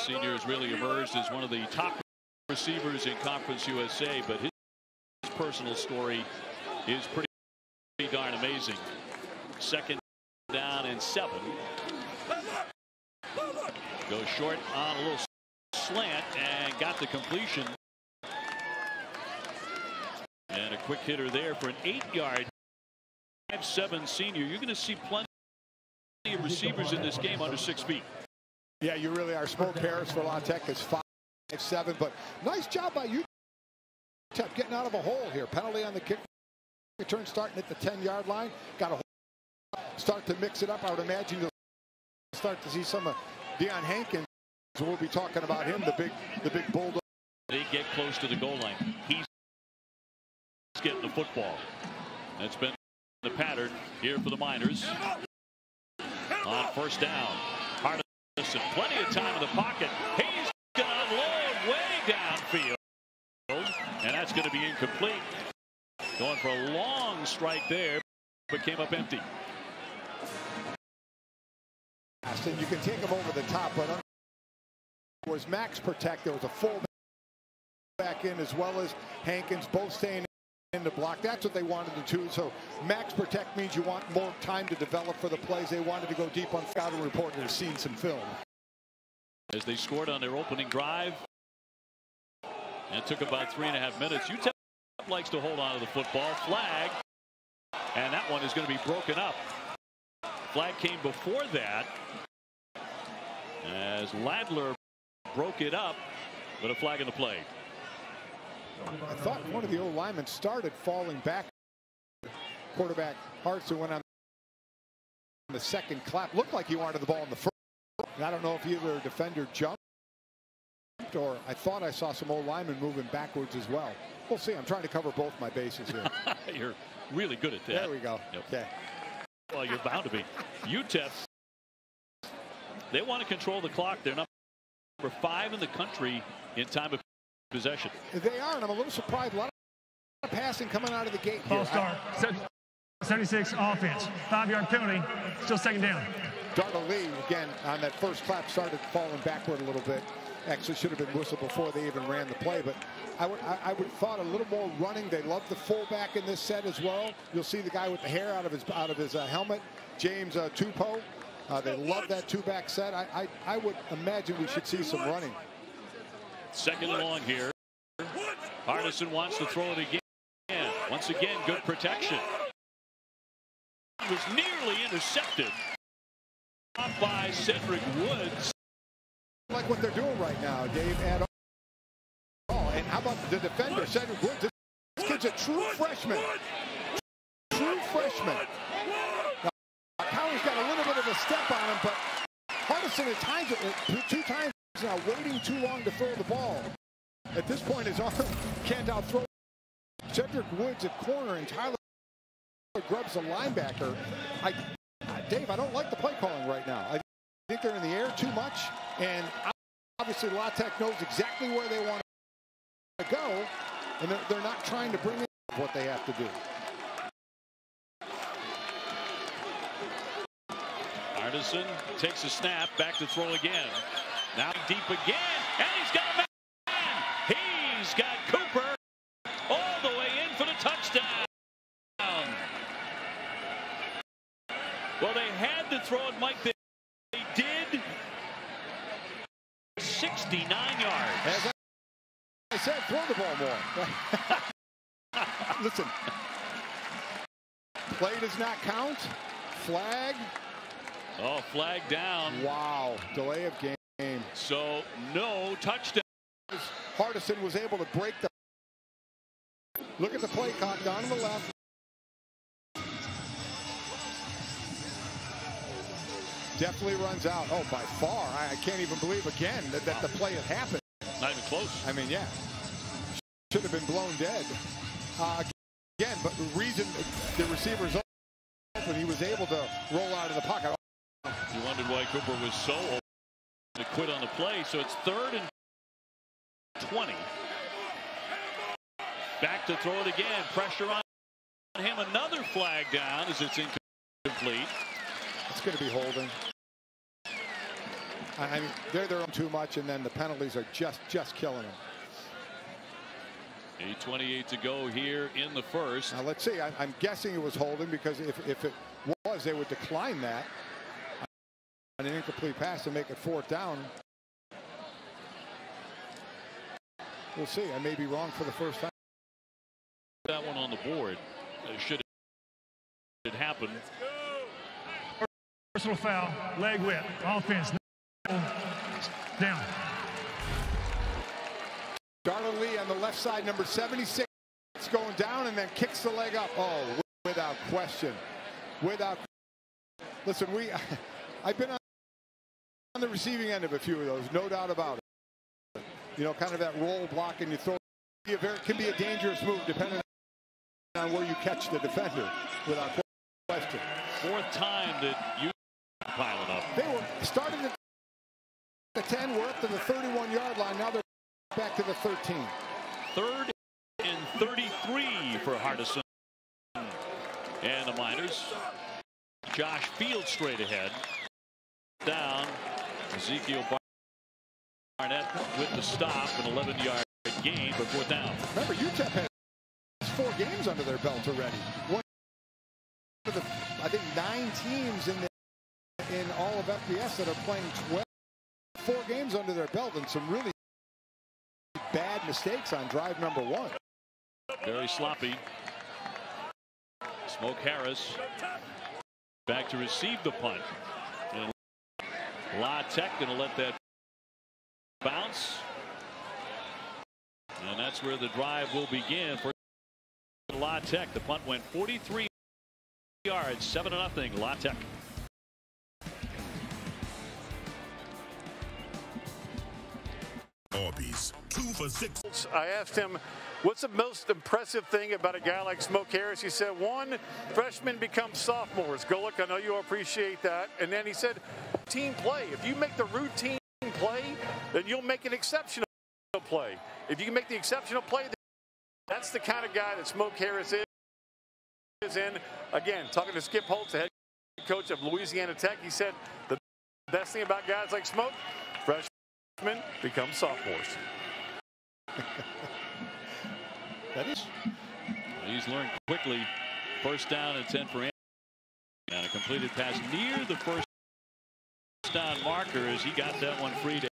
senior has really emerged as one of the top receivers in Conference USA, but his personal story is pretty darn amazing. 2nd down and 7. Goes short on a little slant and got the completion. And a quick hitter there for an 8-yard. 5'7" senior. You're going to see plenty of receivers in this game under 6 feet. Yeah, you really are. Smoke Harris for La Tech is 5'7", but nice job by UTEP getting out of a hole here. Penalty on the kick return starting at the 10-yard line. Got to start to mix it up. I would imagine you'll start to see some of Deion Hankins. We'll be talking about him, the big bulldog. They get close to the goal line. He's getting the football. That's been the pattern here for the Miners. On 1st down, Hardison, plenty of time in the pocket. He's going to unload way downfield, and that's going to be incomplete. Going for a long strike there, but came up empty. And you can take him over the top, but it was max protect. There was a full back in as well as Hankins, both staying in the block. That's what they wanted to do. So max protect means you want more time to develop for the plays. They wanted to go deep on scouting report and have seen some film. As they scored on their opening drive, and it took about 3.5 minutes. UTEP likes to hold on to the football. Flag, and that one is going to be broken up. Flag came before that as Ladler broke it up, but a flag in the play. I thought one of the old linemen started falling back. Quarterback Hardison went on the second clap. Looked like he wanted the ball in the first. And I don't know if either defender jumped or I thought I saw some old linemen moving backwards as well. We'll see. I'm trying to cover both my bases here. You're really good at that. There we go. Yep. Okay. Well, you're bound to be. UTEP, they want to control the clock. They're number 5 in the country in time of possession. They are, and I'm a little surprised. A lot of passing coming out of the gate here. False start. 76 offense. 5-yard penalty. Still 2nd down. Darnell Lee, again, on that first clap, started falling backward a little bit. Actually should have been whistled before they even ran the play, but I would thought a little more running. They love the fullback in this set as well. You'll see the guy with the hair out of his helmet, James Tupou. They love that 2-back set. I would imagine we should see some running. 2nd and long here. Hardison wants to throw it again. Once again, good protection. He was nearly intercepted by Cedric Woods. Like what they're doing right now, Dave, at all. And how about the defender, Cedric Woods? This kid's a true freshman. True freshman. Now, Cowan's got a little bit of a step on him, but Hardison at times, 2 times now, waiting too long to throw the ball. At this point, his arm can't outthrow Cedric Woods at corner, and Tyler Grubbs the linebacker. Dave, I don't like the play calling right now. I think they're in the air too much, and obviously La Tech knows exactly where they want to go, and they're not trying to bring in what they have to do. Hardison takes a snap, back to throw again. Now deep again, and he's got a man. He's got Cooper all the way in for the touchdown. Well, they had to throw it, Mike. They did. 69 yards. As I said, throw the ball more. Listen, play does not count. Flag. Oh, flag down. Wow, delay of game. So no touchdown. Hardison was able to break the. Look at the play clock down on the left. Definitely runs out. Oh, by far. I can't even believe again that the play had happened. Not even close. I mean, yeah. Should have been blown dead. Again, but the reason the receiver's open, he was able to roll out of the pocket. You wondered why Cooper was so open to quit on the play. So it's 3rd and 20. Back to throw it again. Pressure on him. Another flag down as it's incomplete. It's going to be holding. I mean, they're their own too much, and then the penalties are just killing them. 8:28 to go here in the first. Now let's see. I'm guessing it was holding, because if it was, they would decline that on an incomplete pass and make it 4th down. We'll see. I may be wrong for the first time. That one on the board. Should it happen? Personal foul, leg whip, offense, down. Darlin Lee on the left side, number 76, going down and then kicks the leg up. Oh, without question. Listen, I've been on the receiving end of a few of those, no doubt about it. You know, kind of that roll block, and you throw. It can be a dangerous move depending on where you catch the defender, without question. 4th time that you piling up. They were starting at the 10, we're up to the 31-yard line. Now they're back to the 13. 3rd and 33 for Hardison and the Miners. Josh Fields straight ahead. Down. Ezekiel Barnett with the stop, an 11-yard gain for 4th down. Remember, UTEP has 4 games under their belt already. One of the, I think, 9 teams in all of FBS that are playing 4 games under their belt, and some really bad mistakes on drive number 1. Very sloppy. Smoke Harris back to receive the punt. And La Tech going to let that bounce. And that's where the drive will begin for La Tech. The punt went 43 yards, 7-0 La Tech. Arby's, 2 for 6. I asked him, what's the most impressive thing about a guy like Smoke Harris? He said, 1, freshmen become sophomores. Go look, I know you appreciate that. And then he said, routine play. If you make the routine play, then you'll make an exceptional play. If you can make the exceptional play, that's the kind of guy that Smoke Harris is. And again, talking to Skip Holtz, the head coach of Louisiana Tech, he said the best thing about guys like Smoke, freshmen become sophomores. That is. He's learned quickly. 1st down and 10 for him. And a completed pass near the 1st down marker as he got that one free to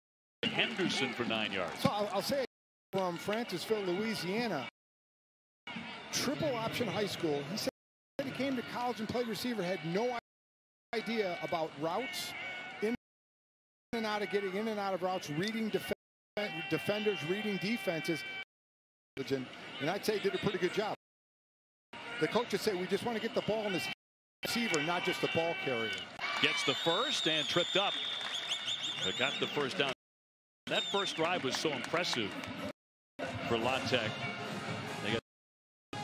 Henderson for 9 yards. So I'll say from Francisville, Louisiana, triple option high school. He said he came to college and played receiver, had no idea about routes, in and out of getting in and out of routes, reading defenders, reading defenses. And I'd say he did a pretty good job. The coaches say we just want to get the ball in this receiver, not just the ball carrier. Gets the first and tripped up. But got the 1st down. That first drive was so impressive for La Tech. They got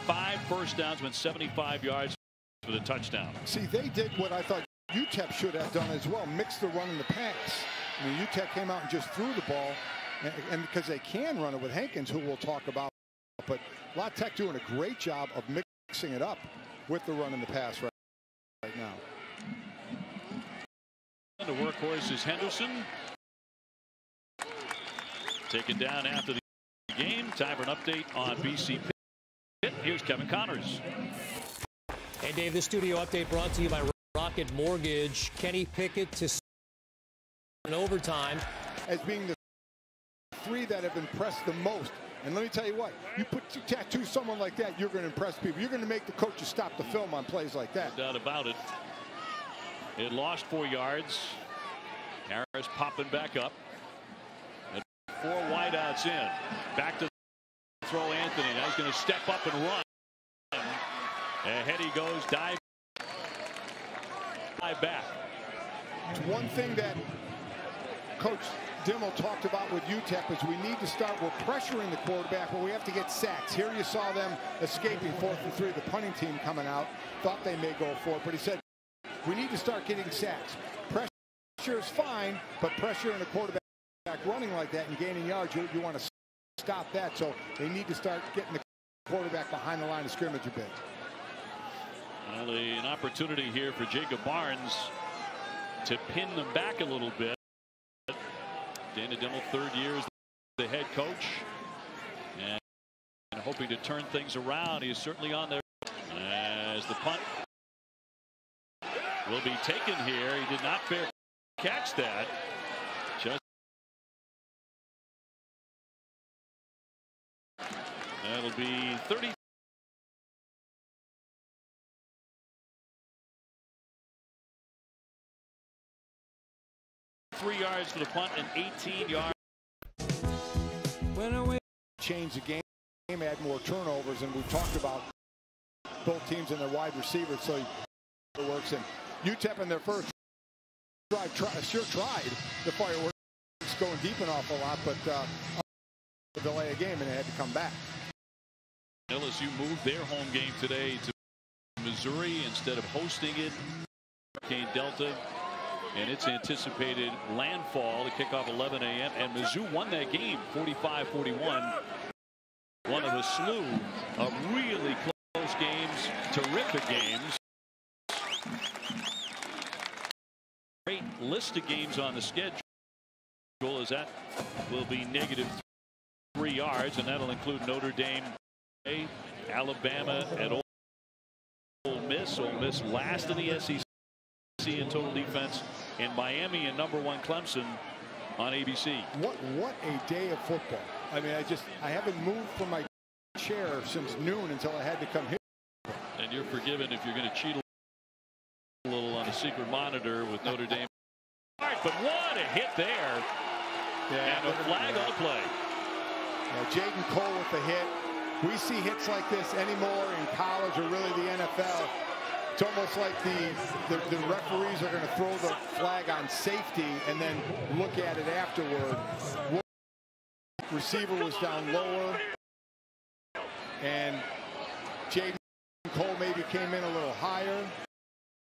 5 first downs, went 75 yards for the touchdown. See, they did what I thought UTEP should have done as well, mix the run and the pass. I mean, UTEP came out and just threw the ball, and because they can run it with Hankins, who we'll talk about. But La Tech doing a great job of mixing it up with the run and the pass right now. The workhorse is Henderson. Taken down after the game. Time for an update on BC Pitt. Here's Kevin Connors. Hey, Dave, this studio update brought to you by Rocket Mortgage. Kenny Pickett to in overtime. As being the 3 that have impressed the most. And let me tell you what, you tattoo someone like that, you're going to impress people. You're going to make the coaches stop the film on plays like that. No doubt about it. It lost 4 yards. Harris popping back up. And 4 wideouts in. Back to throw Anthony. Now he's going to step up and run. Ahead he goes. Dive back. It's one thing that Coach Dimmel talked about with UTEP is we need to start, we're pressuring the quarterback, but we have to get sacks. Here you saw them escaping 4th and 3, the punting team coming out, thought they may go for it, but he said we need to start getting sacks. Pressure is fine, but pressure in a quarterback running like that and gaining yards, you want to stop that. So they need to start getting the quarterback behind the line of scrimmage a bit. Only an opportunity here for Jacob Barnes to pin them back a little bit. Dana Dimmel, third year as the head coach, and hoping to turn things around. He is certainly on there as the punt will be taken here. He did not fair catch that. Just that'll be 30. Three yards for the punt and 18 yards. Change the game, add more turnovers, and we've talked about both teams and their wide receivers, so it works. And UTEP in their first drive sure tried the fireworks going deep an awful lot, but delay a game and they had to come back. LSU moved their home game today to Missouri instead of hosting it. Hurricane Delta and its anticipated landfall to kick off 11 a.m. and Mizzou won that game 45-41. One of a slew of really close games, terrific games. Great list of games on the schedule, as that will be -3 yards, and that'll include Notre Dame, Alabama, and Ole Miss. Ole Miss last in the SEC in total defense, and Miami and #1 Clemson on ABC. What a day of football. I mean, I haven't moved from my chair since noon until I had to come here. And you're forgiven if you're going to cheat a little on a secret monitor with Notre Dame. All right, but what a hit there. Yeah, and a flag on the play. Jaden Cole with the hit. We see hits like this anymore in college or really the NFL. It's almost like the referees are going to throw the flag on safety and then look at it afterward. Receiver was down lower, and Jaden Cole maybe came in a little higher.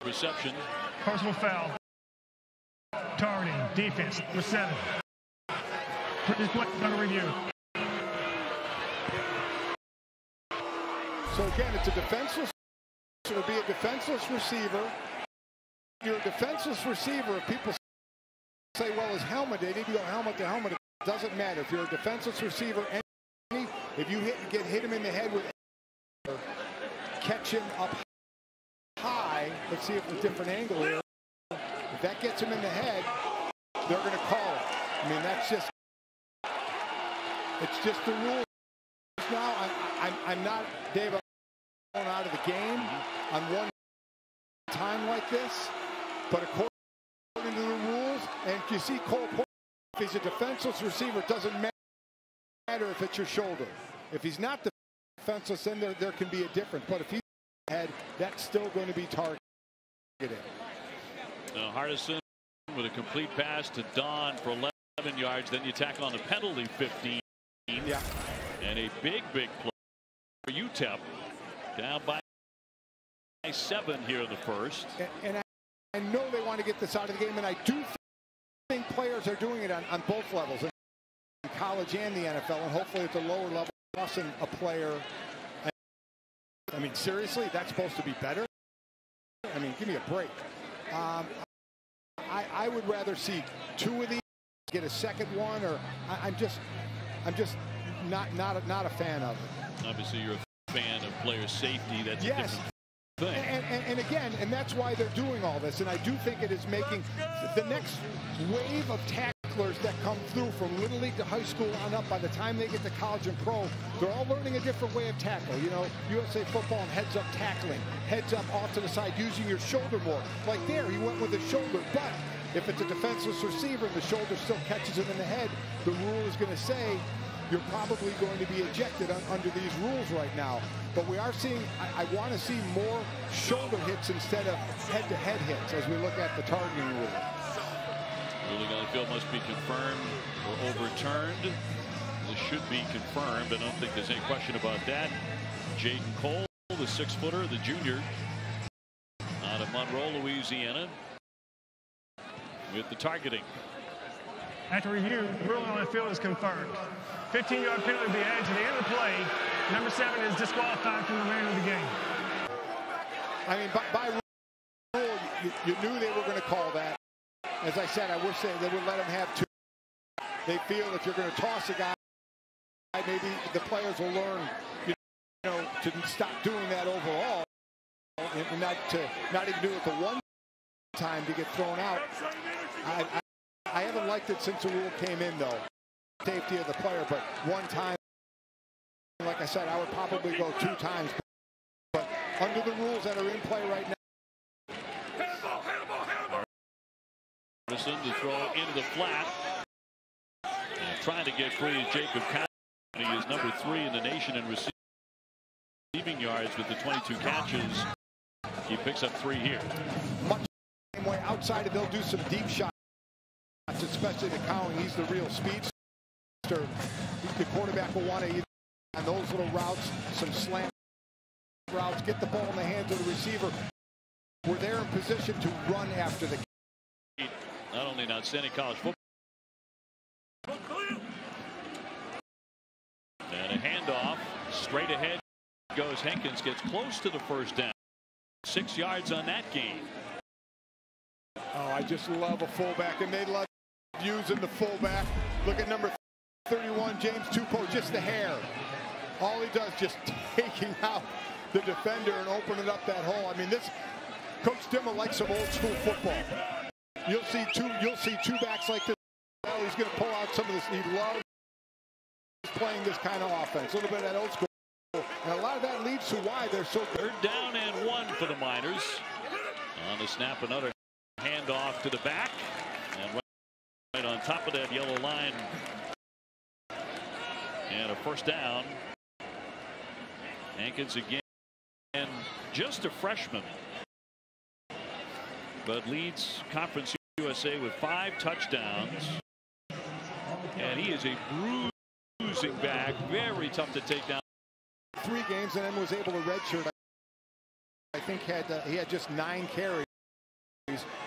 Reception. Personal foul. Targeting. Defense. Number 7. This play under review. So again, it's a defenseless. It'll be a defenseless receiver. You're a defenseless receiver. If people say, well, his helmet, they need to go helmet to helmet. It doesn't matter. If you're a defenseless receiver, if you hit him in the head with, catch him up high. Let's see if it's a different angle here. If that gets him in the head, they're going to call it. I mean, it's just the rules. Now, I'm not, Dave, I'm going out of the game on one time like this, but according to the rules, and you see Cole, if he's a defenseless receiver, it doesn't matter if it's your shoulder. If he's not defenseless, then there can be a difference. But if he's head, that's still going to be targeted. Hardison with a complete pass to Don for 11 yards. Then you tack on the penalty 15. Yeah. And a big play for UTEP. Down by 7 here in the first. And I know they want to get this out of the game, and I do think players are doing it on both levels, in college and the NFL, and hopefully at the lower level, crossing a player. I mean, seriously, that's supposed to be better? I mean, give me a break. I would rather see 2 of these, get a second one, or I'm just not a fan of it. Obviously, you're a fan of player safety. That's yes. a different thing. And again, and that's why they're doing all this. And I do think it is making the next wave of tacklers that come through from Little League to high school on up. By the time they get to college and pro, they're all learning a different way of tackle. You know, USA football and heads up tackling, heads up off to the side, using your shoulder more. Like there, he went with his shoulder, but if it's a defenseless receiver and the shoulder still catches him in the head, the rule is going to say you're probably going to be ejected under these rules right now. But we are seeing, I want to see more shoulder hits instead of head-to-head hits as we look at the targeting rule. Ruling on the field must be confirmed or overturned. This should be confirmed. I don't think there's any question about that. Jaden Cole, the 6-footer, the junior, out of Monroe, Louisiana, with the targeting. After review, the ruling on the field is confirmed. 15-yard penalty will be added to the end of the play. Number 7 is disqualified from the remainder of the game. I mean, by rule, you knew they were going to call that. As I said, I wish they would let him have 2. they feel if you're going to toss a guy, maybe the players will learn, you know, to stop doing that overall, and not even do it the one time to get thrown out. I haven't liked it since the rule came in, though. Safety of the player, but one time, like I said, I would probably go 2 times. But under the rules that are in play right now. To throw into the flat. And trying to get free is Jacob County. He is number 3 in the nation in receiving yards with the 22 catches. He picks up 3 here. Much the same way outside of, they'll do some deep shots, especially to Cowing. He's the real speedster. The quarterback will want to either on those little routes, some slant routes, get the ball in the hands of the receiver. We're there in position to run after the. Not only an outstanding college football. And a handoff straight ahead goes Hankins, gets close to the first down. 6 yards on that gain. Oh, I just love a fullback, and they love using the fullback. Look at number 31, James Tupou, just the hair. All he does just taking out the defender and opening up that hole. I mean, this Coach Dimmer likes some old school football. You'll see two backs like this. Well, he's going to pull out some of this. He loves playing this kind of offense. A little bit of that old school. And a lot of that leads to why they're so good. 3rd down and 1 for the Miners. On the snap, another handoff to the back. And right on top of that yellow line. And a first down. Hankins again. And just a freshman. But leads Conference USA with 5 touchdowns. And he is a bruising back. Very tough to take down. 3 games and then was able to redshirt. I think he had just 9 carries.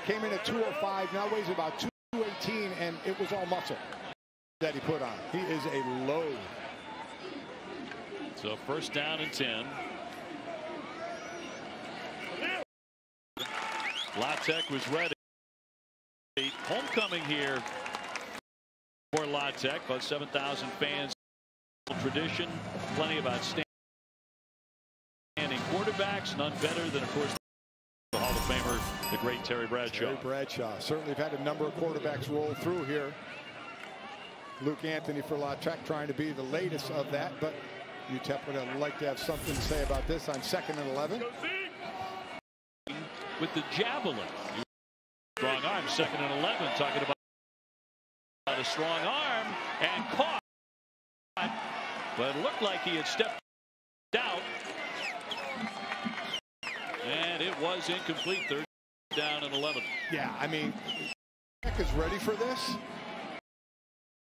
Came in at 205. Now weighs about 218, and it was all muscle that he put on. He is a load. So first down and 10. La Tech was ready. Homecoming here for La Tech. About 7,000 fans. Tradition. Plenty of outstanding quarterbacks. None better than, of course, the Hall of Famer, the great Terry Bradshaw. Terry Bradshaw. Certainly have had a number of quarterbacks roll through here. Luke Anthony for La Tech trying to be the latest of that, but UTEP would like to have something to say about this on 2nd and 11. With the javelin. Strong arm, 2nd and 11. Talking about a strong arm and caught. But it looked like he had stepped out. And it was incomplete. 3rd down and 11. Yeah, I mean, Tech is ready for this.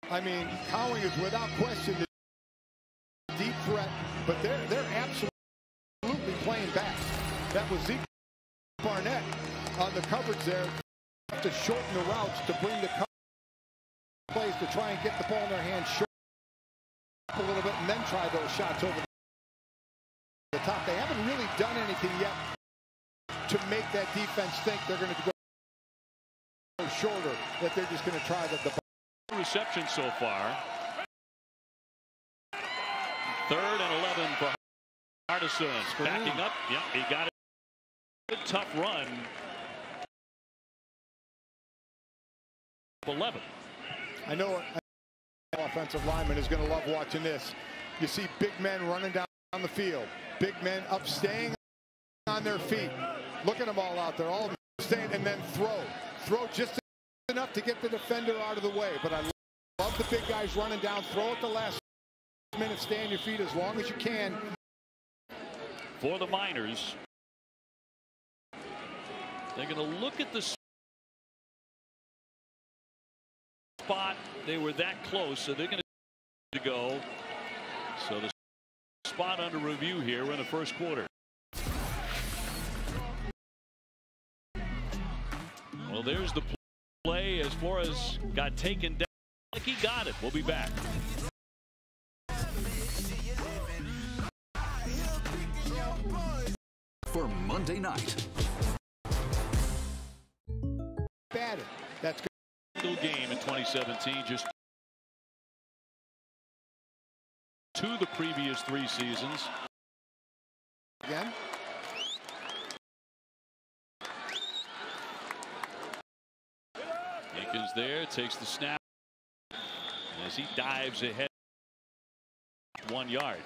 I mean, Cowing is without question the deep threat, but they're absolutely playing back. That was Zeke Barnett on the coverage there to shorten the routes to bring the plays to try and get the ball in their hands short a little bit and then try those shots over the top. They haven't really done anything yet to make that defense think they're going to go shorter, that they're just going to try the reception so far. 3rd and 11 for Hardison. Backing up. Yep, he got it. Good tough run. 11. I know an offensive lineman is going to love watching this. You see big men running down the field. Big men up, staying on their feet. Look at them all out there, all staying, and then throw. Throw just enough to get the defender out of the way. But I love the big guys running down. Throw at the last minute. Stay on your feet as long as you can. For the Miners, they're going to look at the spot. They were that close, so they're going to go. So the spot under review here in the first quarter. Well, there's the play as Flores got taken down. Like he got it. We'll be back. For Monday night. Batted. That's good. Game in 2017, just 2 the previous 3 seasons. Again. Jenkins there takes the snap as he dives ahead 1 yard.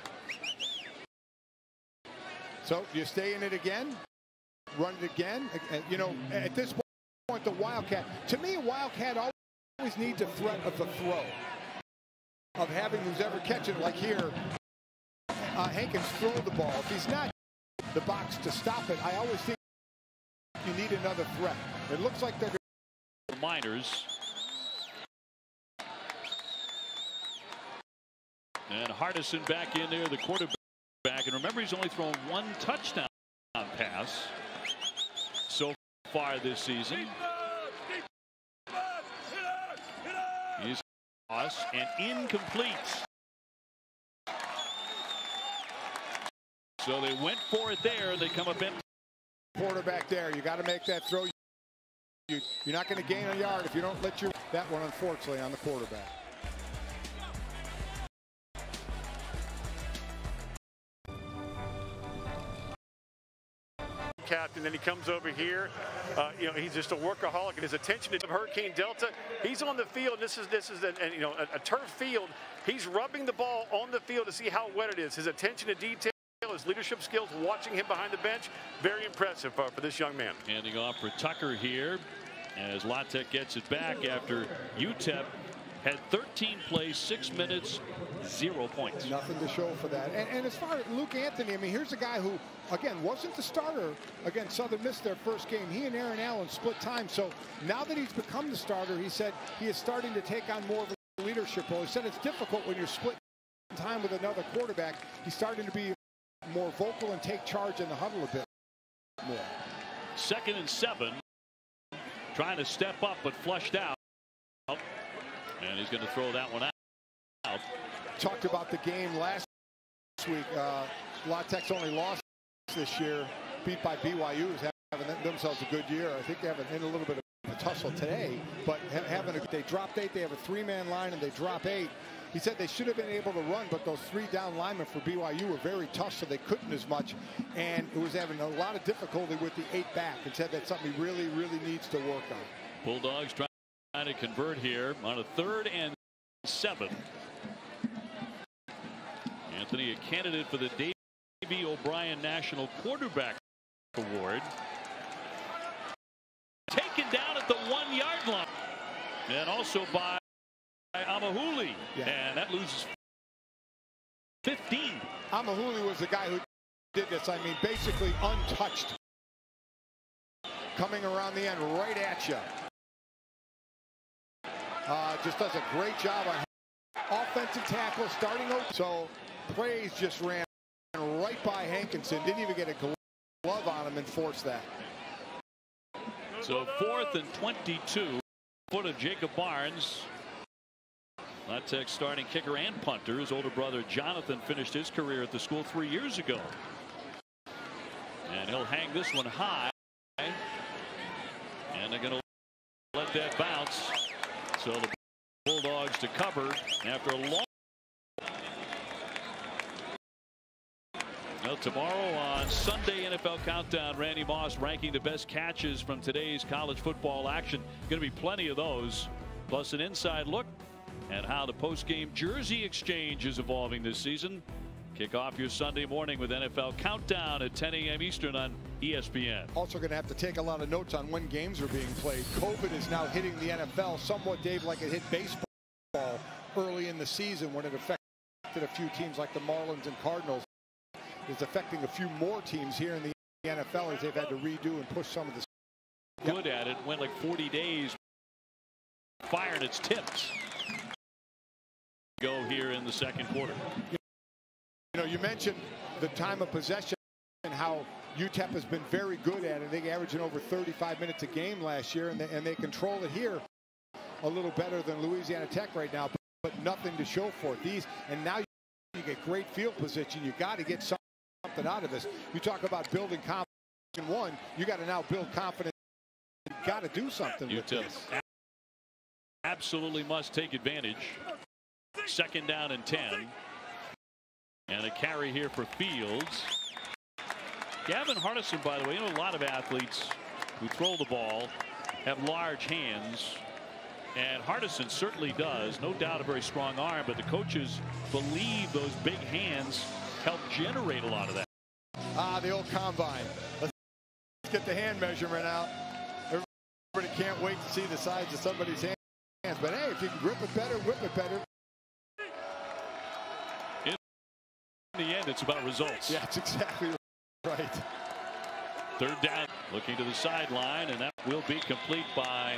So you stay in it again, run it again. You know, at this point, the Wildcat, to me, a Wildcat always needs a threat of the throw, of having who's ever catching it. Like here, Hankins throw the ball. If he's not the box to stop it, I always think you need another threat. It looks like they're the Miners. And Hardison back in there, the quarterback. And remember, he's only thrown 1 touchdown pass so far this season. He's lost and incomplete. So they went for it there. They come up in. Quarterback there. You got to make that throw. You're not going to gain a yard if you don't let your. That one, unfortunately, on the quarterback. Captain, then he comes over here. You know, he's just a workaholic, and his attention to Hurricane Delta. He's on the field. This is a turf field. He's rubbing the ball on the field to see how wet it is. His attention to detail, his leadership skills, watching him behind the bench, very impressive for this young man. Handing off for Tucker here as La Tech gets it back after UTEP had 13 plays, 6 minutes, 0 points. Nothing to show for that. And as far as Luke Anthony, I mean, here's a guy who, again, wasn't the starter against Southern Miss their first game. He and Aaron Allen split time. So now that he's become the starter, he said he is starting to take on more of a leadership role. He said it's difficult when you're split time with another quarterback. He's starting to be more vocal and take charge in the huddle a bit more. 2nd and 7. Trying to step up, but flushed out. And he's going to throw that one out. Talked about the game last week. La Tech's only lost this year, beat by BYU, is having themselves a good year. I think they have in a little bit of a tussle today, but they dropped 8. They have a 3-man line, and they drop 8. He said they should have been able to run, but those 3 down linemen for BYU were very tough, so they couldn't as much. And it was having a lot of difficulty with the 8 back, and said that's something he really, really needs to work on. Bulldogs trying to convert here on a 3rd and 7. Anthony, a candidate for the Davey O'Brien National Quarterback Award. Taken down at the 1-yard line. And also by Amahuli. Yeah. And that loses 15. Amahuli was the guy who did this. I mean, basically untouched. Coming around the end right at you. Just does a great job on offensive tackle, starting over. So Praise just ran right by Hankinson, didn't even get a glove on him and forced that. So 4th and 22. Foot of Jacob Barnes. La Tech starting kicker and punter. His older brother Jonathan finished his career at the school 3 years ago. And he'll hang this one high. And they're going to let that bounce. So the Bulldogs to cover after a long. Now tomorrow on Sunday NFL Countdown, Randy Moss ranking the best catches from today's college football action. Going to be plenty of those. Plus an inside look at how the post-game jersey exchange is evolving this season. Kick off your Sunday morning with NFL Countdown at 10 a.m. Eastern on ESPN. Also going to have to take a lot of notes on when games are being played. COVID is now hitting the NFL somewhat, Dave, like it hit baseball early in the season when it affected a few teams like the Marlins and Cardinals. It's affecting a few more teams here in the NFL as they've had to redo and push some of the. Good at it. Went like 40 days. Firing its tips. Go here in the 2nd quarter. You know, you mentioned the time of possession and how UTEP has been very good at it. They averaging over 35 minutes a game last year, and they control it here a little better than Louisiana Tech right now, but nothing to show for it. And now you get great field position. You got to get something out of this. You talk about building confidence in one. You got to now build confidence. You got to do something with this. Absolutely must take advantage. 2nd down and 10. And a carry here for Fields. Gavin Hardison, by the way, you know, a lot of athletes who throw the ball have large hands. And Hardison certainly does. No doubt a very strong arm, but the coaches believe those big hands help generate a lot of that. The old combine. Let's get the hand measurement out. Everybody can't wait to see the size of somebody's hands. But hey, if you can grip it better, whip it better. In the end, it's about results. Yeah, that's exactly right. Third down, looking to the sideline, and that will be complete by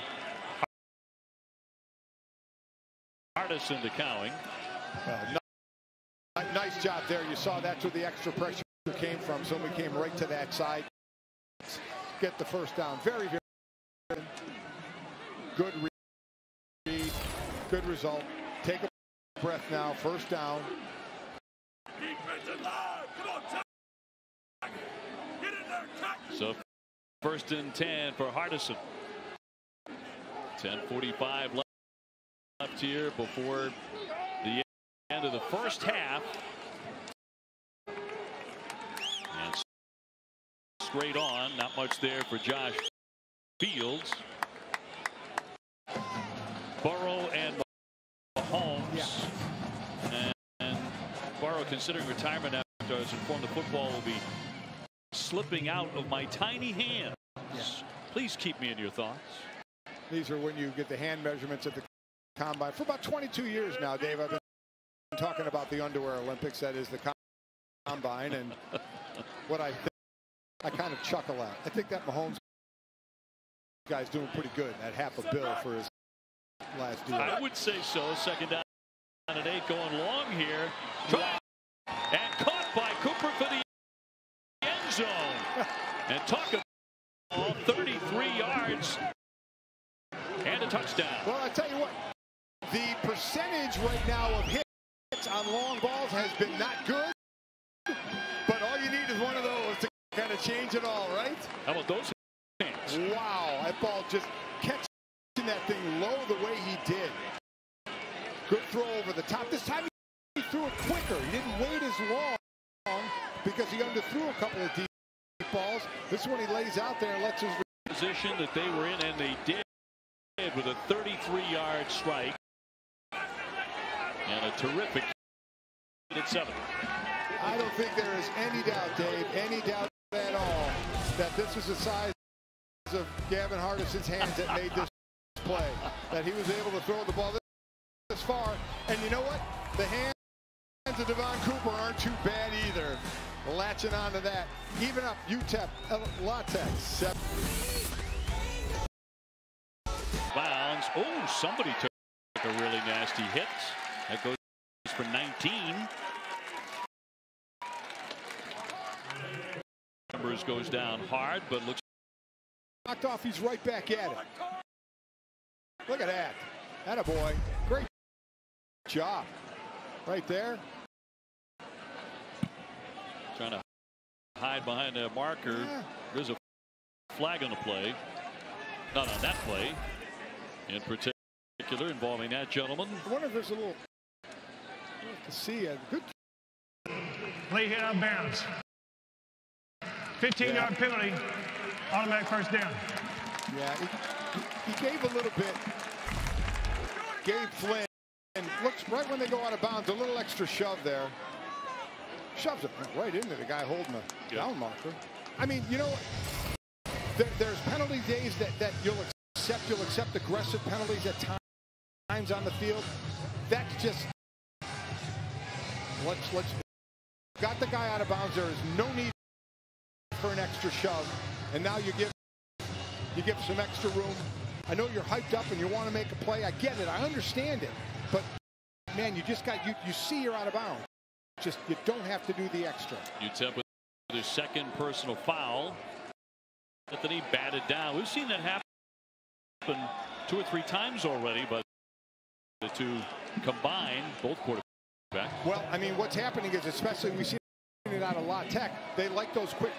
Hardison to Cowing. Nice job there. You saw that's where the extra pressure came from. So we came right to that side. Get the first down. Very, very good read. Good result. Take a breath now. First down. So first and 10 for Hardison. 10:45 left here before the end of the first half. And straight on, not much there for Josh Fields. Burrow and Mahomes. Yeah. And Burrow considering retirement after I was informed the football will be slipping out of my tiny hands. Yeah. Please keep me in your thoughts. These are when you get the hand measurements at the combine. For about 22 years now, Dave, I've been talking about the underwear Olympics. That is the combine. And what I kind of chuckle at. I think that Mahomes guy's doing pretty good at $500 million for his last year. I would say so. Second down and 8 going long here. And caught by Cooper for the end zone. And talk about 33 yards and a touchdown. Well, I tell you what, the percentage right now of hits on long balls has been not good. But all you need is one of those to kind of change it all, right? How about those hands? Wow, that ball just catching that thing low the way he did. Good throw over the top. This time he threw it quicker. He didn't wait as long because he underthrew a couple of deep balls. This one he lays out there and lets his position that they were in, and they did with a 33-yard strike. And a terrific at 7. I don't think there is any doubt, Dave, any doubt at all that this is the size of Gavin Hardison's hands that made this play. That he was able to throw the ball this far. And you know what? The hands of Devon Cooper aren't too bad either. Latching onto that. Even up, UTEP, Latex. 7. Bounds. Oh, somebody took a really nasty hit. That goes for 19. Numbers goes down hard, but looks knocked off. He's right back at it. Look at that. Attaboy. Great job. Right there. Trying to hide behind a marker. Yeah. There's a flag on the play. Not on that play in particular involving that gentleman. I wonder if there's a little to see a good late hit out of bounds. 15-yard penalty, automatic first down. Yeah, he gave a little bit. Gave Flynn, and looks right when they go out of bounds, a little extra shove there. Shoves it right into the guy holding the down marker. I mean, you know, there's penalty days that you'll accept. You'll accept aggressive penalties at times on the field. That's just let's got the guy out of bounds. There is no need for an extra shove, and now you give some extra room. I know you're hyped up and you want to make a play. I get it. I understand it. But man, you just got you see you're out of bounds. Just you don't have to do the extra. UTEP with their second personal foul. But then he batted down. We've seen that happen 2 or 3 times already, but the two combined, both quarterbacks. Well, I mean, what's happening is, especially we see it out of La Tech, they like those quick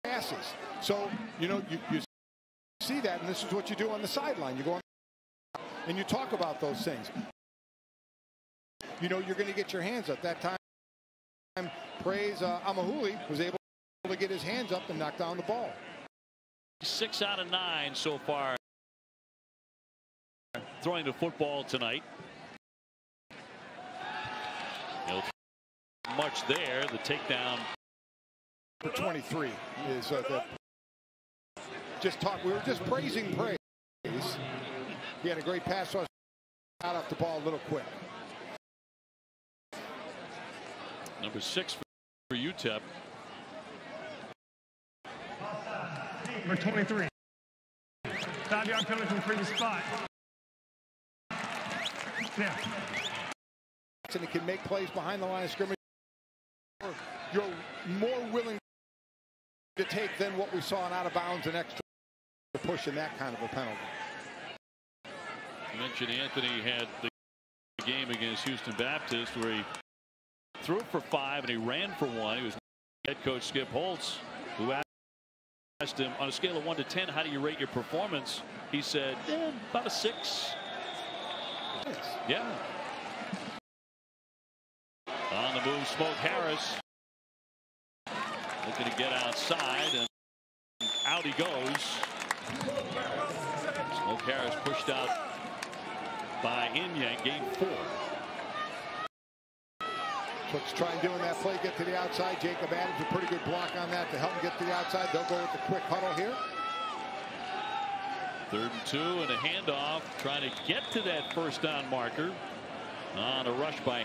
passes. So, you know, you see that, and this is what you do on the sideline. You go on and you talk about those things. You know, you're going to get your hands up that time. praise Amahuli, was able to get his hands up and knock down the ball. 6 out of 9 so far throwing the football tonight. Much there. The takedown for 23 is we were just praising praise. He had a great pass rush, got off the ball a little quick. Number 6 for UTEP. Number 23. 5-yard penalty from the previous spot. Yeah. And it can make plays behind the line of scrimmage. You're more willing to take than what we saw in out of bounds and extra push in that kind of a penalty. You mentioned Anthony had the game against Houston Baptist where he threw for 5 and he ran for 1. He was head coach Skip Holtz, who asked him on a scale of 1 to 10, how do you rate your performance? He said, about a 6. Yes. Yeah. On the move, Smoke Harris. Looking to get outside, and out he goes. Smoke Harris pushed out by Inyang, gain 4. Let's try and doing that play, get to the outside. Jacob Adams, a pretty good block on that to help him get to the outside. They'll go with the quick huddle here. 3rd and 2 and a handoff, trying to get to that first down marker on a rush by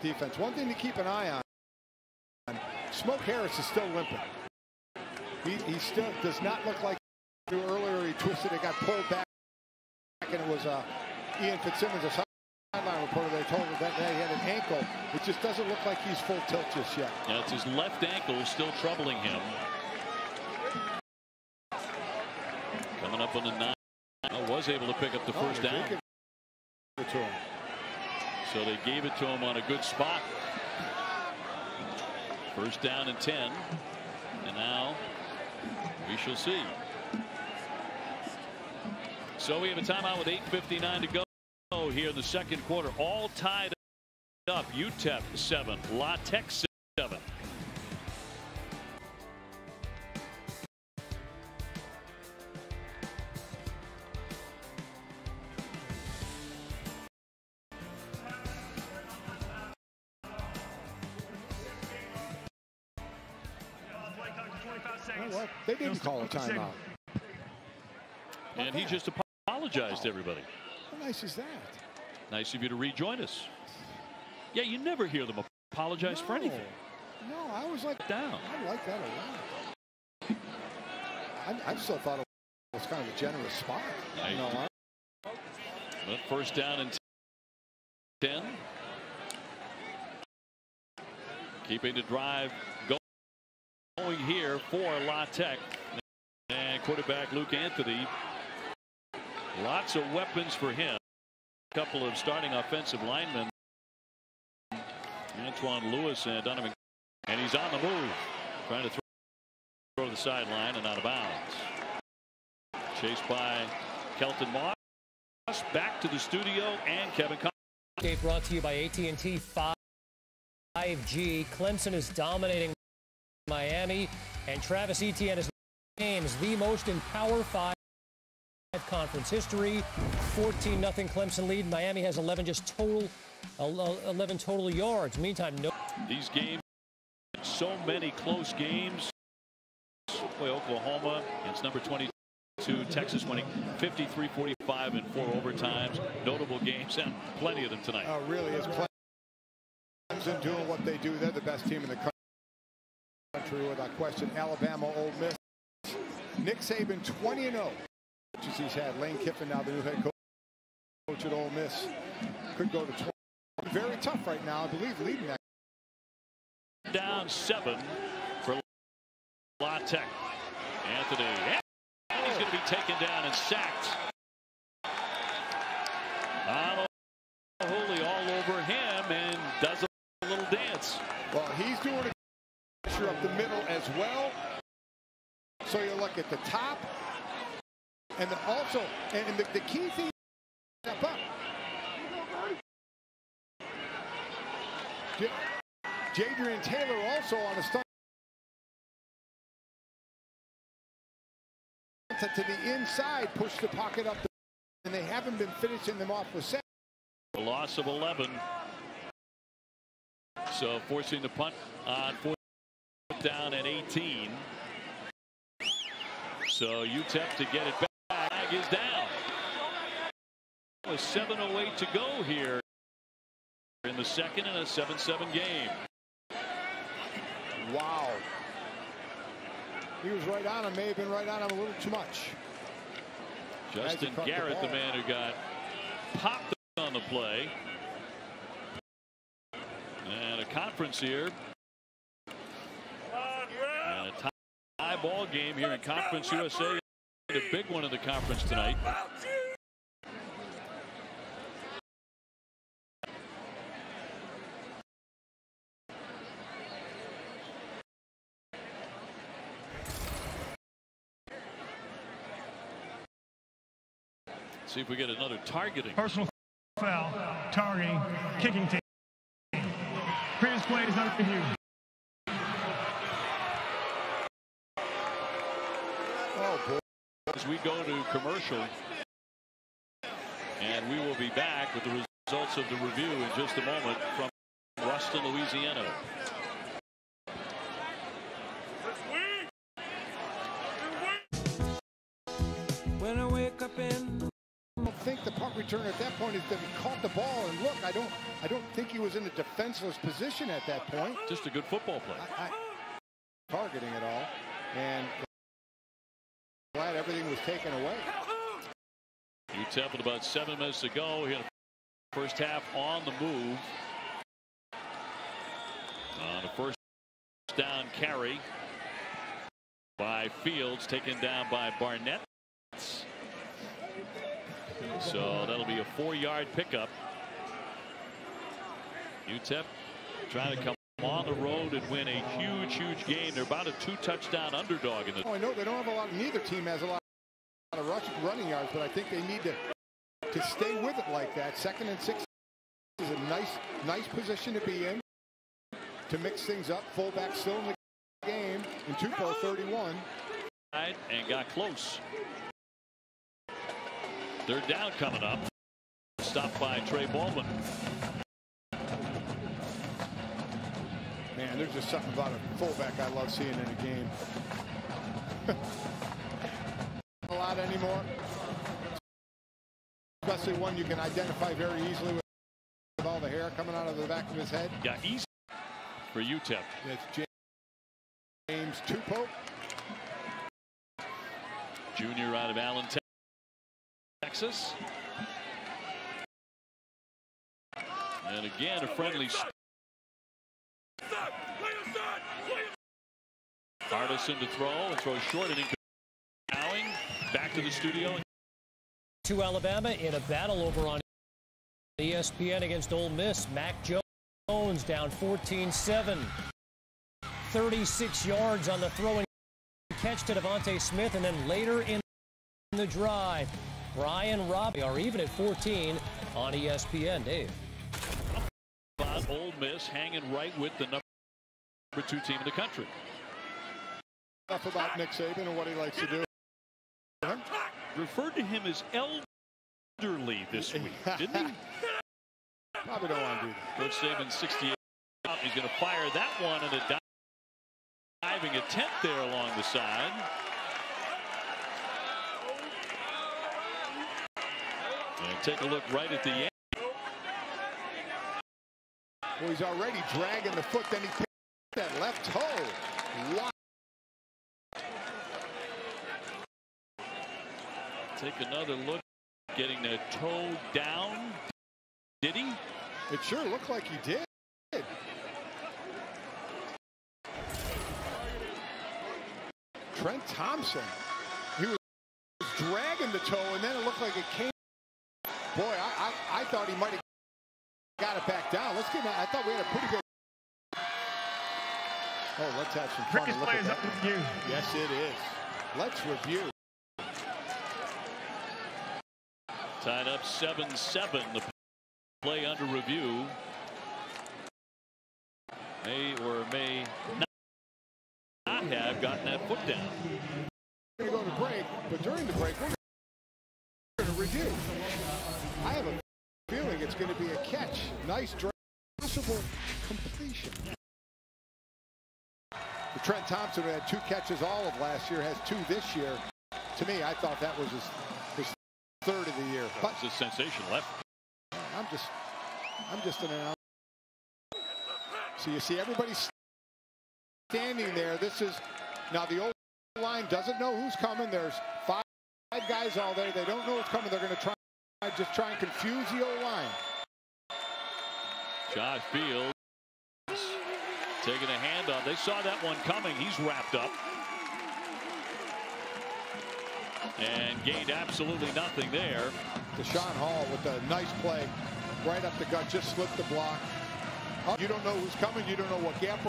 defense. One thing to keep an eye on, Smoke Harris is still limping. He still does not look like earlier. He twisted, it got pulled back, and it was Ian Fitzsimmons, a sideline reporter, they told him that he had an ankle. It just doesn't look like he's full tilt just yet. Yeah, it's his left ankle still troubling him. Coming up on the 9, was able to pick up the first down. So they gave it to him on a good spot. First down and 10. And now we shall see. So we have a timeout with 8:59 to go here in the second quarter. All tied up. UTEP 7, La Tech 7. Well, they didn't call a timeout. And he just apologized to everybody. How nice is that? Nice of you to rejoin us. Yeah, you never hear them apologize for anything. No, I was like, down. I like that a lot. I still thought it was kind of a generous spot. But first down and 10. Keeping the drive going here for La Tech. And quarterback Luke Anthony. Lots of weapons for him. A couple of starting offensive linemen. Antoine Lewis and Donovan. And he's on the move. Trying to throw to the sideline and out of bounds. Chased by Kelton Moss. Back to the studio and Kevin Collins. Update brought to you by AT&T 5G. Clemson is dominating Miami, and Travis Etienne is games the most in Power 5 conference history. 14-0 Clemson lead. Miami has 11 total yards. Meantime, no. These games, so many close games. Oklahoma against number 22 Texas, winning 53-45 in 4 overtimes. Notable games and plenty of them tonight. Oh, really is. Clemson doing what they do. They're the best team in the country without question. Alabama, Ole Miss. Nick Saban 20-0. He's had Lane Kiffin now the new head coach at Ole Miss. Could go to 20. Very tough right now, I believe, leading that. Down 7 for La Tech. Anthony. And he's going to be taken down and sacked. Holy all over him and does a little dance. Well, he's doing a pressure up the middle as well. So you look at the top. And then also, and the key thing, step up. Jadrian Taylor also on a stunt to the inside, pushed the pocket up, and they haven't been finishing them off with set. A loss of 11. So forcing the punt on 4th down at 18. So UTEP to get it back is down. With 7:08 to go here in the second in a 7-7 game. Wow. He was right on him, may have been right on him a little too much. Justin Garrett, the man who got popped on the play. And a conference here. And a tie ball game here in Conference USA. A big one in the conference tonight. See if we get another targeting. Personal foul, targeting, kicking team. Previous play is under review. Oh, boy. As we go to commercial, and we will be back with the results of the review in just a moment from Ruston, Louisiana. When I wake up in, I think the punt returner at that point is that he caught the ball, and look, I don't think he was in a defenseless position at that point. Just a good football play. Targeting it all, and glad everything was taken away. UTEP with about 7 minutes to go here in the first half on the move. On a first down carry by Fields, taken down by Barnett. So that'll be a 4-yard pickup. UTEP trying to come on the road and win a huge game. They're about a 2-touchdown underdog in the. Oh, I know they don't have a lot. Neither team has a lot of running yards, but I think they need to stay with it like that. 2nd and 6 is a nice position to be in to mix things up. Fullback still in the game in Tupelo 31. And got close. 3rd down coming up. Stopped by Trey Baldwin. Man, there's just something about a fullback I love seeing in a game. A lot anymore. Especially one you can identify very easily with all the hair coming out of the back of his head. Yeah, easy for UTEP. It's James Tupelo. Junior out of Allen, Texas. And again, a friendly. Hardison to throw and throws short and Bowing back to the studio. To Alabama in a battle over on ESPN against Ole Miss. Mac Jones down 14-7. 36 yards on the throwing catch to Devontae Smith, and then later in the drive, Brian Robbie are even at 14 on ESPN. Dave. About Ole Miss hanging right with the number 2 team in the country. Enough about Nick Saban and what he likes to do. Referred to him as elderly this week, didn't he? Probably don't want to do that. Coach Saban 68. He's going to fire that one and a diving attempt there along the side. And take a look right at the end. Well, he's already dragging the foot, then he picked that left toe. Wow. Take another look, getting the toe down. Did he? It sure looked like he did. Trent Thompson. He was dragging the toe, and then it looked like it came. Boy, I thought he might have got it back down. Let's get that. I thought we had a pretty good. Oh, let's have some fun. Previous play is up with you. Yes, it is. Let's review. Tied up 7-7. The play under review. may or may not have gotten that foot down. We're going to go to break, but during the break, we're going to review. I have a feeling it's going to be a catch. Nice drive. Possible completion. For Trent Thompson, who had 2 catches all of last year, has 2 this year. To me, I thought that was his 3rd of the year. But it's a sensation left. I'm just an announcer. So you see everybody standing there. This is now the old line doesn't know who's coming. There's 5 guys all there. They don't know who's coming. They're going to try and confuse the old line. Josh Fields taking a handoff. They saw that one coming. He's wrapped up and gained absolutely nothing there. Deshaun Hall with a nice play right up the gut, just slipped the block. You don't know who's coming. You don't know what gap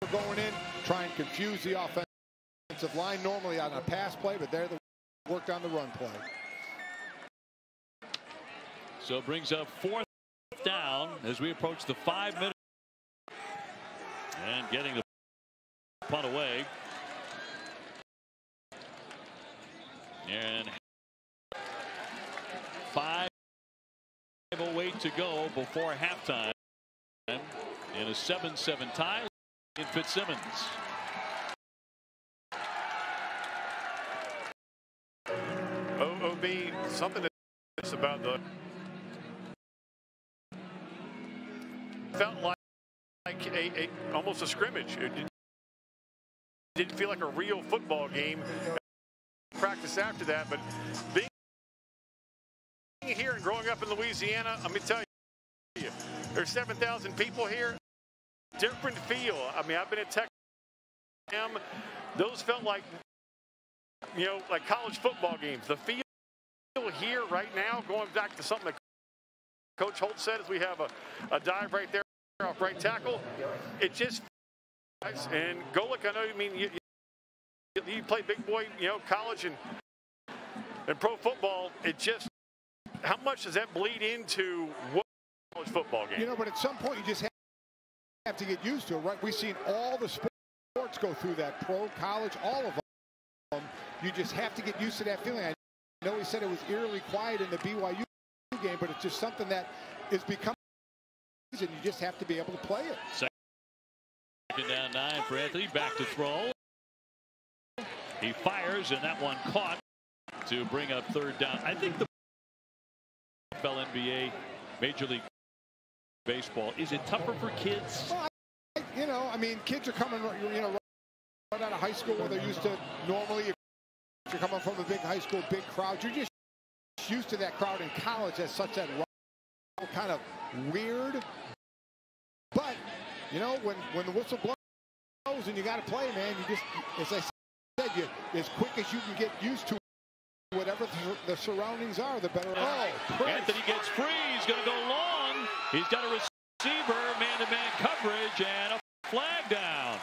we're going in. Try and confuse the offensive line normally on a pass play, but they're worked on the run play. So it brings up 4th down as we approach the 5-minute and getting the punt away. And 5:08 to go before halftime in a 7-7 tie in Fitzsimmons. OB, something that's about the felt like almost a scrimmage. It didn't feel like a real football game. Practice after that, but being here and growing up in Louisiana, let me tell you, there's 7,000 people here. Different feel. I mean, I've been at Texas. Those felt like, you know, like college football games. The feel here right now, going back to something that Coach Holt said, as we have a dive right there off right tackle. It just, and Golick, I know you mean you play big boy, you know, college and pro football. It just, how much does that bleed into what college football game? You know, but at some point you just have to get used to it, right? We've seen all the sports go through that, pro, college, all of them. You just have to get used to that feeling. I know he said it was eerily quiet in the BYU game, but it's just something that is becoming, and you just have to be able to play it. Second down 9 for Anthony, back to throw. He fires, and that one caught to bring up 3rd down. I think the NFL, NBA, Major League Baseball, is it tougher for kids? Well, you know, I mean, kids are coming, you know, right out of high school where they're used to normally, if you're coming from a big high school, big crowd, you're just used to that crowd. In college, as such, that kind of weird. But, you know, when the whistle blows and you got to play, man, you just, as I said, you as quick as you can get used to whatever the surroundings are, the better. Oh, Anthony gets free. He's going to go long. He's got a receiver, man-to-man coverage, and a flag down.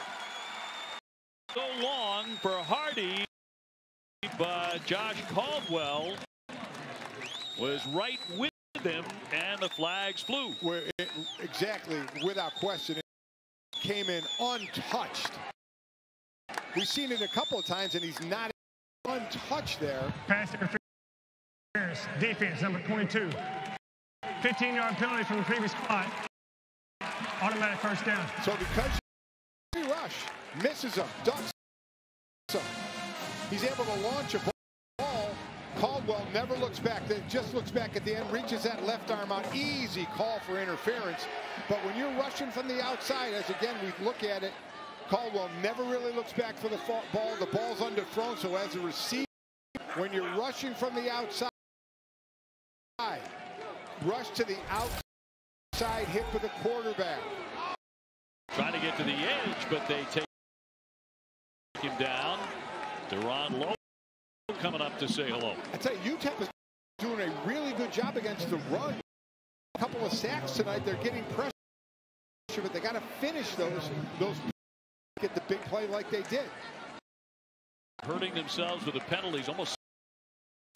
So long for Hardy, but Josh Caldwell was right with him, and the flags flew. Exactly, without question, it came in untouched. We've seen it a couple of times, and he's not untouched there. Pass interference, defense, number 22. 15-yard penalty from the previous spot. Automatic 1st down. So because he rush, misses him, ducks him, he's able to launch a ball. Caldwell never looks back. Just looks back at the end, reaches that left arm out. Easy call for interference. But when you're rushing from the outside, as again we look at it, Caldwell never really looks back for the ball. The ball's underthrown, so as a receiver, when you're rushing from the outside, rush to the outside, hit for the quarterback. Trying to get to the edge, but they take him down. Deron Lowe coming up to say hello. I tell you, UTEP is doing a really good job against the run. A couple of sacks tonight. They're getting pressure, but they got to finish those get the big play like they did. Hurting themselves with the penalties, almost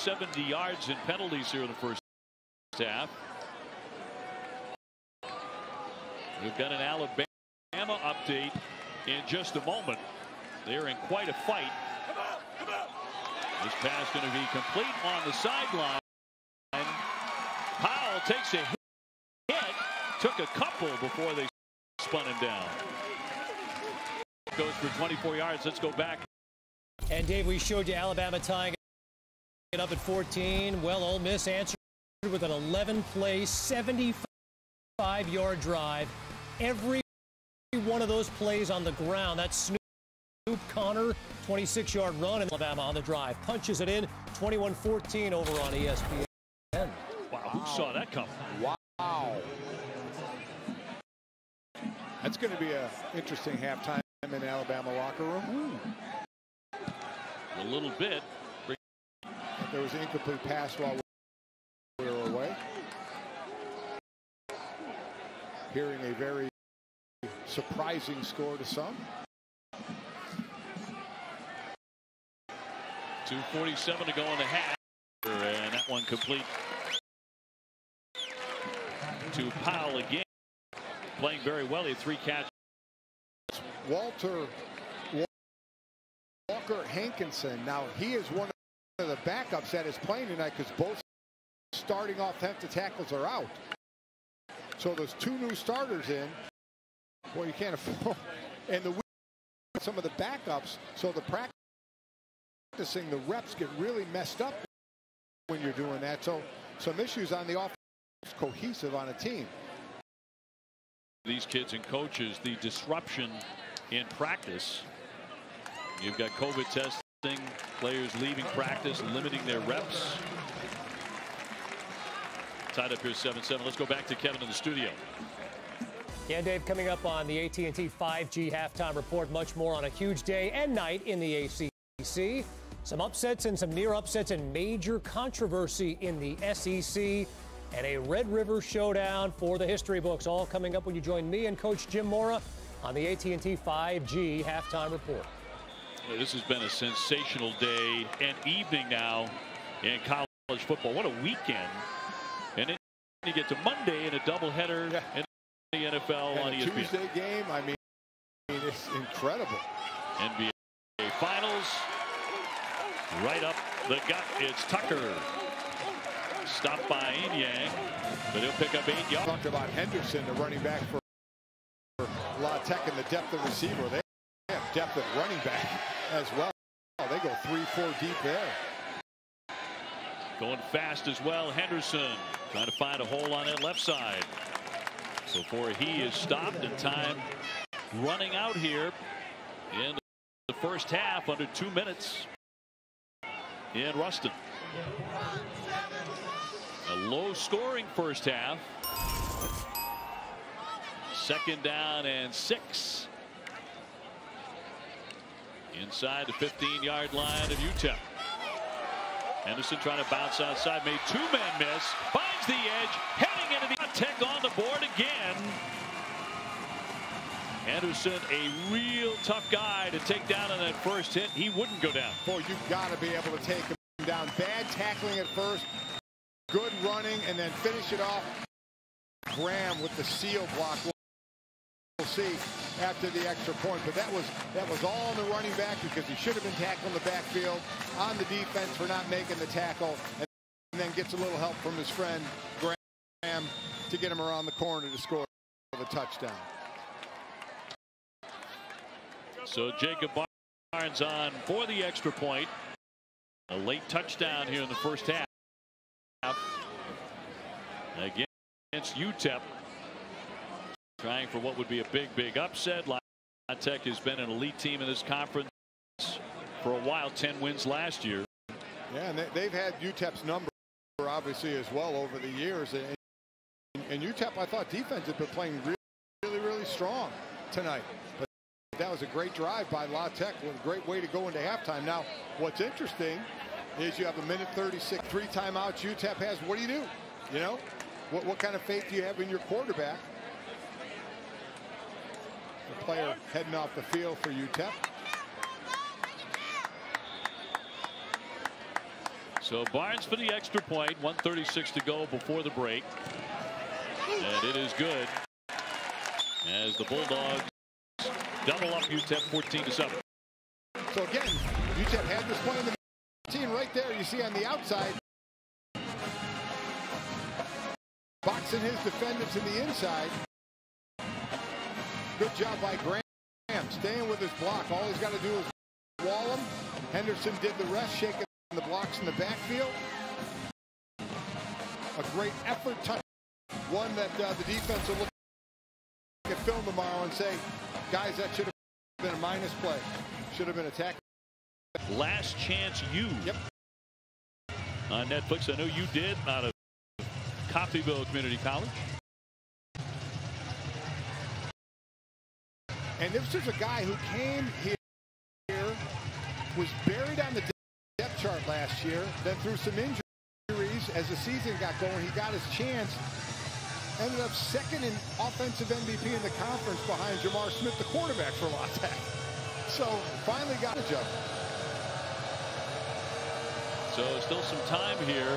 70 yards in penalties here in the first half. We've got an Alabama Alabama update in just a moment. They're in quite a fight. This pass going to be complete on the sideline. Powell takes a hit. Took a couple before they spun him down. Goes for 24 yards. Let's go back. And Dave, we showed you Alabama tying it up at 14. Well, Ole Miss answered with an 11-play, 75-yard drive. Every one of those plays on the ground. That's Snoop Connor, 26-yard run, and Alabama on the drive. Punches it in, 21-14 over on ESPN. Wow, who saw that coming? Wow. That's going to be an interesting halftime in the Alabama locker room. A little bit. There was an incomplete pass while we were away. Hearing a very surprising score to some. 2:47 to go in the half. And that one complete to Powell again. Playing very well. He had 3 catches. Walker Hankinson. Now he is one of the backups that is playing tonight because both starting offensive tackles are out. So there's 2 new starters in. Well, you can't afford. And some of the backups. So the practicing, the reps get really messed up when you're doing that. So some issues on the offense, cohesive on a team. These kids and coaches, the disruption in practice. You've got COVID testing, players leaving practice, limiting their reps. Tied up here 7-7. Let's go back to Kevin in the studio. Yeah, Dave, coming up on the AT&T 5G halftime report, much more on a huge day and night in the ACC. Some upsets and some near upsets and major controversy in the SEC. And a Red River showdown for the history books, all coming up when you join me and Coach Jim Mora on the AT&T 5G halftime report. This has been a sensational day and evening now in college football. What a weekend. And then you get to Monday in a doubleheader in the NFL on ESPN. Tuesday game, I mean, it's incredible. NBA Finals. Right up the gut, it's Tucker. Stopped by Yang, but he'll pick up 8 yards. Talked about Henderson, the running back for La Tech, and the depth of receiver. They have depth at running back as well. They go 3-4 deep there. Going fast as well. Henderson trying to find a hole on that left side. So far he is stopped, and time running out here in the first half under 2 minutes in Ruston. A low-scoring first half. 2nd down and 6. Inside the 15-yard line of UTEP. Henderson trying to bounce outside, made 2 men miss. Finds the edge, heading into the Tech on the board again. Henderson, a real tough guy to take down on that first hit. He wouldn't go down. Boy, you've got to be able to take him down. Bad tackling at first. Good running, and then finish it off. Graham with the seal block. We'll see after the extra point, but that was all on the running back because he should have been tackling the backfield, on the defense for not making the tackle, and then gets a little help from his friend Graham to get him around the corner to score the touchdown. So Jacob Barnes on for the extra point. A late touchdown here in the first half. Against UTEP, trying for what would be a big upset. La Tech has been an elite team in this conference for a while. 10 wins last year. Yeah, and they've had UTEP's number obviously as well over the years. And UTEP, I thought defense had been playing really strong tonight. But that was a great drive by La Tech. What a great way to go into halftime. Now, what's interesting is you have a minute 36, 3 timeouts UTEP has. What do? You know, what kind of faith do you have in your quarterback? The player heading off the field for UTEP. So Barnes for the extra point. 1:36 to go before the break. And it is good as the Bulldogs double up UTEP 14-7. So again, UTEP had this play in the 15 right there. You see on the outside. Boxing his defenders in the inside. Good job by Graham, staying with his block. All he's got to do is wall him. Henderson did the rest, shaking the blocks in the backfield. A great effort touch. One that the defense will look at film tomorrow and say, guys, that should have been a minus play. Should have been attacked. Last Chance U. Yep. On Netflix. I know you did, out of Coffeyville Community College. And this is a guy who came here, was buried on the depth chart last year, then through some injuries as the season got going, he got his chance. Ended up second in offensive MVP in the conference behind Jamar Smith, the quarterback for La Tech. So finally got a job. So still some time here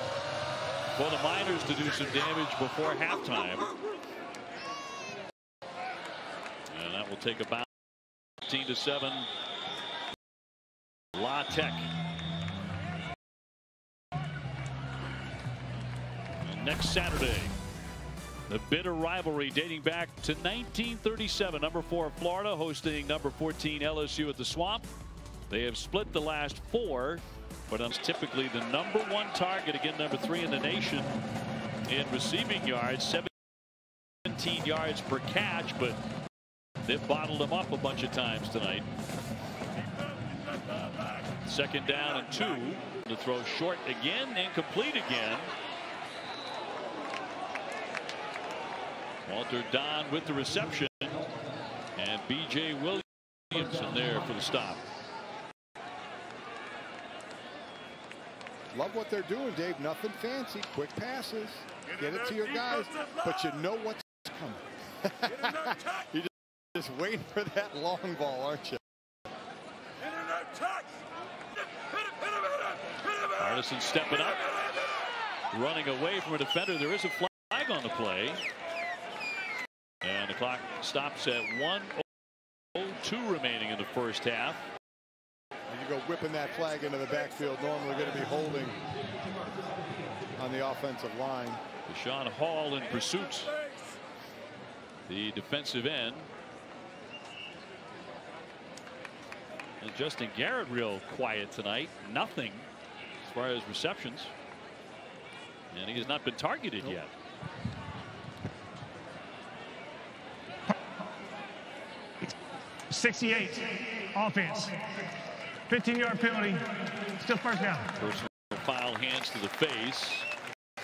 for the Miners to do some damage before halftime. And that will take about 14-7. La Tech. And next Saturday, the bitter rivalry dating back to 1937. Number 4 Florida hosting number 14 LSU at the Swamp. They have split the last 4, but it's typically the number 1 target, again number 3 in the nation in receiving yards, 17 yards per catch, but they've bottled them up a bunch of times tonight. Second down and 2. To throw short again, incomplete again. Walter Don with the reception, and B.J. Williamson there for the stop. Love what they're doing, Dave. Nothing fancy. Quick passes. Get it to your guys, but you know what's coming. You're just waiting for that long ball, aren't you? Artisan stepping up, running away from a defender. There is a flag on the play. And the clock stops at 1:02 remaining in the first half. And you go whipping that flag into the backfield. Normally going to be holding on the offensive line. Deshaun Hall in pursuit. The defensive end. And Justin Garrett real quiet tonight. Nothing as far as receptions. And he has not been targeted yet. '68 offense. 15-yard penalty. Still first down. Personal foul, hands to the face.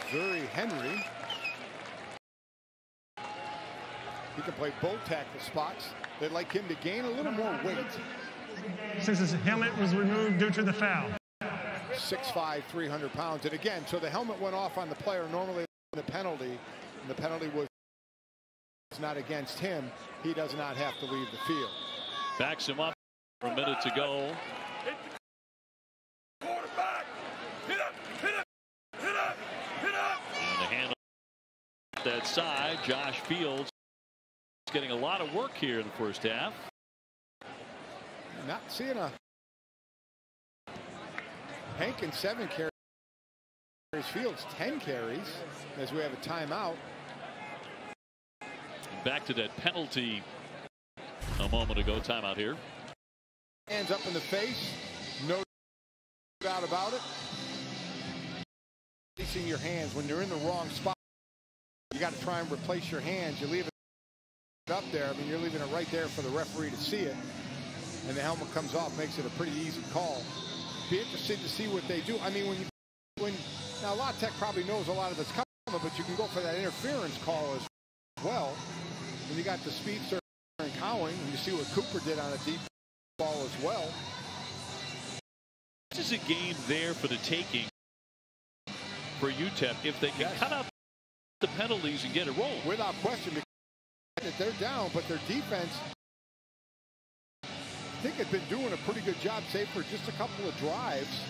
Missouri Henry. He can play both tackle spots. They'd like him to gain a little more weight. Since his helmet was removed due to the foul. 6'5", 300 pounds. And again, so the helmet went off on the player, normally the penalty, and the penalty was not against him. He does not have to leave the field. Backs him up for a minute to go. And the hand on that side. Josh Fields getting a lot of work here in the first half. Not seeing a Hankins 7 carries, Fields 10 carries as we have a timeout. Back to that penalty a moment ago. Timeout here. Hands up in the face. No doubt about it. Facing your hands when you're in the wrong spot. You got to try and replace your hands. You leave it up there. I mean, you're leaving it right there for the referee to see it. And the helmet comes off, makes it a pretty easy call. Be interested to see what they do. I mean, now La Tech probably knows a lot of this coming, but you can go for that interference call as well. And you got the speedster and Cowing, and you see what Cooper did on a deep ball as well. This is a game there for the taking for UTEP if they can cut out the penalties and get it rolling. Without question, because they're down, but their defense, I think, has been doing a pretty good job, save for just a couple of drives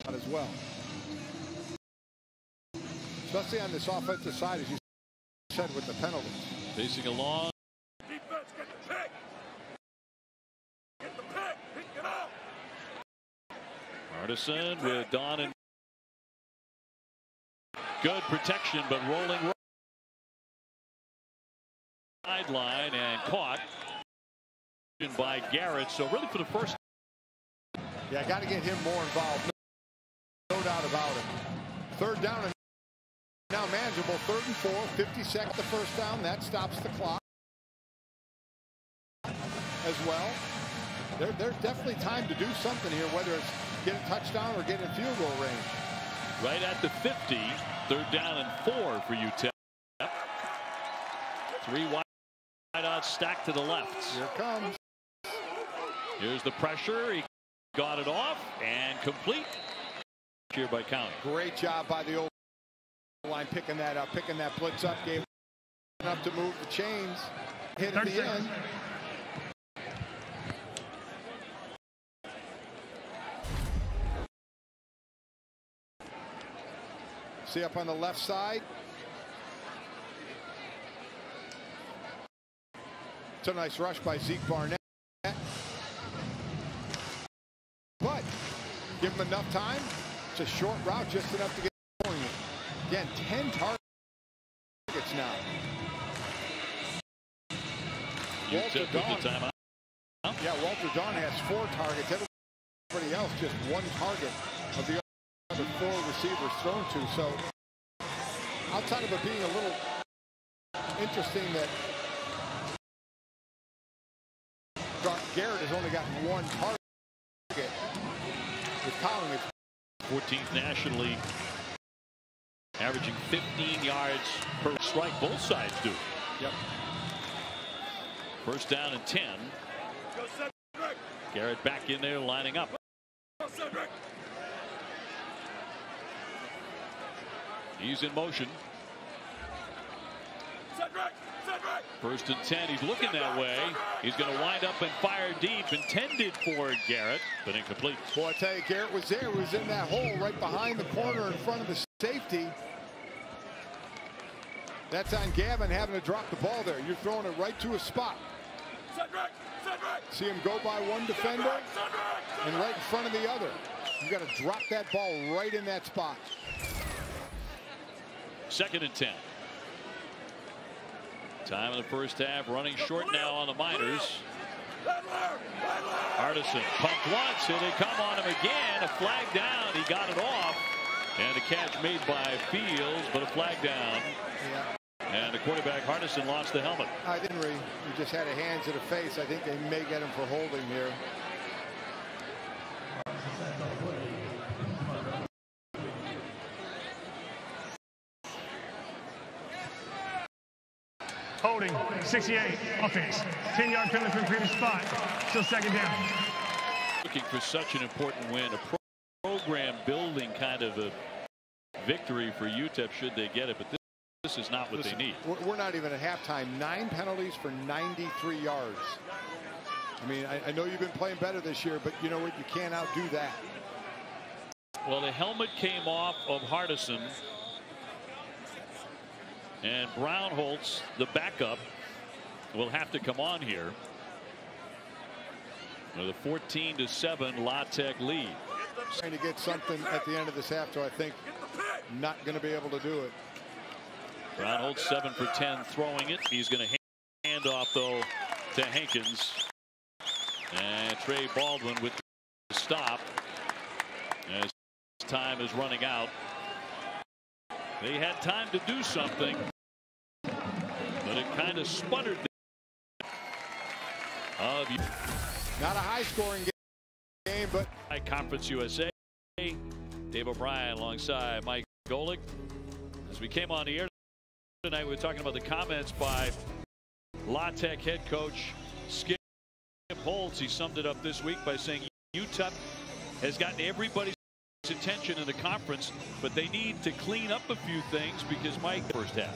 as well. Especially on this offensive side, as you said, with the penalties. Facing a long Hardison with Don and good protection, but rolling right. Sideline and caught by Garrett. So really for the first. Yeah, got to get him more involved. No doubt about it. Third down and now manageable. 3rd and 4. 50 seconds the first down. That stops the clock as well. There's definitely time to do something here, whether it's get a touchdown or get in field goal range. Right at the 50. 3rd down and 4 for UTEP. 3 wide out, stacked to the left. Here it comes. Here's the pressure. He got it off and complete. Here by County. Great job by the old line picking that up, picking that blitz up, gave enough to move the chains. Hit at the end. See up on the left side. It's a nice rush by Zeke Barnett. But give him enough time. It's a short route, just enough to get going. Again, 10 targets now. Walter Dawn. Yeah, Walter Dawn has 4 targets. Everybody else just 1 target of the other 4 receivers thrown to. So outside of it being a little interesting that Garrett has only gotten 1 target with Collins. 14th nationally, averaging 15 yards per strike. Both sides do. Yep. 1st down and 10. Garrett back in there, lining up. He's in motion. 1st and 10. He's looking that way. He's going to wind up and fire deep. Intended for Garrett, but incomplete. Boy, I tell you, Garrett was there. He was in that hole right behind the corner in front of the safety. That's on Gavin having to drop the ball there. You're throwing it right to a spot. See him go by one defender and right in front of the other. You got to drop that ball right in that spot. 2nd and 10. Time in the 1st half, running short now on the Miners. Hardison pumped once, here they come on him again. A flag down, he got it off. And a catch made by Fields, but a flag down. Yeah. And the quarterback, Hardison, lost the helmet. I didn't really. He just had a hand to the face. I think they may get him for holding here. Holding, 68, offense. 10-yard penalty from the previous spot. Still 2nd down. Looking for such an important win, a program building kind of a victory for UTEP should they get it, but this is not what they need. We're not even at halftime. 9 penalties for 93 yards. I mean, I know you've been playing better this year, but you know what? You can't outdo that. Well, the helmet came off of Hardison. And Brownholtz, the backup, will have to come on here. With a 14-7 La Tech lead. Trying to get something at the end of this half, so I think not going to be able to do it. Brownholtz 7 for 10 throwing it. He's going to hand off though to Hankins. And Trey Baldwin with the stop as time is running out. They had time to do something, but it kind of sputtered. Not a high-scoring game, but Conference USA. Dave O'Brien alongside Mike Golick. As we came on the air tonight, we were talking about the comments by La Tech head coach Skip Holtz. He summed it up this week by saying UTEP has gotten everybody's attention in the conference, but they need to clean up a few things because Mike first half.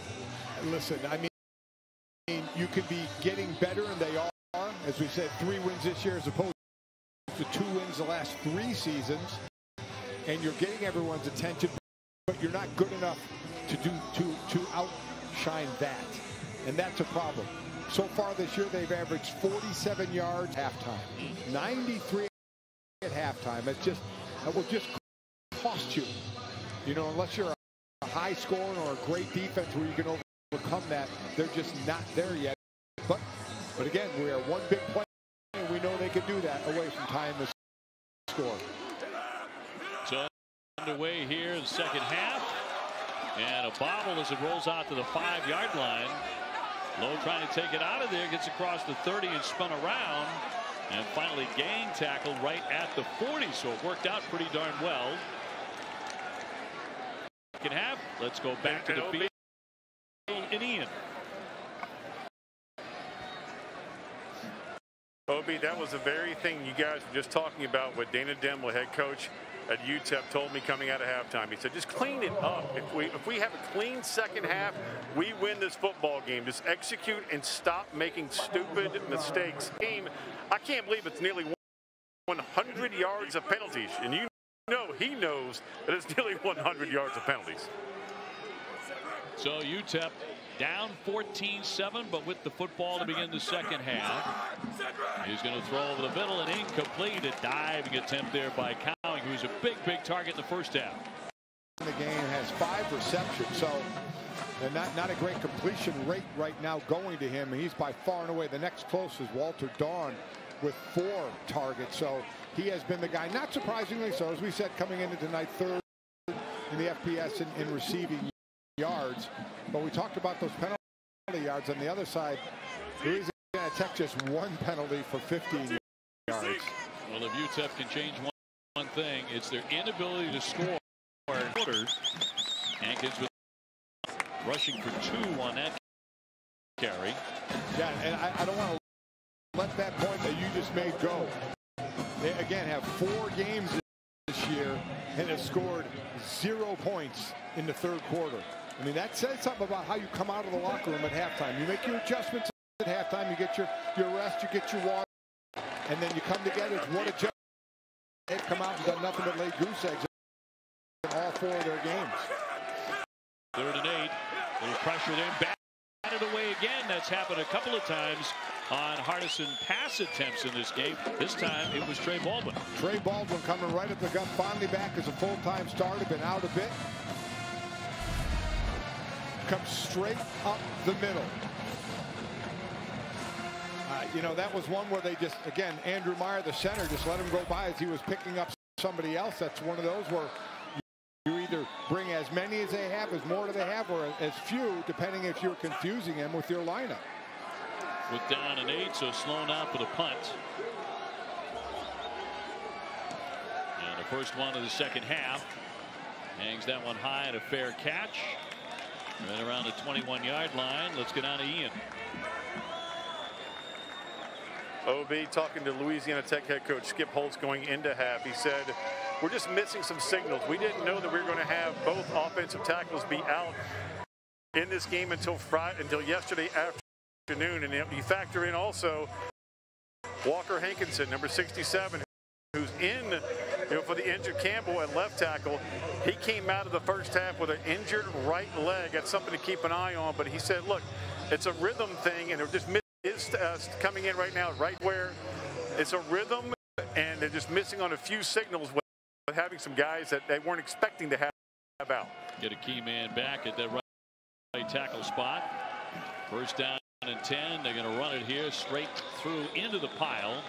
Listen, I mean, you could be getting better, and they are. As we said, 3 wins this year as opposed to 2 wins the last 3 seasons, and you're getting everyone's attention, but you're not good enough to outshine that, and that's a problem. So far this year, they've averaged 47 yards halftime, 93 at halftime. It's just that will just cost you. You know, unless you're a high scorer or a great defense where you can overcome that, they're just not there yet. But again, we are one big play, and we know they can do that away from tying the score. So underway here in the second half. And a bobble as it rolls out to the 5-yard line. Lowe trying to take it out of there, gets across the 30 and spun around. And finally gang tackle right at the 40. So it worked out pretty darn well. Second half, let's go back to the field in Ian. Obi, that was the very thing you guys were just talking about what Dana Demle, head coach at UTEP, told me coming out of halftime. He said, just clean it up. If we have a clean second half, we win this football game. Just execute and stop making stupid mistakes. I can't believe it's nearly 100 yards of penalties. And you know he knows that it's nearly 100 yards of penalties. So UTEP down 14-7, but with the football to begin the second half. He's going to throw over the middle and incomplete. A diving attempt there by Cowing, who's a big target in the first half. The game has 5 receptions, so not a great completion rate right now going to him. He's by far and away the next closest, Walter Dawn, with 4 targets. So he has been the guy, not surprisingly so, as we said, coming into tonight, 3rd in the FBS in receiving yards. But we talked about those penalty yards on the other side. Louisiana Tech just 1 penalty for 15 yards. Well, if UTEP can change one thing, it's their inability to score quarters. Hankins with rushing for 2 on that carry. Yeah, and I don't want to let that point that you just made go. They again have 4 games this year and have scored 0 points in the 3rd quarter. I mean, that says something about how you come out of the locker room at halftime. You make your adjustments at halftime, you get your rest, you get your water, and then you come together. It's what adjustment. They've come out and done nothing but lay goose eggs in all 4 of their games. 3rd and 8. Little pressure there. Batted away again. That's happened a couple of times on Hardison pass attempts in this game. This time it was Trey Baldwin. Trey Baldwin coming right at the gut, finally back as a full-time starter, been out a bit. Comes straight up the middle. You know, that was one where they just, again, Andrew Meyer, the center, just let him go by as he was picking up somebody else. That's one of those where you either bring as many as they have, as more do they have, or as few, depending if you're confusing them with your lineup. With down and 8, so Sloan out for the punt. And the first one of the second half. Hangs that one high and a fair catch. Right around the 21-yard line. Let's get down to Ian. OB talking to Louisiana Tech head coach Skip Holtz going into half. He said, we're just missing some signals. We didn't know that we were going to have both offensive tackles be out in this game until yesterday afternoon. And you factor in also Walker Hankinson, number 67, who's in for the injured Campbell at left tackle. He came out of the first half with an injured right leg. That's something to keep an eye on. But he said, look, it's a rhythm thing, and they're just coming in right now, right where it's a rhythm, and they're just missing on a few signals with having some guys that they weren't expecting to have out. Get a key man back at that right tackle spot. First down and 10. They're going to run it here straight through into the pile.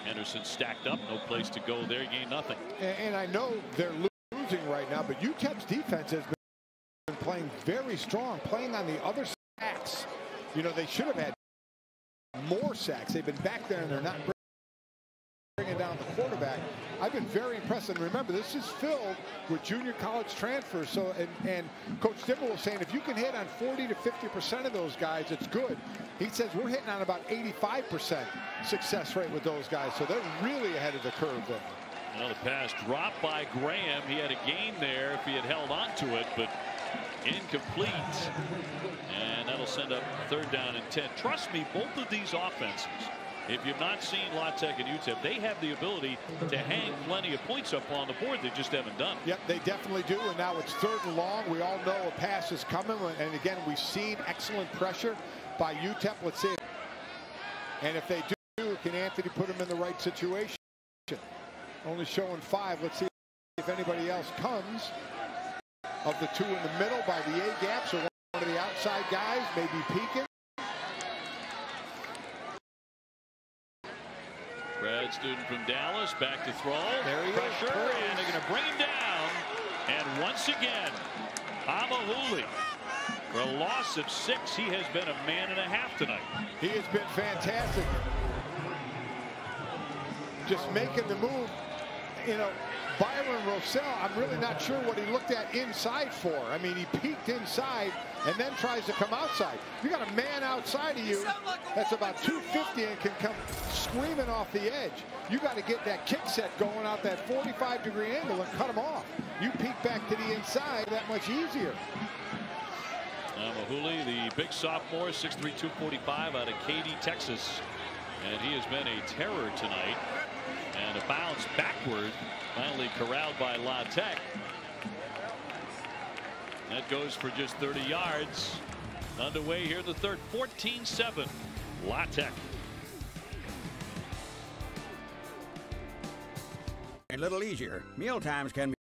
Henderson stacked up, no place to go there, gain nothing. And I know they're losing right now, but UTEP's defense has been playing very strong, playing on the other sacks. You know, they should have had more sacks. They've been back there and they're not bringing down the quarterback. I've been very impressed. And remember, this is filled with junior college transfers. So, and Coach Dibble was saying if you can hit on 40 to 50% of those guys, it's good. He says we're hitting on about 85% success rate with those guys. So they're really ahead of the curve there. Well, the pass dropped by Graham. He had a gain there if he had held on to it, but incomplete. And that'll send up 3rd down and 10. Trust me, both of these offenses, if you've not seen La Tech and UTEP, they have the ability to hang plenty of points up on the board. They just haven't done. Yep, they definitely do. And now it's 3rd and long. We all know a pass is coming. And again, we've seen excellent pressure by UTEP. Let's see it. And if they do, can Anthony put them in the right situation? Only showing 5. Let's see if anybody else comes of the two in the middle by the A gaps or one of the outside guys, maybe peeking. Grad student from Dallas back to throw. There he Pressure, is. and they're going to bring him down. And once again, Amahuli, for a loss of 6, he has been a man and a half tonight. He has been fantastic. Just making the move. You know, Byron Rossell, I'm really not sure what he looked at inside for. I mean, he peeked inside and then tries to come outside. You got a man outside of you that's about 250 and can come screaming off the edge. You got to get that kick set going out that 45-degree angle and cut him off. You peek back to the inside, that much easier. Mahuli, the big sophomore, 6'3", 245 out of Katy, Texas. And he has been a terror tonight. And a bounce backward, finally corralled by La Tech. That goes for just 30 yards. Underway here in the third, 14-7, La Tech. A little easier. Meal times can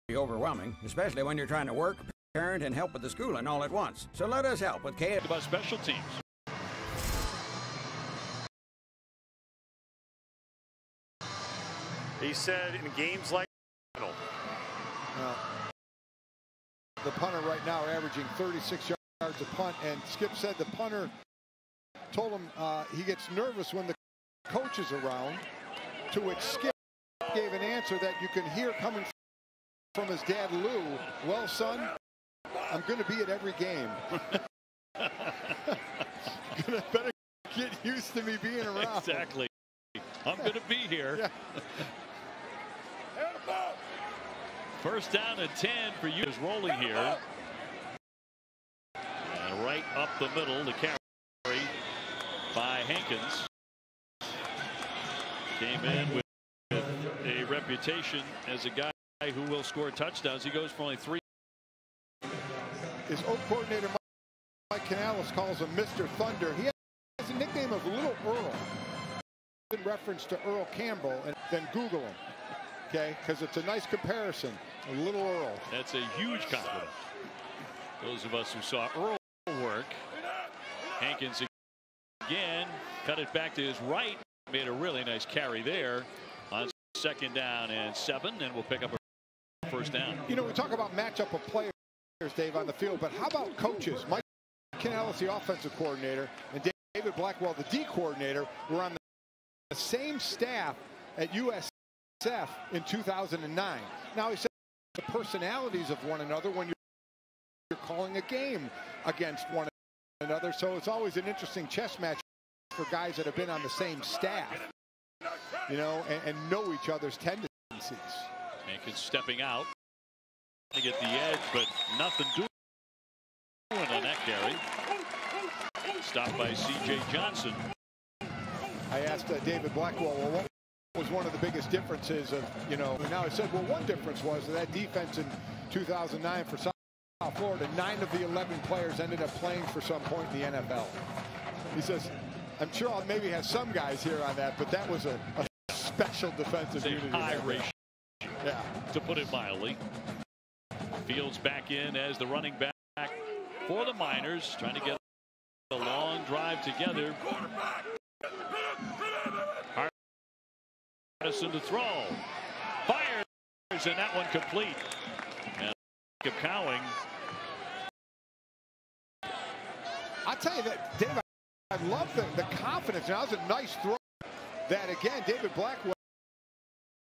be overwhelming, especially when you're trying to work, parent, and help with the schooling all at once. So let us help with KF. About special teams. He said in games like the punter right now averaging 36 yards a punt, and Skip said the punter told him he gets nervous when the coach is around, to which Skip gave an answer that you can hear coming from his dad Lou. Well, son, I'm going to be at every game. Better get used to me being around. Exactly. I'm going to be here. Yeah. First down and 10 for you. Is rolling here. And right up the middle, the carry by Hankins. Came in with a reputation as a guy who will score touchdowns. He goes for only 3. His old coordinator, Mike Canales, calls him Mr. Thunder. He has a nickname of Little Earl, in reference to Earl Campbell, and then Google him. Okay, because it's a nice comparison. A Little Earl. That's a huge compliment. Those of us who saw Earl work. Hankins again cut it back to his right. Made a really nice carry there on 2nd down and 7, and we'll pick up a first down. You know, we talk about matchup of players, Dave, on the field, but how about coaches? Mike Canales, the offensive coordinator, and David Blackwell, the D coordinator, were on the same staff at USF in 2009. Now, he said the personalities of one another when you're calling a game against one another, so it's always an interesting chess match for guys that have been on the same staff, you know, and know each other's tendencies. Hankins stepping out to get the edge, but nothing doing on that carry. Stopped by C.J. Johnson. I asked David Blackwell, well, what was one of the biggest differences of, you know, now he said, well, one difference was that defense in 2009 for South Florida, 9 of the 11 players ended up playing for some point in the NFL. He says, I'm sure I'll maybe have some guys here on that, but that was a special defensive unit. High ratio, yeah, to put it mildly. Fields back in as the running back for the Miners, trying to get a long drive together. Hardison to throw. Fires, and that one complete. And Jacob Cowing. I'll tell you that, Dave, I love the confidence. Now, that was a nice throw. That, again, David Blackwell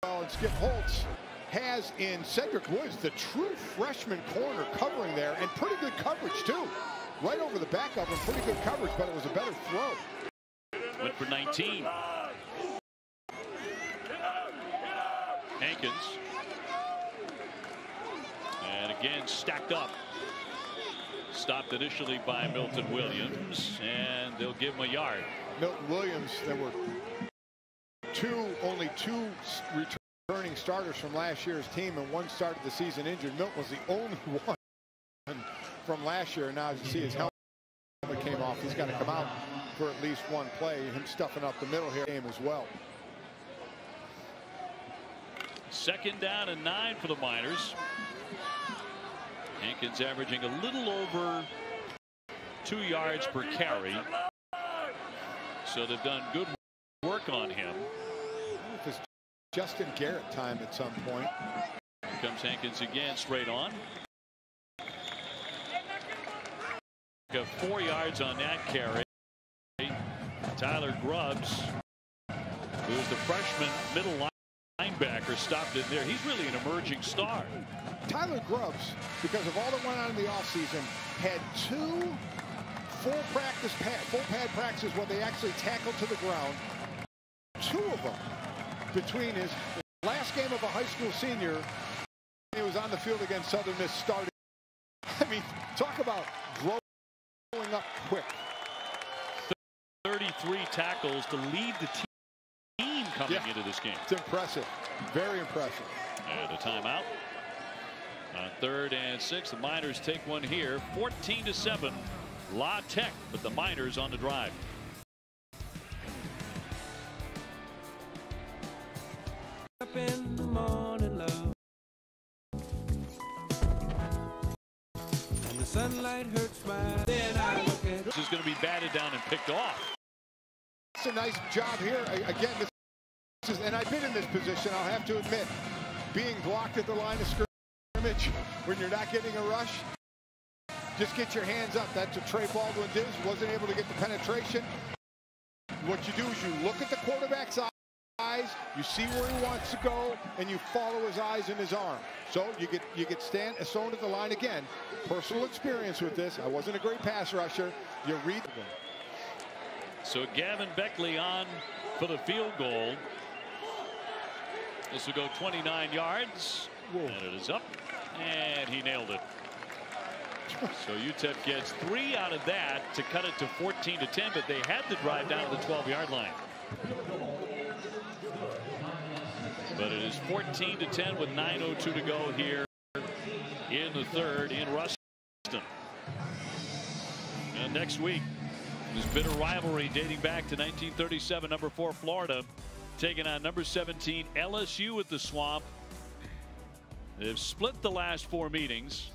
and Skip Holtz has in Cedric Woods, the true freshman corner covering there, and pretty good coverage, too. Right over the back of him, pretty good coverage, but it was a better throw. Went for 19. Hankins. And again, stacked up. Stopped initially by Milton Williams, and they'll give him a yard. Milton Williams, there were only two returning starters from last year's team, and one started the season injured. Milton was the only one from last year. Now, as you see, his helmet came off. He's got to come out for at least one play. Him stuffing up the middle here game as well. 2nd down and 9 for the Miners. Hankins averaging a little over 2 yards per carry. So they've done good work on him. It's Justin Garrett time at some point. Here comes Hankins again, straight on. Got 4 yards on that carry. Tyler Grubbs, who's the freshman middle linebacker, stopped in there. He's really an emerging star. Tyler Grubbs, because of all that went on in the offseason, had 2 full pad practices where they actually tackled to the ground. 2 of them between his last game of a high school senior. He was on the field against Southern Miss starting. I mean, talk about growing up quick. 33 tackles to lead the team coming into this game. It's impressive. Very impressive. And a timeout. On 3rd and 6, the Miners take one here. 14-7. La Tech, but the Miners on the drive. Up in the morning, love. And the sunlight hurts my. Then I look at. This is going to be batted down and picked off. It's a nice job here. Again, this is, and I've been in this position, I'll have to admit, being blocked at the line of scrimmage when you're not getting a rush. Just get your hands up. That's what Trey Baldwin did. Wasn't able to get the penetration. What you do is you look at the quarterback's eyes, you see where he wants to go, and you follow his eyes and his arm. So you get thrown at the line again. Personal experience with this. I wasn't a great pass rusher. You read them. So Gavin Beckley on for the field goal. This will go 29 yards. Whoa. And it is up. And he nailed it. So UTEP gets 3 out of that to cut it to 14-10, but they had to drive down to the 12-yard line. But it is 14-10 with 9:02 to go here in the 3rd in Ruston. And next week, this bitter rivalry dating back to 1937, number 4 Florida taking on number 17 LSU at the Swamp. They've split the last 4 meetings.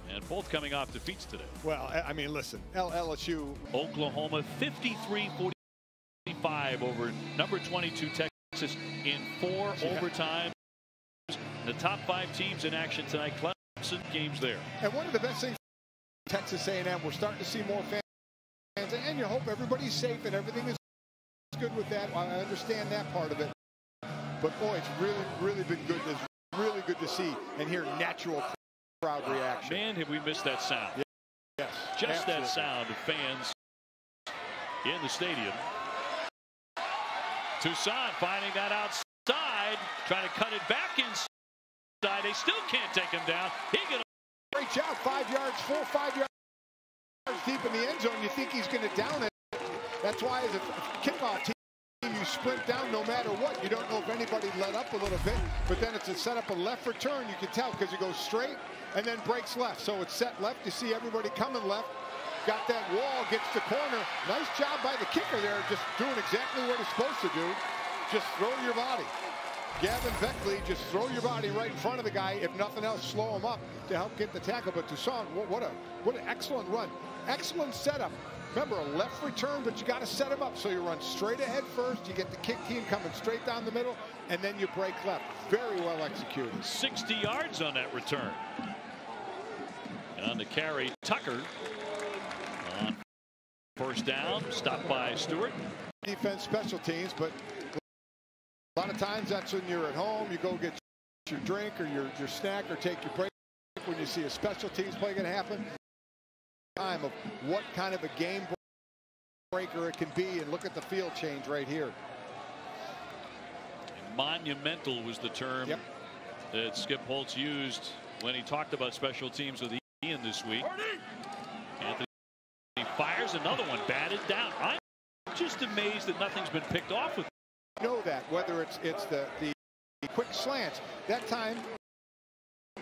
And both coming off defeats today. Well, I mean, listen, LSU. Oklahoma 53-45 over number 22 Texas in 4 overtimes. The top 5 teams in action tonight. Clemson games there. And one of the best things, Texas A&M, we're starting to see more fans, and you hope everybody's safe and everything is good with that. I understand that part of it. But boy, it's really been good. It's really good to see and hear natural crowd reaction. Man, have we missed that sound. Yes, just absolutely. That sound of fans in the stadium. Toussaint finding that outside, trying to cut it back inside. They still can't take him down. He can. Great job, 5 yards, 4 or 5 yards deep in the end zone. You think he's going to down it. That's why as a kickoff team, you sprint down no matter what. You don't know if anybody let up a little bit, but then it's a set up a left return. You can tell because it goes straight and then breaks left. So it's set left. You see everybody coming left. Got that wall, gets the corner. Nice job by the kicker there, just doing exactly what he's supposed to do. Just throw your body. Gavin Beckley, just throw your body right in front of the guy. If nothing else, slow him up to help get the tackle. But Toussaint, what an excellent run. Excellent setup. Remember, a left return, but you got to set him up. So you run straight ahead first. You get the kick team coming straight down the middle, and then you break left. Very well executed. 60 yards on that return. And on the carry, Tucker on 1st down, stopped by Stewart. Defense, special teams, but a lot of times that's when you're at home. You go get your drink or your snack or take your break when you see a special teams play going to happen. Time of what kind of a game breaker it can be, and look at the field change right here. Monumental was the term that Skip Holtz used when he talked about special teams with Ian this week. Anthony fires another one, batted down. I'm just amazed that nothing's been picked off with. You know that whether it's the quick slants. That time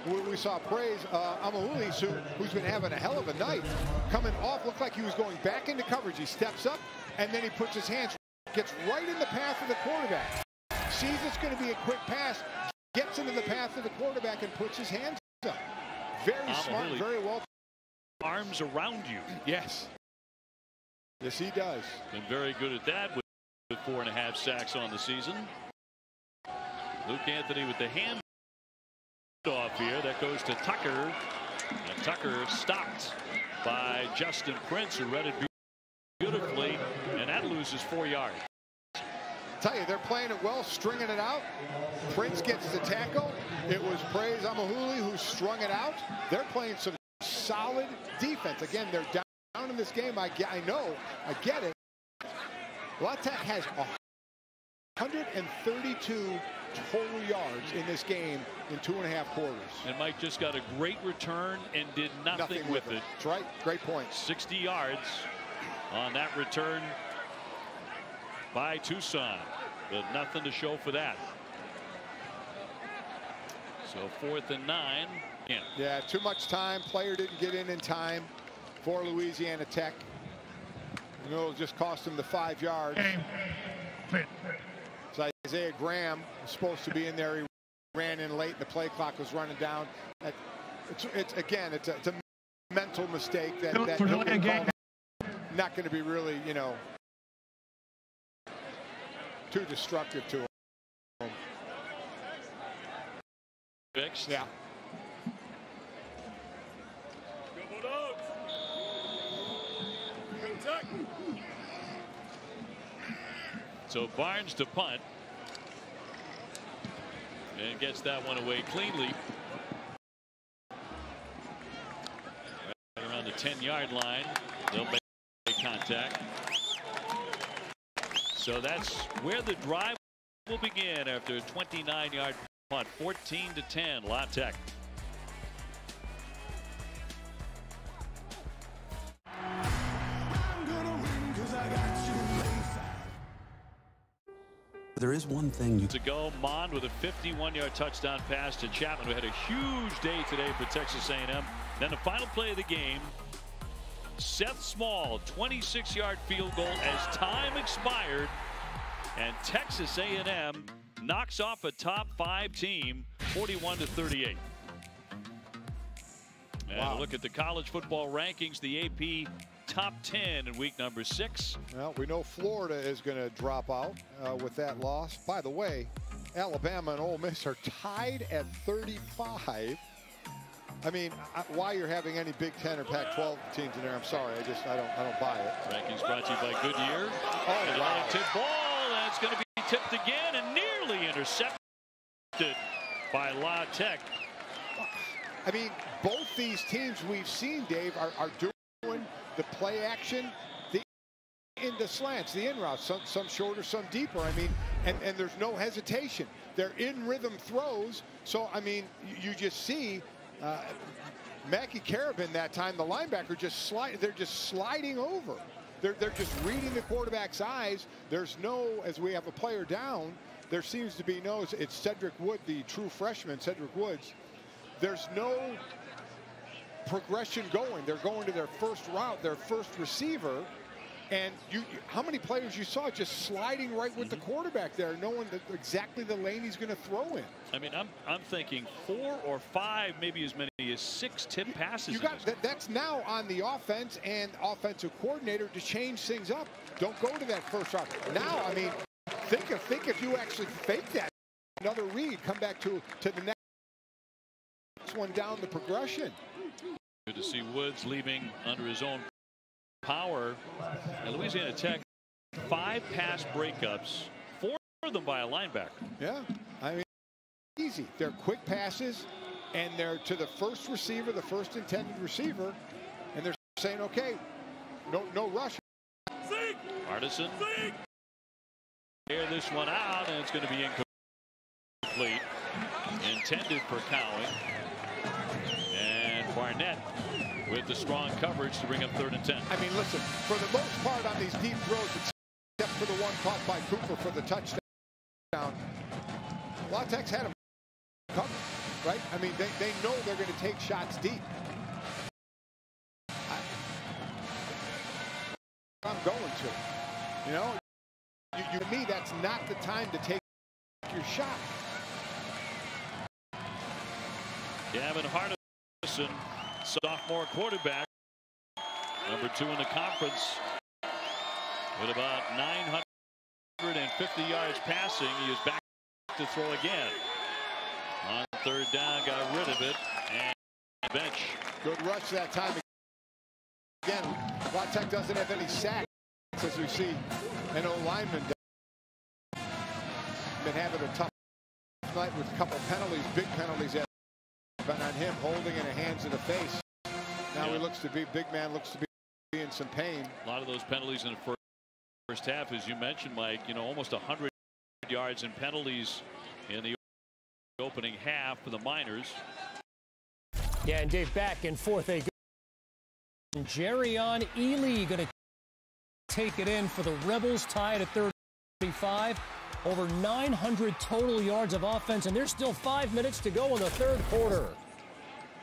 we saw praise Amahulis, who's been having a hell of a night, coming off, looked like he was going back into coverage. He steps up and then he puts his hands, gets right in the path of the quarterback, sees it's going to be a quick pass, gets into the path of the quarterback and puts his hands up. Very smart, very well. Arms around you. Yes. Yes, he does. Been very good at that with 4.5 sacks on the season. Luke Anthony with the hand off here. That goes to Tucker. And Tucker stopped by Justin Prince, who read it beautifully, and that loses 4 yards. Tell you, they're playing it well, stringing it out. Prince gets the tackle. It was Praise Amahuli who strung it out. They're playing some solid defense. Again, they're down in this game. I know, I get it. La Tech has 132 total yards in this game in 2.5 quarters. And Mike just got a great return and did nothing with it. That's right. Great point. 60 yards on that return by Tucson, but nothing to show for that. So 4th and 9. Yeah, too much time. Player didn't get in time for Louisiana Tech. You know, it'll just cost him the 5 yards. So Isaiah Graham was supposed to be in there. He ran in late. The play clock was running down. It's a mental mistake that not going to be really, you know, too destructive to him. Fixed. Yeah. So Barnes to punt. And gets that one away cleanly. Right around the 10-yard line. They'll make contact. So that's where the drive will begin after a 29-yard punt. 14-10, La Tech. There is one thing to go. Mond with a 51-yard touchdown pass to Chapman, who had a huge day today for Texas A&M. Then the final play of the game, Seth Small, 26-yard field goal as time expired, and Texas A&M knocks off a top 5 team 41-38. And wow. Look at the college football rankings. The AP top 10 in week number 6. Well, we know Florida is going to drop out with that loss. By the way, Alabama and Ole Miss are tied at 35. I mean, why you're having any Big Ten or Pac-12 teams in there? I'm sorry, I don't buy it. Rankings brought to you by Goodyear. Oh, and wow. a tip ball, and it's going to be tipped again and nearly intercepted by La Tech. I mean, both these teams we've seen, Dave, are doing the play action, the into slants, the in routes, some shorter, some deeper. I mean, and there's no hesitation. They're in rhythm throws. So I mean, you just see Mackie Carabin that time, the linebacker just they're just sliding over. They're just reading the quarterback's eyes. There's no, as we have a player down, there seems to be no, it's Cedric Wood, the true freshman, Cedric Woods. There's no progression going. They're going to their first route, their first receiver, and how many players you saw just sliding right with the quarterback there, knowing exactly the lane he's going to throw in. I mean, I'm thinking 4 or 5, maybe as many as 6 tip passes. You got that's now on the offense and offensive coordinator to change things up. Don't go to that first route. Now, I mean, think if you actually fake that, another read, come back to the next one down the progression. Good to see Woods leaving under his own power. And Louisiana Tech, 5 pass breakups, 4 of them by a linebacker. Yeah, I mean, easy. They're quick passes, and they're to the first receiver, the first intended receiver, and they're saying, okay, no rush. Artisan. Air this one out, and it's going to be incomplete. Intended for Cowing. And Barnett with the strong coverage to bring up 3rd and 10. I mean, listen, for the most part on these deep throws, except for the one caught by Cooper for the touchdown, La Tech's had them covered, right? I mean, they know they're going to take shots deep. I'm going to, you know, to me, that's not the time to take your shot. Gavin Hardison, sophomore quarterback, number 2 in the conference, with about 950 yards passing. He is back to throw again. On 3rd down, got rid of it, and bench. Good rush that time. Again, La Tech doesn't have any sacks, as we see an O-lineman been having a tough night with a couple penalties, big penalties that have been on him, holding in the hands and the face. Now he looks to be, big man looks to be in some pain. A lot of those penalties in the first half, as you mentioned, Mike, almost 100 yards in penalties in the opening half for the Miners. Yeah, and Dave, back and forth they go. Jerrion Ely going to take it in for the Rebels, tied at 35. Over 900 total yards of offense, and there's still 5 minutes to go in the 3rd quarter.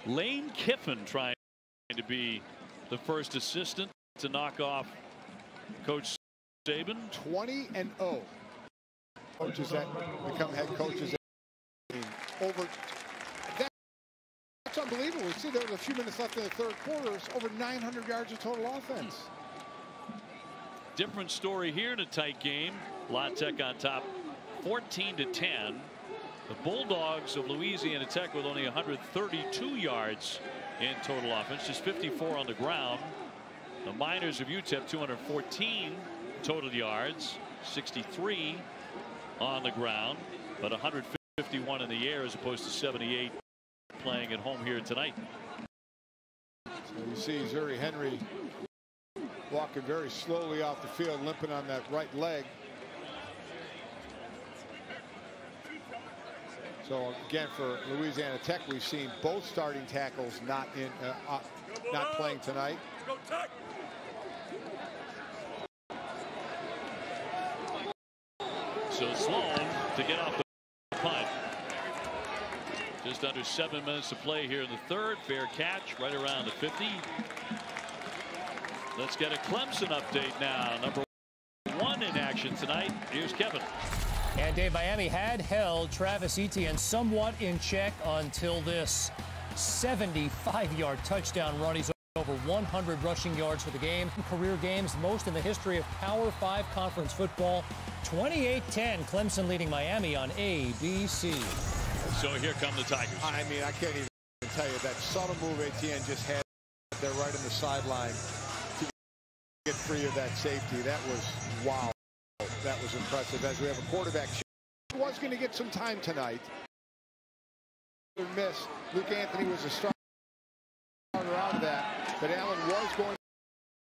Lane Kiffin trying to be the first assistant to knock off Coach Saban. 20-0. Coaches that become head coaches over. That's unbelievable. We see there was a few minutes left in the 3rd quarter. It's over 900 yards of total offense. Different story here in a tight game. La Tech on top 14-10. The Bulldogs of Louisiana Tech with only 132 yards in total offense, just 54 on the ground. The Miners of UTEP 214 total yards, 63 on the ground, but 151 in the air as opposed to 78 playing at home here tonight. So you see Zuri Henry walking very slowly off the field, limping on that right leg. So again, for Louisiana Tech, we've seen both starting tackles not playing tonight. So Sloan to get off the punt. Just under 7 minutes to play here in the 3rd. Fair catch right around the 50. Let's get a Clemson update now. Number 1 in action tonight. Here's Kevin. And Dave, Miami had held Travis Etienne somewhat in check until this 75-yard touchdown run. He's over 100 rushing yards for the game. Career games, most in the history of Power 5 conference football. 28-10, Clemson leading Miami on ABC. So here come the Tigers. I mean, I can't even tell you that subtle move Etienne just had there right in the sideline to get free of that safety. That was wow. That was impressive. As we have a quarterback who was going to get some time tonight. Miss. Luke Anthony was a starter out of that, but Allen was going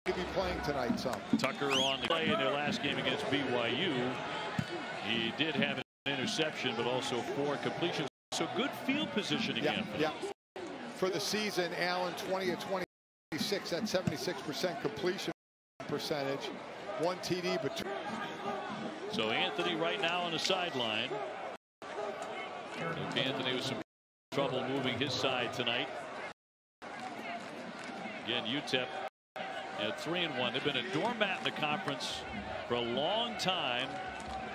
to be playing tonight some. Tucker on the play in their last game against BYU. He did have an interception, but also 4 completions. So good field position again. Yeah. For the season, Allen 20 of 26, that's 76% completion percentage. 1 TD, but 2. So Anthony right now on the sideline. Luke Anthony with some trouble moving his side tonight. Again, UTEP at 3-1. They've been a doormat in the conference for a long time.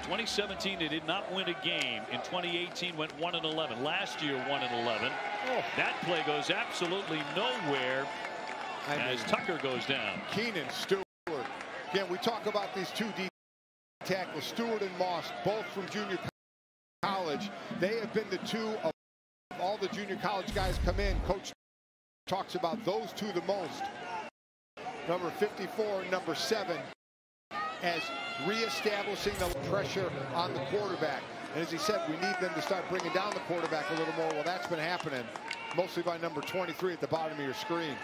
2017 they did not win a game. In 2018 went 1-11. Last year 1-11. That play goes absolutely nowhere as Tucker goes down. Keenan, Stewart. Again, we talk about these 2 D tackles, Stewart and Moss, both from junior college. They have been the 2 of all the junior college guys come in. Coach talks about those 2 the most. Number 54 and number 7 as reestablishing the pressure on the quarterback. And as he said, we need them to start bringing down the quarterback a little more. Well, that's been happening mostly by number 23 at the bottom of your screen.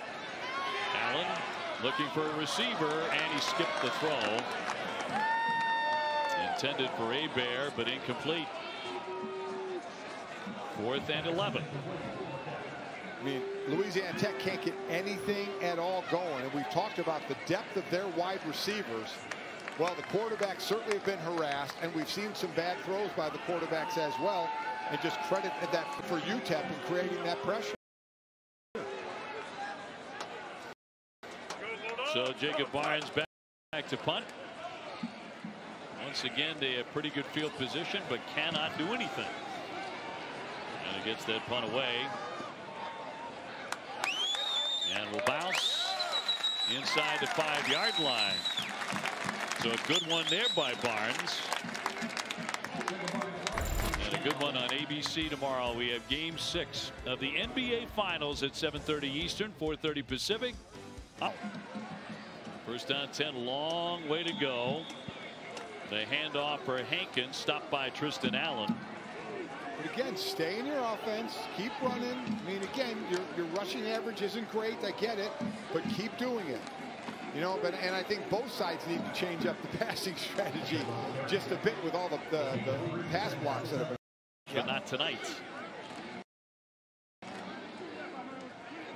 Allen looking for a receiver, and he skipped the throw. Intended for Hebert, but incomplete. 4th and 11. I mean, Louisiana Tech can't get anything at all going, and we've talked about the depth of their wide receivers. Well, the quarterbacks certainly have been harassed, and we've seen some bad throws by the quarterbacks as well, and just credit that for UTEP in creating that pressure. So Jacob Barnes back to punt. Once again, they have pretty good field position, but cannot do anything. And he gets that punt away. And will bounce inside the 5-yard line. So a good one there by Barnes. And a good one on ABC tomorrow. We have Game 6 of the NBA Finals at 7:30 Eastern, 4:30 Pacific. Oh. First down 10, long way to go. The handoff for Hankins, stopped by Tristan Allen. But again, stay in your offense, keep running. I mean, again, your rushing average isn't great, I get it, but keep doing it. You know, and I think both sides need to change up the passing strategy just a bit with all the pass blocks that have been. But not tonight.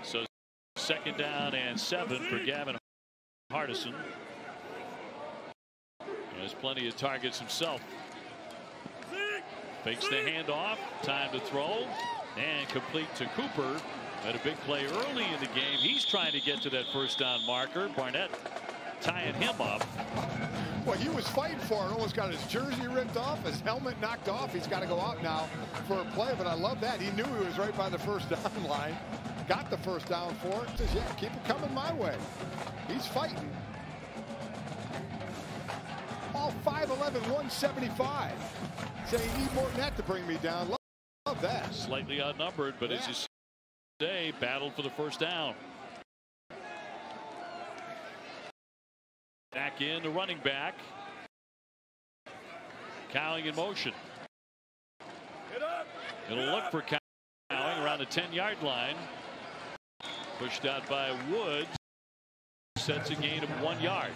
So 2nd down and 7 for Gavin Hardison. He has plenty of targets himself. Fakes the handoff, time to throw, and complete to Cooper. Had a big play early in the game. He's trying to get to that first down marker. Barnett tying him up. Well, he was fighting for it. Almost got his jersey ripped off, his helmet knocked off. He's got to go out now for a play, but I love that. He knew he was right by the first down line. Got the first down for it. Says, yeah, keep it coming my way. He's fighting. All 5'11", 175. Saying you need more than that to bring me down. Love that. Slightly outnumbered, but as you say, battled for the first down. Back in the running back. Cowing in motion. It'll look for Cowing around the 10-yard line. Pushed out by Woods. Sets a gain of 1 yard.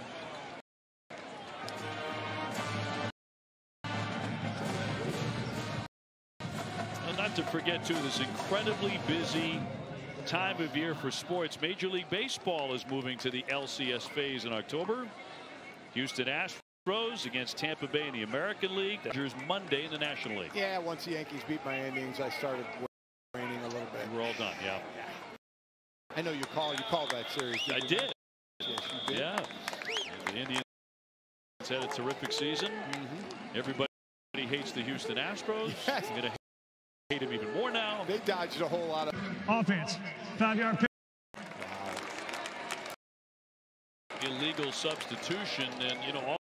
And not to forget, too, this incredibly busy time of year for sports. Major League Baseball is moving to the LCS phase in October. Houston Astros against Tampa Bay in the American League. Dodgers Monday in the National League. Yeah, once the Yankees beat my Indians, I started waning a little bit. We're all done, yeah. I know you called that series. I did. Yes, you did. Yeah. And the Indians had a terrific season. Everybody hates the Houston Astros. Yes. I'm going to hate them even more now. They dodged a whole lot of Offense, 5-yard pitch. Illegal substitution, and you know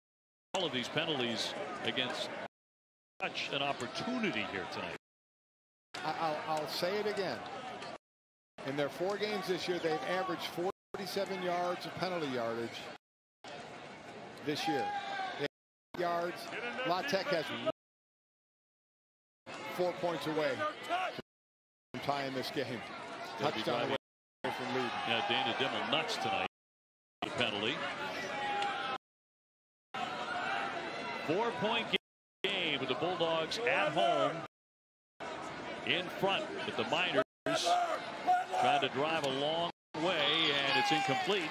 all of these penalties against such an opportunity here tonight. I'll say it again. In their 4 games this year, they've averaged 47 yards of penalty yardage this year. Yards. La Tech has 4 points away from tying this game. Touchdown away from lead. Yeah, Dana Dimmel nuts tonight. The penalty. 4-point game with the Bulldogs at home in front, with the Miners trying to drive a long way, and it's incomplete.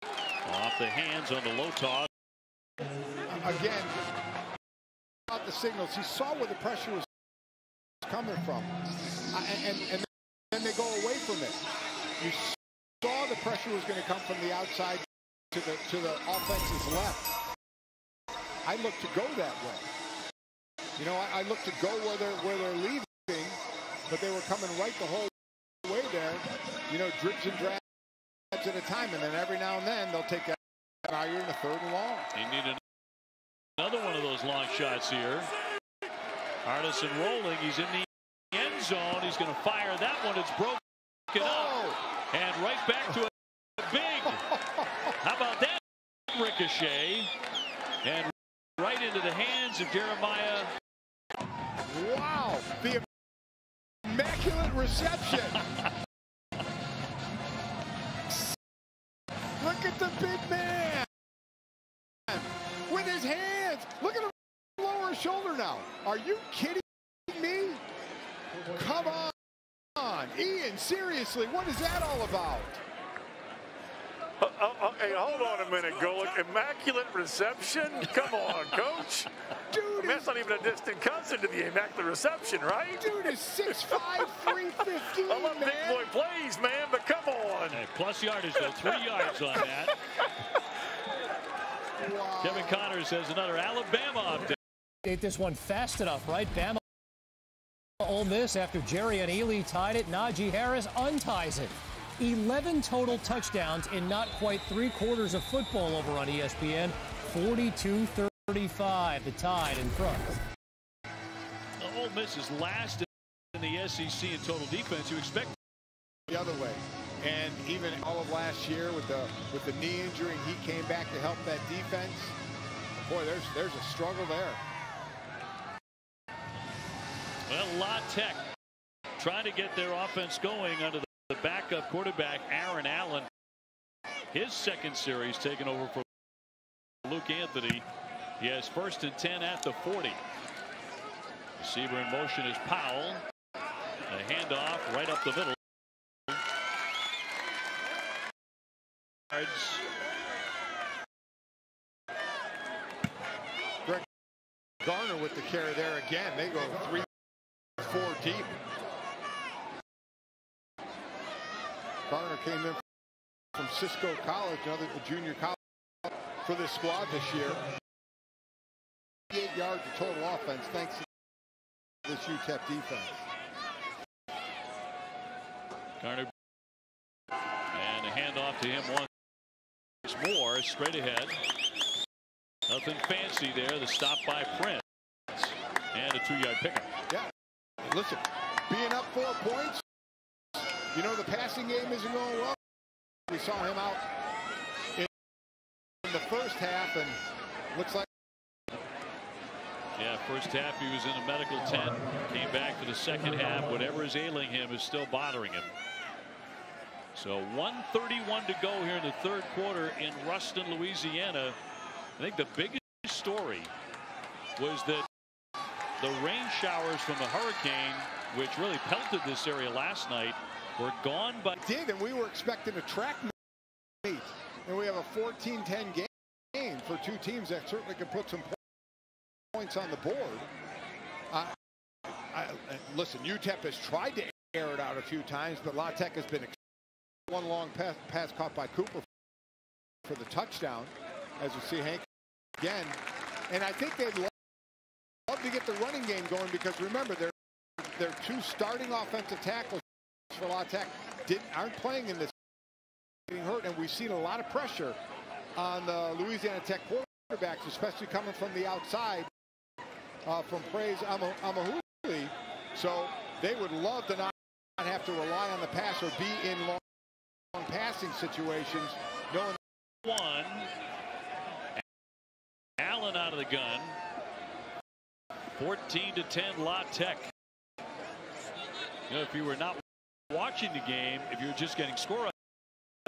Off the hands on the low toss. Again, about the signals, he saw where the pressure was coming from, and then they go away from it. You saw the pressure was going to come from the outside to the offense's left. I look to go that way. You know, I look to go where they're leaving, but they were coming right the whole way there. You know, dribs and drabs at a time, and then every now and then they'll take that. Now you're in the 3rd and long. They need another one of those long shots here. Hardison rolling. He's in the end zone. He's going to fire that one. It's broken up. And right back to a big. How about that ricochet? And right into the hands of Jeremiah. Wow. The immaculate reception. Look at the big man with his hands. Look at him lower his shoulder now. Are you kidding me? Come on, Ian, seriously, what is that all about? Hey, hold on a minute, Golick. Immaculate reception? Come on, coach. Dude, I mean, that's not even a distant cousin to the immaculate reception, right? Dude is 6'5", 315, I love man. big boy plays, man, but come on. Hey, plus yardage, though, 3 yards on that. Wow. Kevin Connors has another Alabama update. This one fast enough, right? Bama Ole Miss after Jerry and Ely tied it. Najee Harris unties it. 11 total touchdowns in not quite 3/4 of football over on ESPN. 42-35, the Tide in front. Ole Miss is last in the SEC in total defense. You expect the other way. And even all of last year with the knee injury, he came back to help that defense. Boy, there's a struggle there. Well, La Tech trying to get their offense going under the backup quarterback, Aaron Allen. His second series taken over for Luke Anthony. He has 1st and 10 at the 40. Receiver in motion is Powell. A handoff right up the middle. Greg Garner with the carry there again. They go 3-4 deep. Garner came in from Cisco College, another junior college for this squad this year. 8 yards of total offense thanks to this UTEP defense. Garner and a handoff to him once more, straight ahead. Nothing fancy there. The stop by Prince and a 2-yard pickup. Yeah, listen, being up 4 points, you know the passing game isn't going well. We saw him out in the first half, and looks like. Yeah, first half he was in a medical tent, came back for the second half. Whatever is ailing him is still bothering him. So 1:31 to go here in the third quarter in Ruston, Louisiana. I think the biggest story was that the rain showers from the hurricane, which really pelted this area last night, were gone. But and we were expecting a track meet, and we have a 14-10 game for two teams that certainly can put some points on the board. Listen, UTEP has tried to air it out a few times, but La Tech has been one long pass caught by Cooper for the touchdown, as you see Hank again. And I think they'd love to get the running game going, because remember, their two starting offensive tackles for La Tech aren't playing in this, getting hurt, and we've seen a lot of pressure on the Louisiana Tech quarterbacks, especially coming from the outside from Praise Amahuli. So they would love to not have to rely on the pass or be in long passing situations. Knowing one, Allen out of the gun. 14-10 La Tech. You know, if you were not watching the game, if you were just getting score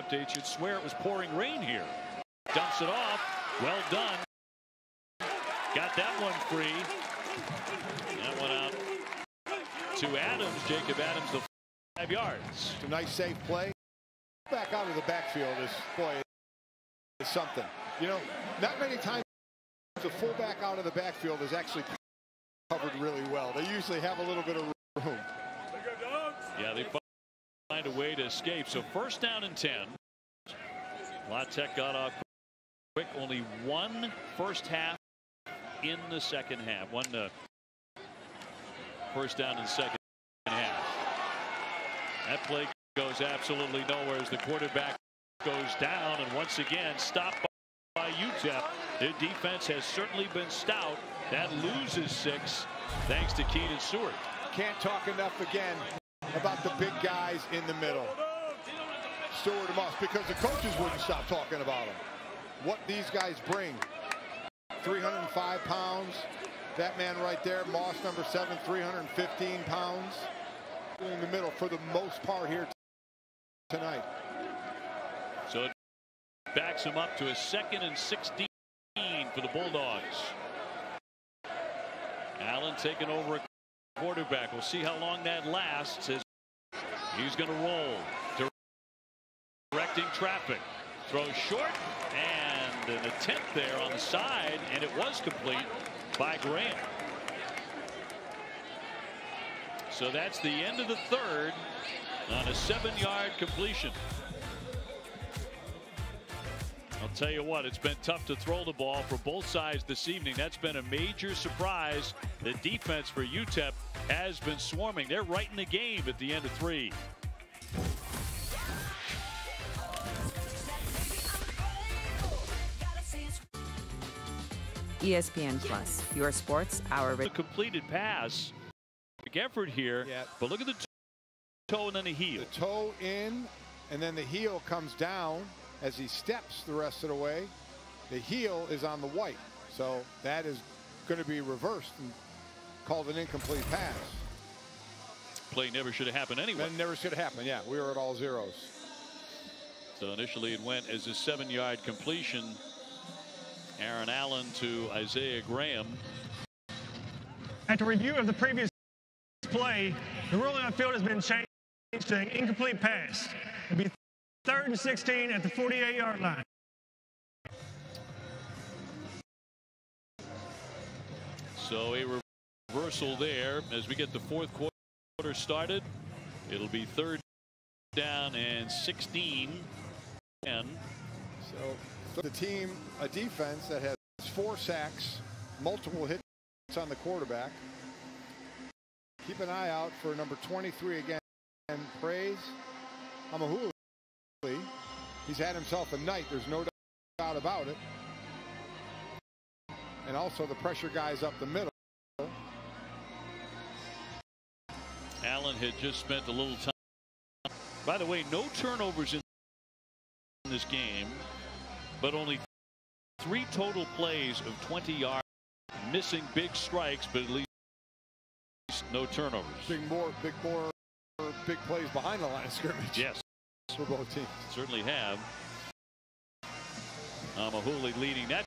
updates, you'd swear it was pouring rain here. Dumps it off. Well done. Got that one free. That one out to Adams. Jacob Adams, the 5 yards. It's a nice safe play. Back out of the backfield is something. You know, not many times the fullback out of the backfield is actually covered really well. They usually have a little bit of room. Yeah, they find a way to escape. So 1st down and 10. La Tech got off quick. Only one first half in the second half. One first down in the second half. That play goes absolutely nowhere as the quarterback goes down, and once again stopped by UTEP. Their defense has certainly been stout. That loses 6 thanks to Keenan Stewart. Can't talk enough again about the big guys in the middle. Stewart and Moss, because the coaches wouldn't stop talking about them. What these guys bring. 305 pounds. That man right there, Moss, number 7, 315 pounds. In the middle for the most part here tonight. So it backs him up to a 2nd and 16 for the Bulldogs. Allen taking over a quarterback. We'll see how long that lasts. As he's going to roll, directing traffic. Throws short, and an attempt there on the side, and it was complete by Graham. So that's the end of the third on a 7-yard completion. I'll tell you what, it's been tough to throw the ball for both sides this evening. That's been a major surprise. The defense for UTEP has been swarming. They're right in the game at the end of 3. ESPN Plus, your sports, our... A completed pass. Big effort here, but look at the toe and then the heel. The toe in, and then the heel comes down as he steps the rest of the way. The heel is on the white, so that is going to be reversed and called an incomplete pass. Play never should have happened anyway. That never should have happened. Yeah, we were at all zeros. So initially it went as a 7-yard completion. Aaron Allen to Isaiah Graham. After review of the previous play, the ruling on field has been changed to an incomplete pass. It'll be 3rd and 16 at the 48-yard line. So a reversal there as we get the 4th quarter started. It'll be 3rd down and 16. So the team, a defense that has 4 sacks, multiple hits on the quarterback. Keep an eye out for number 23 again. And praise Amahuli. He's had himself a night. There's no doubt about it. And also the pressure guys up the middle. Allen had just spent a little time. By the way, no turnovers in this game, but only 3 total plays of 20 yards, missing big strikes, but at least no turnovers. Big plays behind the line of scrimmage. Yes, for both teams. Certainly have. Mahuli leading that.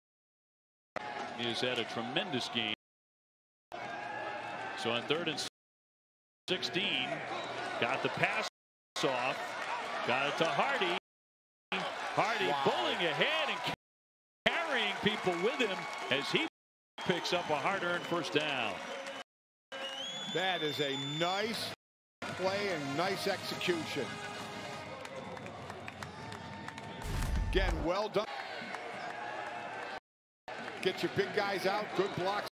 Is at a tremendous game. So on 3rd and 16, got the pass off, got it to Hardy. Hardy bowling ahead and carrying people with him as he picks up a hard-earned 1st down. That is a nice play and nice execution. Again, well done. Get your big guys out. Good blocks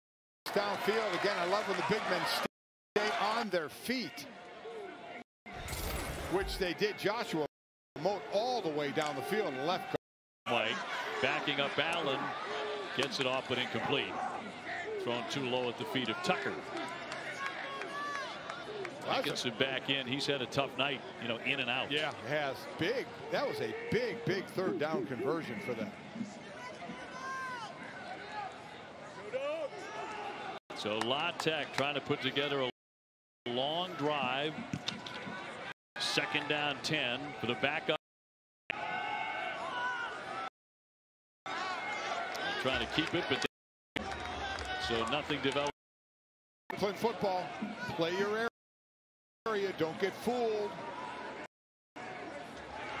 downfield. Again, I love when the big men stay on their feet, which they did. Joshua Moat all the way down the field and left. Mike backing up Allen, gets it off but incomplete. Thrown too low at the feet of Tucker. Dickinson back in. He's had a tough night, you know, in and out. Yeah, it has. Big. That was a big 3rd down conversion for them. So La Tech trying to put together a long drive. 2nd down 10 for the backup. Trying to keep it, but so nothing developed. Playing football, play your area, don't get fooled.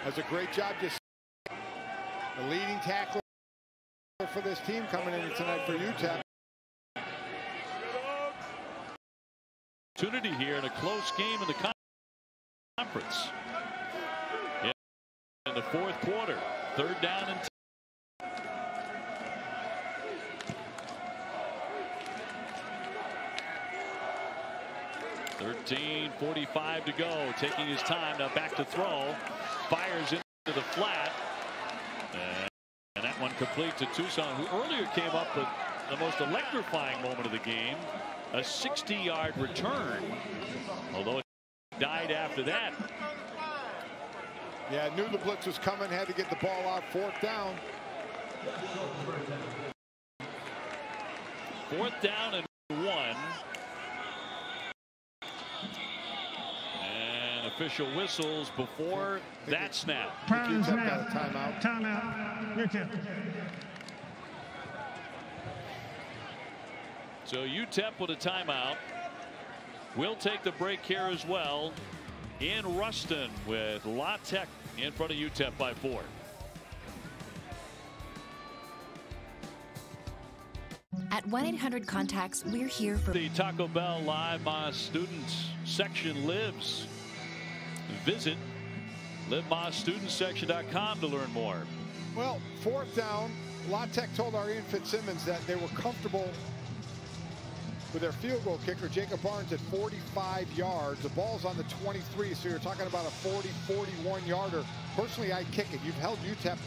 Does a great job just the leading tackler for this team coming in tonight for UTEP. Opportunity here in a close game in the conference. In the 4th quarter, 3rd down and 10. .45 to go, taking his time now, back to throw, fires into the flat, and that one complete to Tucson, who earlier came up with the most electrifying moment of the game, a 60-yard return, although it died after that. Yeah, knew the blitz was coming, had to get the ball out. 4th down. 4th down and 1. And official whistles before that snap. Prime snap. Timeout. Timeout. UTEP. So UTEP with a timeout. We'll take the break here as well in Ruston with La Tech in front of UTEP by 4. At 1-800-CONTACTS, we're here for the Taco Bell Live My Students section lives. Visit livemystudentsection.com to learn more. Well, 4th down. La Tech told our Ian Fitzsimmons that they were comfortable with their field goal kicker, Jacob Barnes, at 45 yards. The ball's on the 23, so you're talking about a 40, 41-yarder. Personally, I'd kick it. You've held UTEP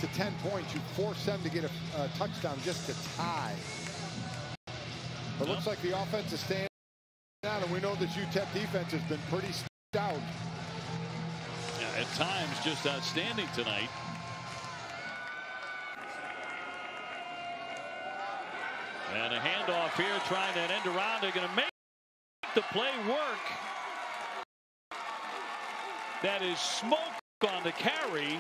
to 10 points, you force them to get a touchdown just to tie. But looks like the offense is staying down, and we know this UTEP defense has been pretty stout. Yeah, at times just outstanding tonight. And a handoff here, trying to end around. They're going to make the play work. That is Smoke on the carry.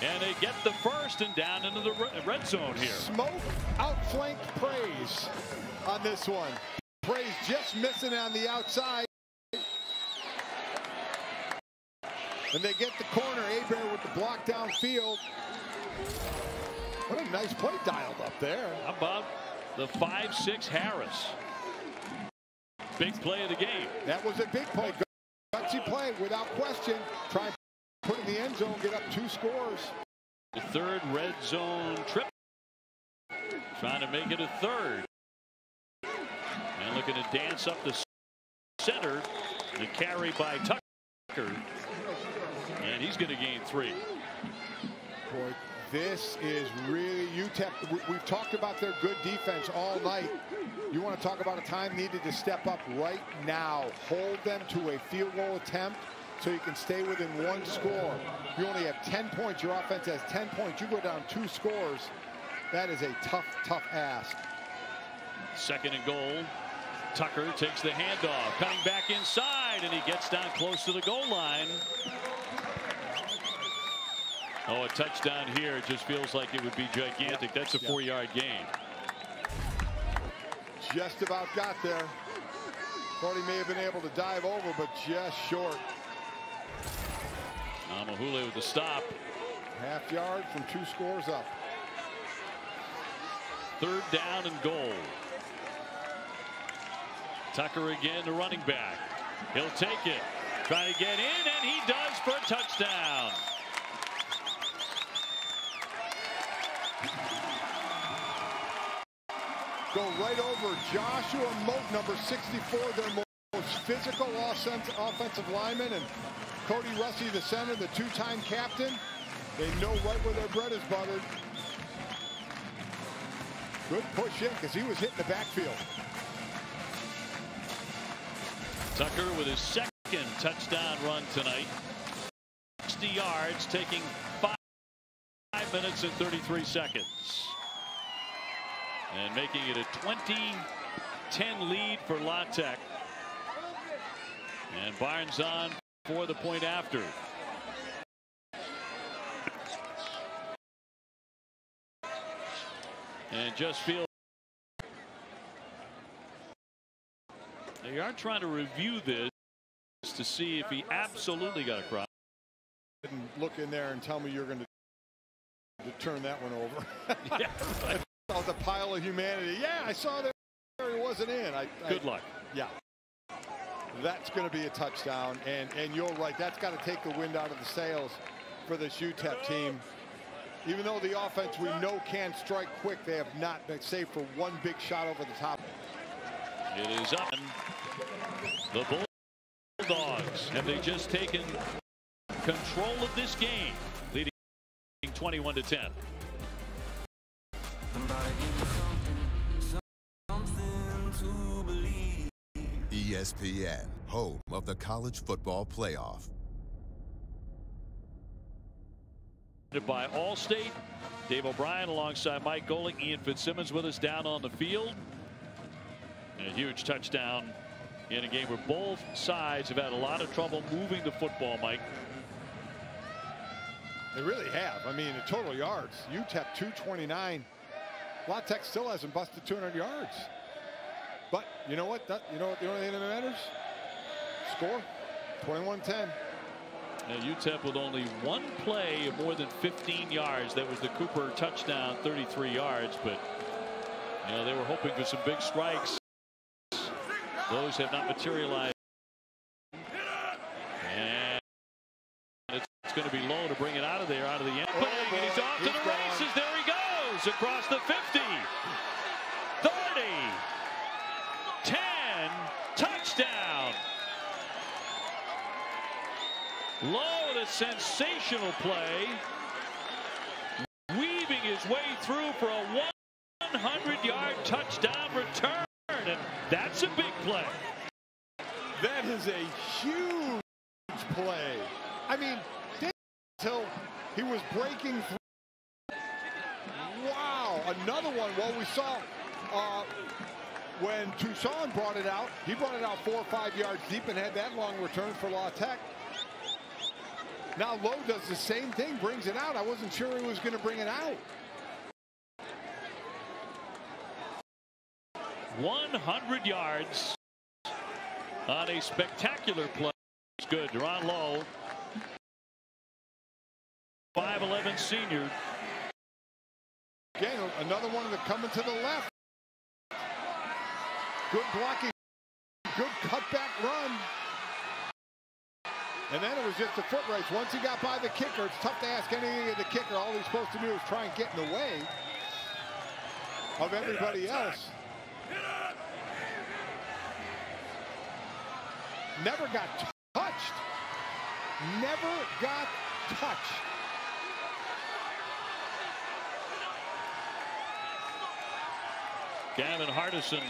And they get the first and down into the red zone here. Smoke outflanked Praise on this one. Praise just missing on the outside. And they get the corner. Hebert with the block downfield. What a nice play dialed up there. How about the 5'6" Harris? Big play of the game. That was a big play. Gutsy play without question. Try to put in the end zone, get up 2 scores. The third red zone trip. Trying to make it a third. And looking to dance up the center. The carry by Tucker. And he's going to gain 3. Boy, this is really UTEP. We've talked about their good defense all night. You want to talk about a time needed to step up right now. Hold them to a field goal attempt so you can stay within 1 score. You only have 10 points. Your offense has 10 points. You go down 2 scores. That is a tough, tough ask. 2nd and goal. Tucker takes the handoff, coming back inside, and he gets down close to the goal line. Oh, a touchdown here. It just feels like it would be gigantic. That's a 4-yard gain. Just about got there. Thought he may have been able to dive over, but just short. Mahule with the stop. Half yard from 2 scores up. 3rd down and goal. Tucker again, the running back. He'll take it. Trying to get in, and he does for a touchdown. Go right over Joshua Moat, number 64, their most physical offensive lineman, and Cody Russi, the center, the 2-time captain. They know right where their bread is buttered. Good push in because he was hitting the backfield. Tucker with his 2nd touchdown run tonight. 60 yards, taking 5 minutes and 33 seconds. And making it a 20-10 lead for La Tech. And Barnes on for the point after. And just feel they are trying to review this to see if he absolutely got across. Didn't look in there and tell me you're going to turn that one over. Yeah, right. Oh, the pile of humanity. Yeah, I saw there he wasn't in. Good luck. Yeah. That's going to be a touchdown. And you're right. That's got to take the wind out of the sails for this UTEP team. Even though the offense we know can strike quick, they have not been safe for 1 big shot over the top. It is up. The Bulldogs, have they just taken control of this game, leading 21-10. ESPN, home of the college football playoff. By Allstate, Dave O'Brien alongside Mike Golick, Ian Fitzsimmons with us down on the field. And a huge touchdown in a game where both sides have had a lot of trouble moving the football, Mike. They really have. I mean, in total yards, UTEP 229. La Tech still hasn't busted 200 yards. But you know what? You know what the only thing that matters? Score. 21-10. Now UTEP with only 1 play of more than 15 yards. That was the Cooper touchdown, 33 yards. But you know, they were hoping for some big strikes. Those have not materialized. And it's going to be low to bring it out of there, out of the end. And he's off to the races. There he goes across the 50. 30. 10. Touchdown. Low to a sensational play. Weaving his way through for a 100-yard touchdown return. And that's a big play. That is a huge play. I mean, until he was breaking through. Wow, another one. Well, we saw when Toussaint brought it out, he brought it out 4 or 5 yards deep and had that long return for La Tech. Now Lowe does the same thing, brings it out. I wasn't sure he was going to bring it out. 100 yards on a spectacular play. It's good. Deron Lowe, 5'11" senior. Again, another one of the coming to the left. Good blocking, good cutback run. And then it was just a foot race. Once he got by the kicker, it's tough to ask anything of the kicker. All he's supposed to do is try and get in the way of everybody else. Never got touched. Never got touched. Gavin Hardison,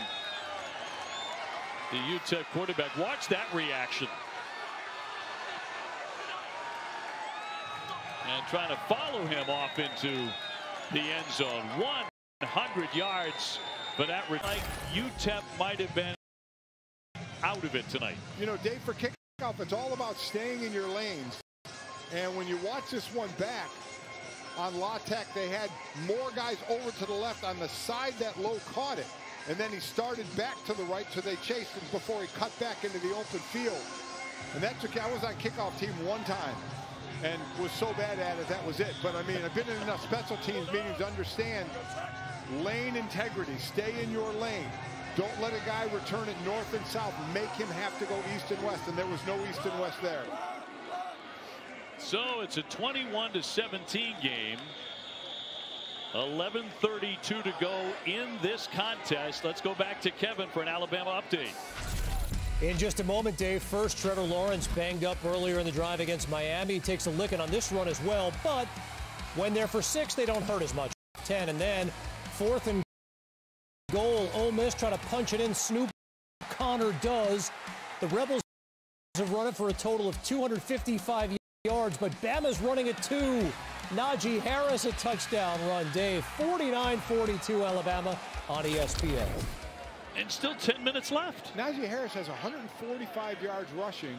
the UTEP quarterback. Watch that reaction. And trying to follow him off into the end zone. 100 yards for that. Like UTEP might have been out of it tonight. You know, Dave, for kickoff, it's all about staying in your lanes. And when you watch this one back on La Tech, they had more guys over to the left on the side that Lowe caught it. And then he started back to the right, so they chased him before he cut back into the open field. And that took, I was on kickoff team one time and was so bad at it, that was it. But I mean, I've been in enough special teams meetings to understand lane integrity. Stay in your lane. Don't let a guy return it north and south. Make him have to go east and west, and there was no east and west there. So it's a 21-17 game. 11:32 to go in this contest. Let's go back to Kevin for an Alabama update. In just a moment, Dave. First, Trevor Lawrence banged up earlier in the drive against Miami. He takes a licking on this run as well, but when they're for 6, they don't hurt as much. 10, and then 4th and goal. Ole Miss try to punch it in. Snoop Connor does. The Rebels have run it for a total of 255 yards, but Bama's running it too. Najee Harris a touchdown run, Dave. 49-42 Alabama on ESPN. And still 10 minutes left. Najee Harris has 145 yards rushing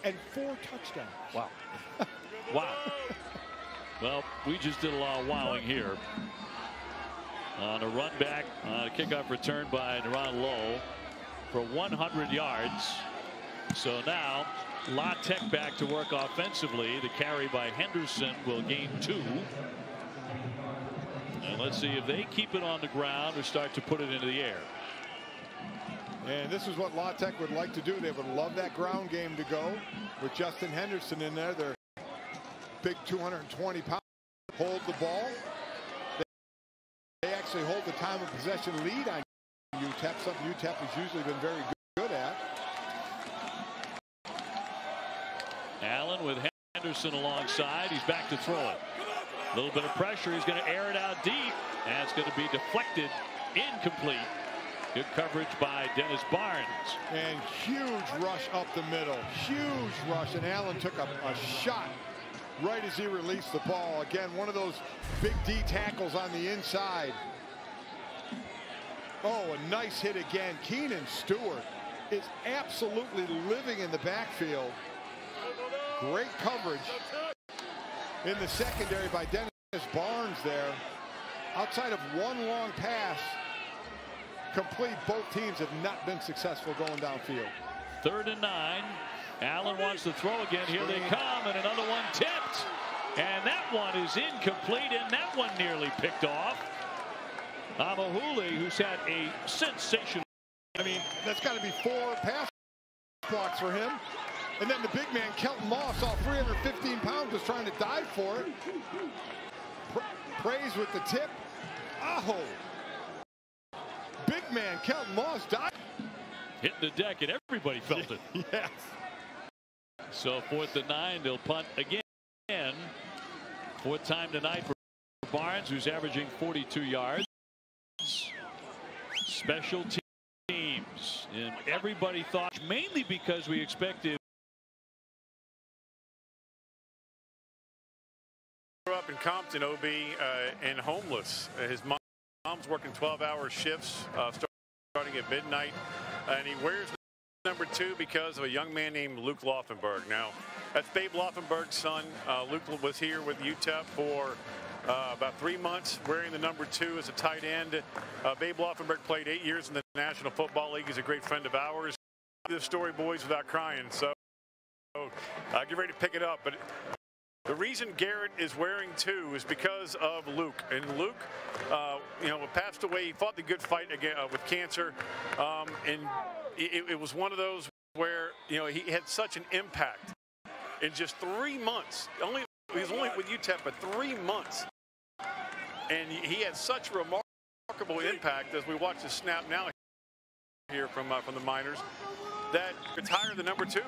and 4 touchdowns. Wow. Wow. Well, we just did a lot of wowing here. On a run back, kickoff return by Deron Lowe for 100 yards. So now La Tech back to work offensively. The carry by Henderson will gain 2. And let's see if they keep it on the ground or start to put it into the air. And this is what La Tech would like to do. They would love that ground game to go with Justin Henderson in there. They're big 220 pounds. Hold the ball. They actually hold the time of possession lead on UTEP, something UTEP has usually been very good at. Allen with Henderson alongside. He's back to throw it. A little bit of pressure. He's going to air it out deep. And it's going to be deflected. Incomplete. Good coverage by Dennis Barnes. And huge rush up the middle. Huge rush. And Allen took a shot right as he released the ball. Again, one of those big D tackles on the inside. Oh, a nice hit again. Keenan Stewart is absolutely living in the backfield. Great coverage in the secondary by Dennis Barnes there. Outside of one long pass complete, both teams have not been successful going downfield. 3rd and 9. Allen wants to throw again. Here they come, and another one tipped. And that one is incomplete, and that one nearly picked off. Amahuli, who's had a sensational. I mean, that's got to be 4 pass blocks for him. And then the big man, Kelton Moss, all 315 pounds, was trying to dive for it. Praise with the tip. Oh! Big man, Kelton Moss, dive. Hitting the deck, and everybody felt it. Yes. So 4th and 9, they'll punt again. 4th time tonight for Barnes, who's averaging 42 yards. Special teams, and everybody thought, mainly because we expected. Grew up in Compton, OB, and homeless. His mom's working 12-hour shifts starting at midnight, and he wears number 2 because of a young man named Luke Laufenberg. Now, that's Babe Laufenberg's son. Luke was here with UTEP for about 3 months, wearing the number 2 as a tight end. Babe Laufenberg played 8 years in the National Football League. He's a great friend of ours. This story, boys, without crying. So get ready to pick it up. But the reason Garrett is wearing 2 is because of Luke. And Luke, passed away. He fought the good fight again with cancer. And it was one of those where, he had such an impact in just 3 months. He was only with UTEP for 3 months. And he had such a remarkable impact as we watch the snap now here from the Miners that retired the number 2.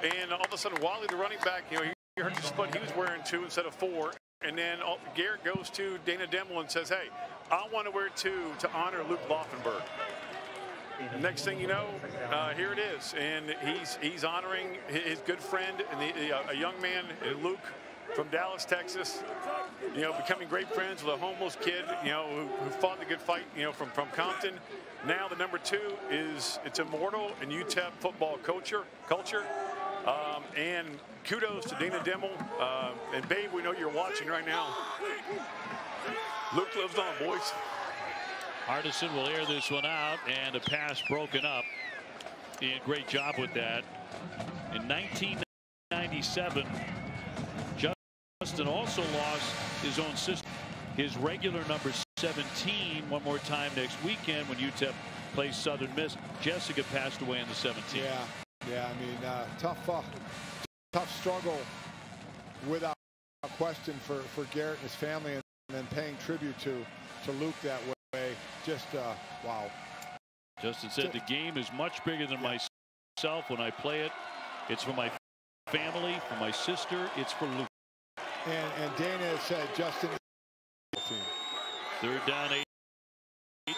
And all of a sudden, Wally, the running back, he heard the split. He was wearing 2 instead of 4. And then Garrett goes to Dana Demel and says, "Hey, I want to wear 2 to honor Luke Laufenberg." Next thing you know, here it is, and he's honoring his good friend and a young man, Luke, from Dallas, Texas. Becoming great friends with a homeless kid, who fought the good fight, from Compton. Now the number 2 it's immortal in UTEP football culture. And kudos to Dana Demel. And Babe, we know you're watching right now. Luke lives on, boys. Hardison will air this one out, and a pass broken up. And great job with that. In 1997, Justin also lost his own sister, his regular number 17, one more time next weekend when UTEP plays Southern Miss. Jessica passed away in the 17th. Yeah. I mean, tough struggle without question for Garrett and his family, and then paying tribute to Luke that way. Just wow. Justin said the game is much bigger than myself. When I play it, it's for my family, for my sister, it's for Luke. And Dana said Justin. 3rd down 8.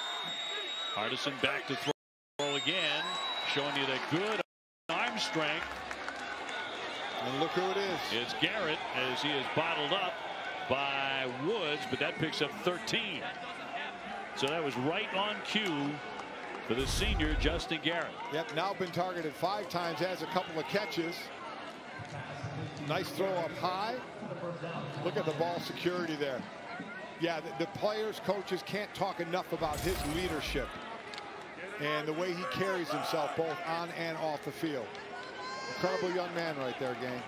Hardison back to throw again, showing you that good arm strength. And look who it is. It's Garrett, as he is bottled up by Woods, but that picks up 13. So that was right on cue for the senior Justin Garrett. Yep, now been targeted 5 times, has a couple of catches. Nice throw up high. Look at the ball security there. Yeah, the players, coaches can't talk enough about his leadership and the way he carries himself both on and off the field. Incredible young man right there, gang.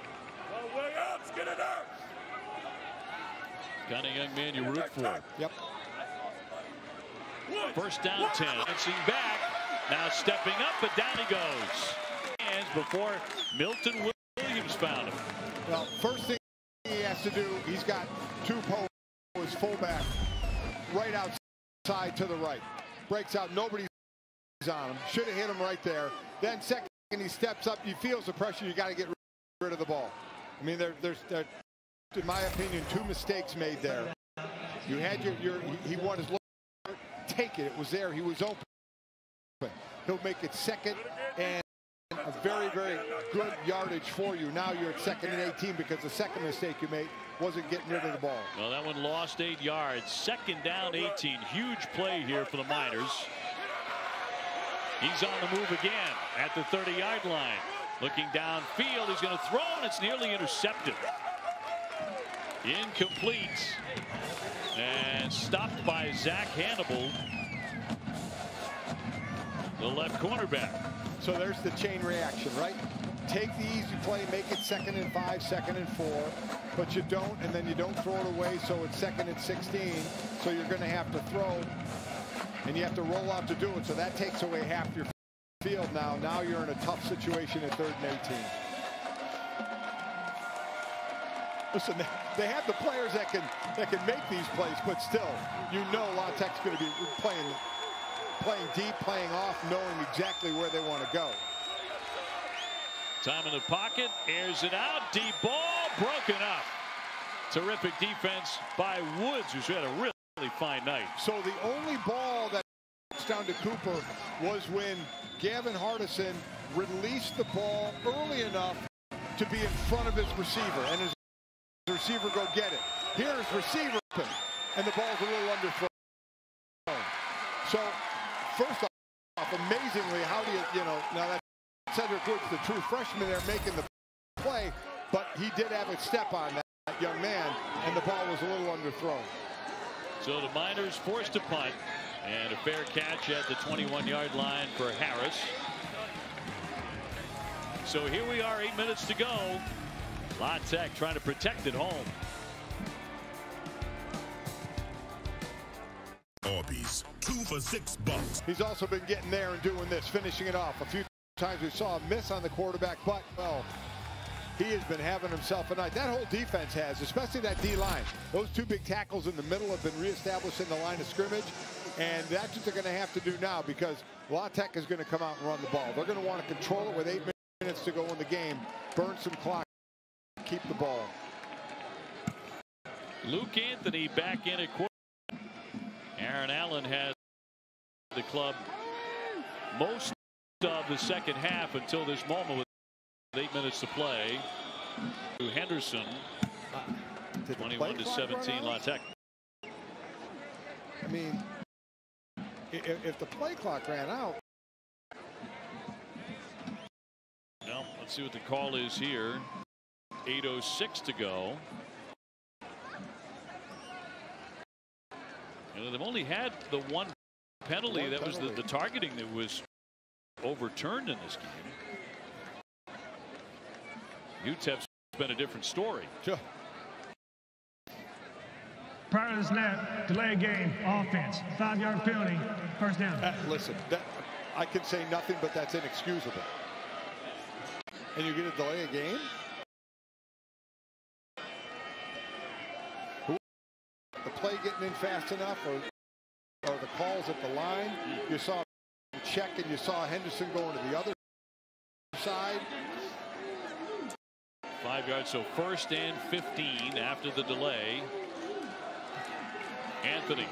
Kind of young man you root for. Yep. 1st down 10. Dancing back. Now stepping up, but down he goes. Hands before Milton Williams found him. Well, first thing he has to do, he's got 2 posts, fullback, right outside to the right. Breaks out, nobody's on him. Should have hit him right there. Then second, he steps up, he feels the pressure, you got to get rid of the ball. I mean, there's in my opinion, 2 mistakes made there. You had he won his look. Take it. It was there. He was open. He'll make it 2nd and a very, very good yardage for you. Now you're at 2nd and 18 because the second mistake you made wasn't getting rid of the ball. Well, that one lost 8 yards. 2nd down 18. Huge play here for the Miners. He's on the move again at the 30-yard line. Looking downfield. He's going to throw, and it's nearly intercepted. Incomplete. And stopped by Zach Hannibal, the left cornerback. So there's the chain reaction, right? Take the easy play, make it 2nd and 5, 2nd and 4, but you don't, and then you don't throw it away, so it's 2nd and 16, so you're going to have to throw, and you have to roll out to do it, so that takes away half your field now. Now you're in a tough situation at 3rd and 18. Listen, they have the players that can make these plays, but still, La Tech's going to be playing deep, playing off, knowing exactly where they want to go. Time in the pocket, airs it out, deep ball, broken up. Terrific defense by Woods, who's had a really fine night. So the only ball that down to Cooper was when Gavin Hardison released the ball early enough to be in front of his receiver, and his receiver go get it. Here's receiver open, and the ball's a little underthrown. So first off, amazingly, how do you know, now that's Cedric Woods, the true freshman there, making the play, but he did have a step on that young man, and the ball was a little underthrown. So the Miners forced to punt, and a fair catch at the 21-yard line for Harris. So here we are, 8 minutes to go. La Tech trying to protect it home. Arby's, 2 for $6. He's also been getting there and doing this, finishing it off. A few times we saw a miss on the quarterback, but, well, he has been having himself a night. That whole defense has, especially that D-line. Those two big tackles in the middle have been reestablished in the line of scrimmage, and that's what they're going to have to do now, because La Tech is going to come out and run the ball. They're going to want to control it with 8 minutes to go in the game, burn some clock, keep the ball. Luke Anthony back in at quarterback. Aaron Allen has the club most of the second half until this moment with 8 minutes to play. To Henderson, 21-17, La Tech. I mean, if the play clock ran out. Well, let's see what the call is here. 8:06 to go. And they've only had the one penalty. That was the targeting that was overturned in this game. UTEP's been a different story. Sure. Prior to the snap, delay game, offense, 5-yard penalty, first down. Listen, I can say nothing, but that's inexcusable. And you get a delay a game? The play getting in fast enough, or the calls at the line? You saw check, and you saw Henderson going to the other side. 5 yards, so 1st and 15 after the delay. Anthony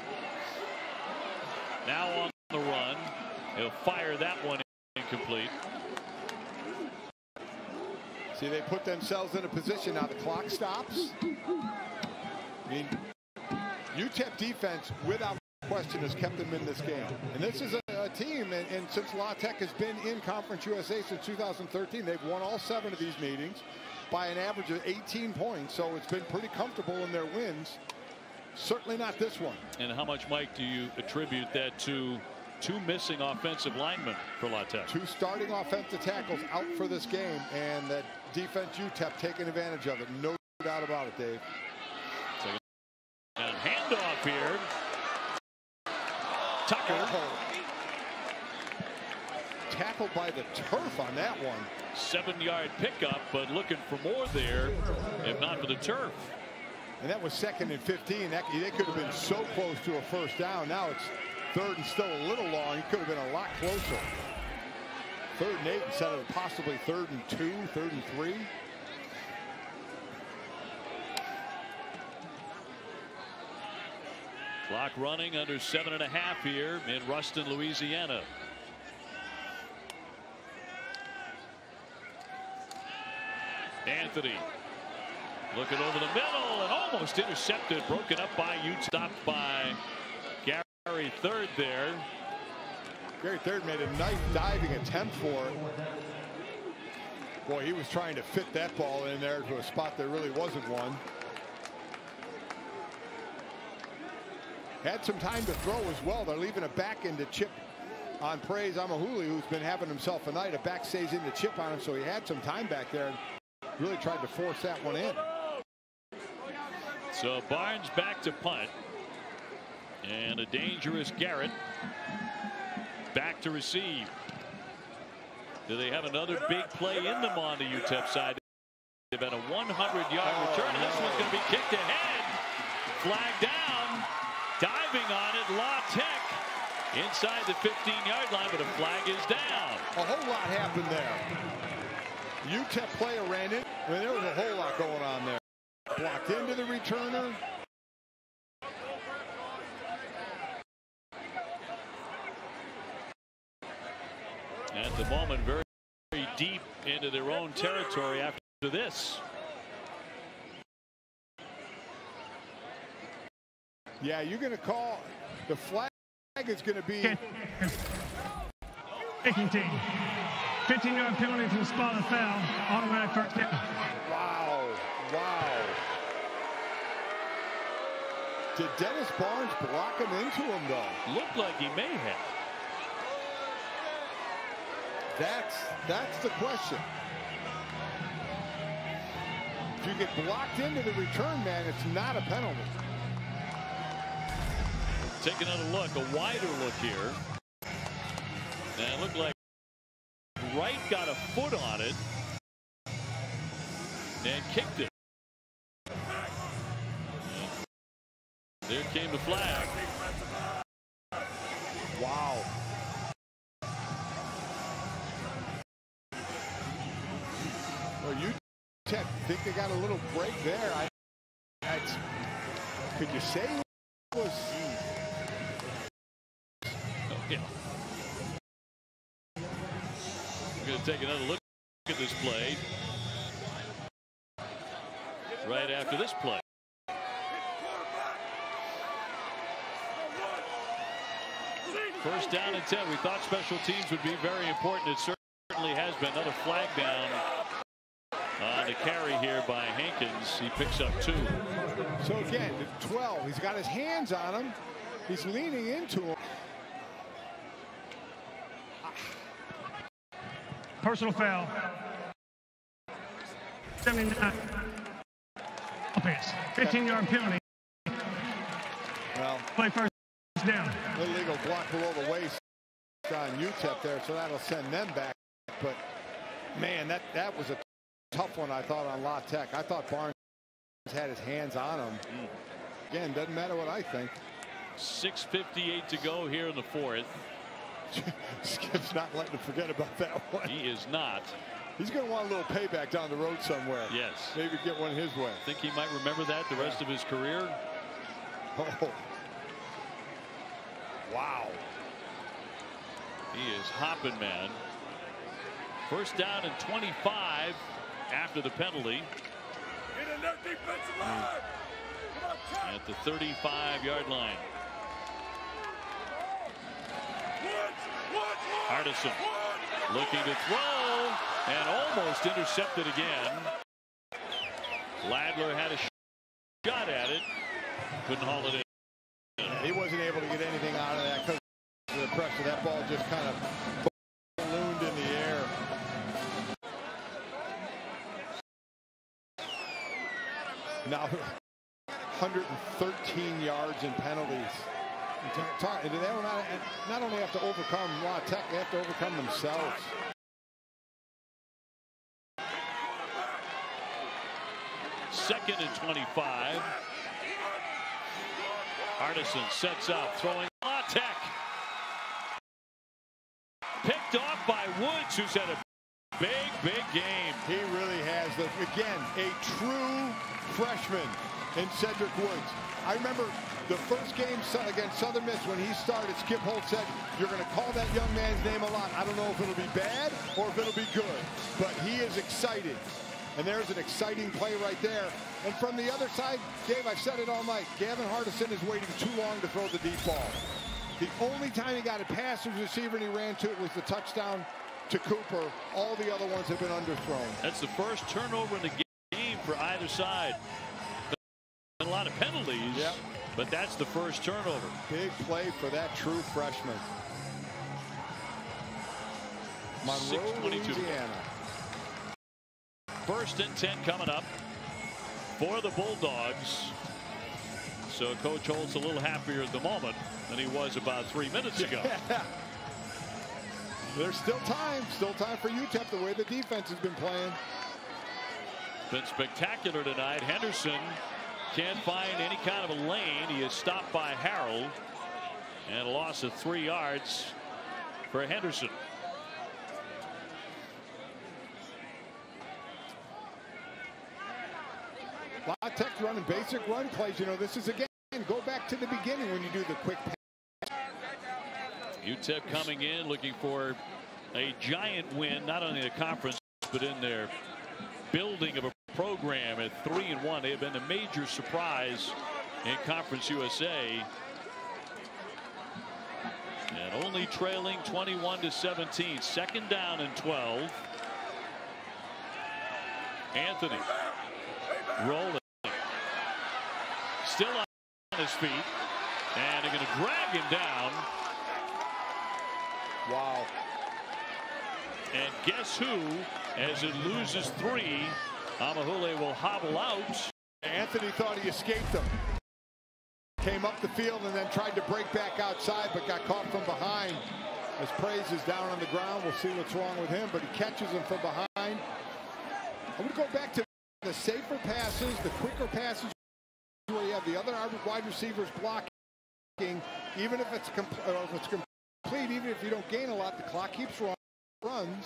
now on the run. He'll fire that one incomplete. See, they put themselves in a position now. The clock stops. I mean, UTEP defense, without question, has kept them in this game. And this is a team, and since La Tech has been in Conference USA since 2013, they've won all 7 of these meetings by an average of 18 points. So it's been pretty comfortable in their wins. Certainly not this one. And how much, Mike, do you attribute that to? 2 missing offensive linemen for La Tech. 2 starting offensive tackles out for this game, and that defense UTEP taking advantage of it. No doubt about it, Dave. And handoff here. Tucker. Tackled by the turf on that one. 7-yard pickup, but looking for more there, if not for the turf. And that was 2nd and 15. They could have been so close to a first down. Now it's 3rd and still a little long. It could have been a lot closer. 3rd and 8 instead of possibly 3rd and 2, 3rd and 3. Clock running under 7.5 here in Ruston, Louisiana. Anthony looking over the middle and almost intercepted, broken up by UTEP, stopped by Gary Third there. Gary Third made a nice diving attempt for it. Boy, he was trying to fit that ball in there to a spot there really wasn't one. Had some time to throw as well. They're leaving a back end to chip on Praise Amahuli, who's been having himself a night. A back stays in the chip on him, so he had some time back there and really tried to force that one in. So Barnes back to punt. And a dangerous Garrett back to receive. Do they have another big play in them on the UTEP side? They've had a 100-yard return, and this one's going to be kicked ahead. Flag down. Diving on it, La Tech inside the 15-yard line, but a flag is down. A whole lot happened there. UTEP player ran in. I mean, there was a whole lot going on there. Blocked into the returner. At the moment, very deep into their own territory after this. Yeah, you're going to call the flag is going to be kicking team. 15-yard penalty from the spot of foul. Automatic first down. Wow. Wow. Did Dennis Barnes block him into him, though? Looked like he may have. That's the question. If you get blocked into the return man, it's not a penalty. Take another look, a wider look here. And it looked like Wright got a foot on it and kicked it. There came the flag. Wow. Well, UTEP think they got a little break there. Could you say it was? Yeah. We're going to take another look at this play right after this play. First down and 10. We thought special teams would be very important. It certainly has been. Another flag down on the carry here by Hankins. He picks up 2. So again, 12. He's got his hands on him. He's leaning into him. Personal foul. 79. Offense. 15-yard penalty. Well, play first down. Illegal block below the waist on UTEP there, so that'll send them back. But man, that was a tough one, I thought, on La Tech. I thought Barnes had his hands on him. Again, doesn't matter what I think. 6:58 to go here in the 4th. Skip's not letting him forget about that one. He is not. He's going to want a little payback down the road somewhere. Yes. Maybe get one his way. Think he might remember that the rest of his career. Oh. Wow. He is hopping, man. First down and 25 after the penalty. At the 35-yard line. Hardison looking to throw and almost intercepted again. Ladler had a shot at it. Couldn't haul it in. He wasn't able to get anything out of that because of the pressure. That ball just kind of ballooned in the air. Now 113 yards in penalties. They not only have to overcome La Tech, they have to overcome themselves. Second and 25. Hardison sets up, throwing La Tech. Picked off by Woods, who's had a big game. He really has. Again, a true freshman in Cedric Woods. I remember the first game against Southern Miss when he started, Skip Holt said, you're going to call that young man's name a lot. I don't know if it'll be bad or if it'll be good, but he is excited. And there's an exciting play right there. And from the other side, Dave, I've said it all night, Gavin Hardison is waiting too long to throw the deep ball. The only time he got a pass as receiver and he ran to it was the touchdown to Cooper. All the other ones have been underthrown. That's the first turnover in the game for either side. A lot of penalties, yep. But that's the first turnover. Big play for that true freshman. Monroe, Louisiana. First and 10 coming up for the Bulldogs. So Coach Holt's a little happier at the moment than he was about 3 minutes ago. There's still time for UTEP the way the defense has been playing. Been spectacular tonight. Henderson can't find any kind of a lane. He is stopped by Harrell, and a loss of 3 yards for Henderson. La Tech running basic run plays. You know, this is, again, go back to the beginning when you do the quick pass. UTEP coming in looking for a giant win, not only in the conference, but in their building of a program at 3-1. They have been a major surprise in Conference USA. And only trailing 21-17. Second down and 12. Anthony rolling. Still on his feet. And they're going to drag him down. Wow. And guess who, as it loses 3, Amahule will hobble out. Anthony thought he escaped them. Came up the field and then tried to break back outside, but got caught from behind. As Praise is down on the ground, we'll see what's wrong with him, but he catches him from behind. I'm going to go back to the safer passes, the quicker passes, where you have the other wide receivers blocking. Even if it's complete, even if you don't gain a lot, the clock keeps runs.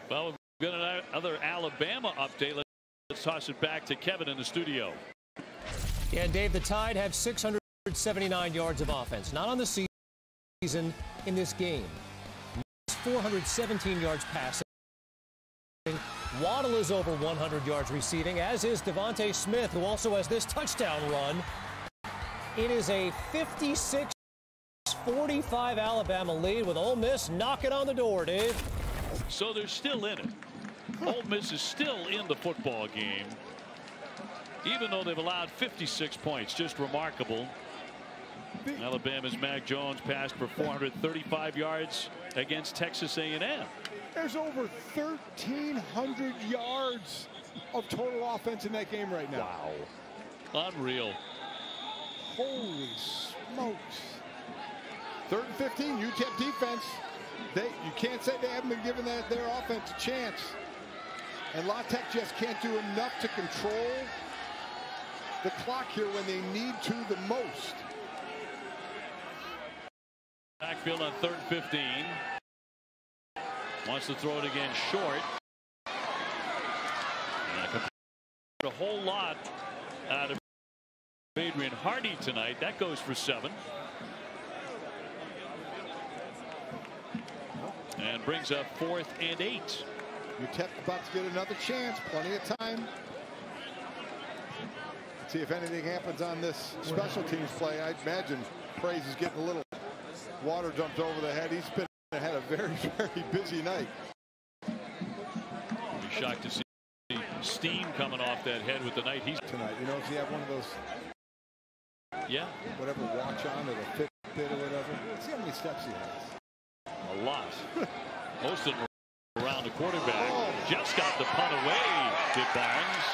Well, we've got another Alabama update. Let's toss it back to Kevin in the studio. Yeah, Dave, the Tide have 679 yards of offense. Not on the season, in this game. 417 yards passing. Waddle is over 100 yards receiving, as is Devontae Smith, who also has this touchdown run. It is a 56-45 Alabama lead with Ole Miss knocking on the door, Dave. So they're still in it. Ole Miss is still in the football game, even though they've allowed 56 points. Just remarkable. Alabama's Mac Jones passed for 435 yards against Texas A&M. There's over 1,300 yards of total offense in that game right now. Wow. Unreal. Holy smokes. 3rd and 15, UTEP defense. You can't say they haven't been giving their offense a chance. And La Tech just can't do enough to control the clock here when they need to the most. Backfield on 3rd and 15. Wants to throw it again short. A whole lot out of Adrian Hardy tonight. That goes for 7. And brings up 4th and 8. UTEP about to get another chance. Plenty of time. Let's see if anything happens on this special teams play. I imagine Praise is getting a little water dumped over the head. He's had a very, very busy night. Be shocked to see steam coming off that head with the night he's tonight. You know, if you have one of those, whatever watch on or the Fitbit or whatever. Let's see how many steps he has. A lot. Most of them around the quarterback. Just got the punt away, did Barnes.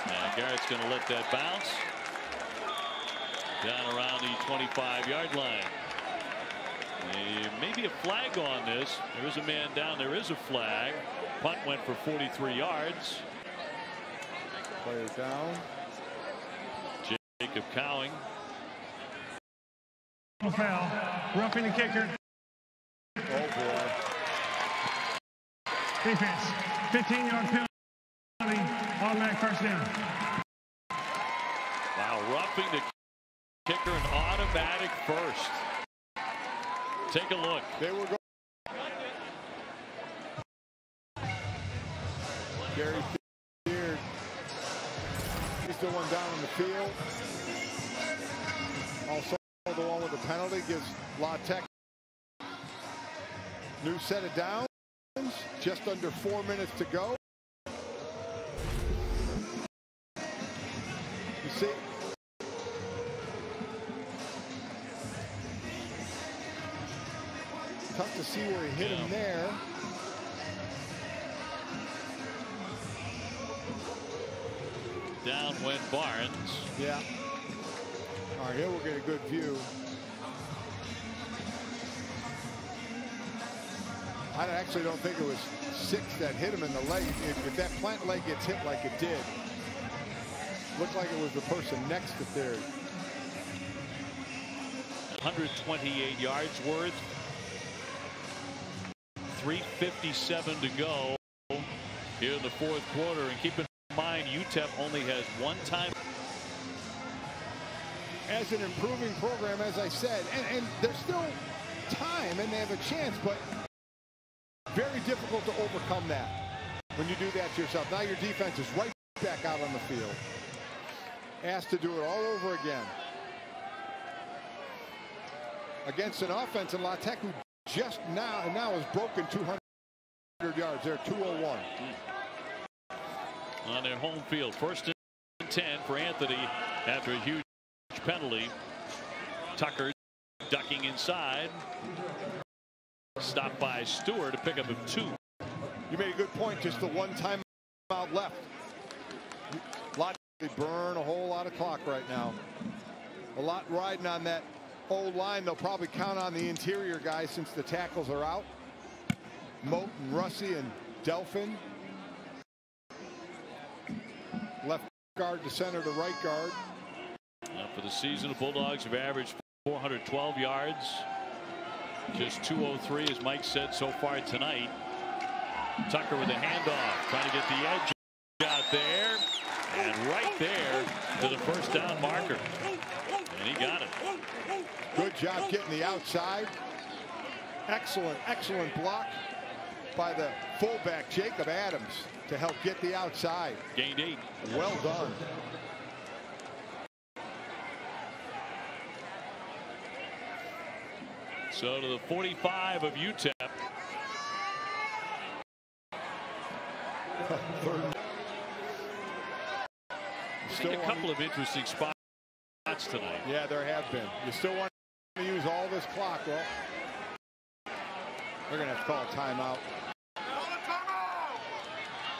And Garrett's going to let that bounce down around the 25-yard line. Maybe a flag on this. There is a man down. There is a flag. Punt went for 43 yards. Player down. Jacob Cowing. Foul. Roughing the kicker. Oh boy. Defense. 15-yard penalty. Automatic first down. Wow, roughing the kicker, an automatic first. Take a look. They were going. Gary Beard. He's the one down in the field. Also, the one with the penalty gives La Tech new set of downs. Just under 4 minutes to go. You see? Tough to see where he hit him there. Down went Barnes. Yeah. All right, here we'll get a good view. I actually don't think it was 6 that hit him in the leg. If that plant leg gets hit like it did, looked like it was the person next to third. 128 yards worth. 3:57 to go here in the fourth quarter. And keep in mind, UTEP only has one time. As an improving program, as I said, and there's still time and they have a chance, but very difficult to overcome that when you do that to yourself. Now your defense is right back out on the field, asked to do it all over again against an offense in La Tech who just now has broken 200 yards. They're 201 on their home field. 1st and 10 for Anthony after a huge penalty. Tucker ducking inside. Stopped by Stewart to pick up a 2. You made a good point. Just the one timeout left. They burn a whole lot of clock right now. A lot riding on that old line. They'll probably count on the interior guys since the tackles are out. Moat and Russi and Delphin. Left guard to center to right guard. For the season, the Bulldogs have averaged 412 yards. Just 203, as Mike said, so far tonight. Tucker with a handoff, trying to get the edge out there. And right there to the first down marker. And he got it. Good job getting the outside. Excellent block by the fullback, Jacob Adams, to help get the outside. Gained 8. Well done. So to the 45 of UTEP. A couple of interesting spots tonight. Yeah, there have been. You still want to use all this clock. Well, they're going to have to call a timeout.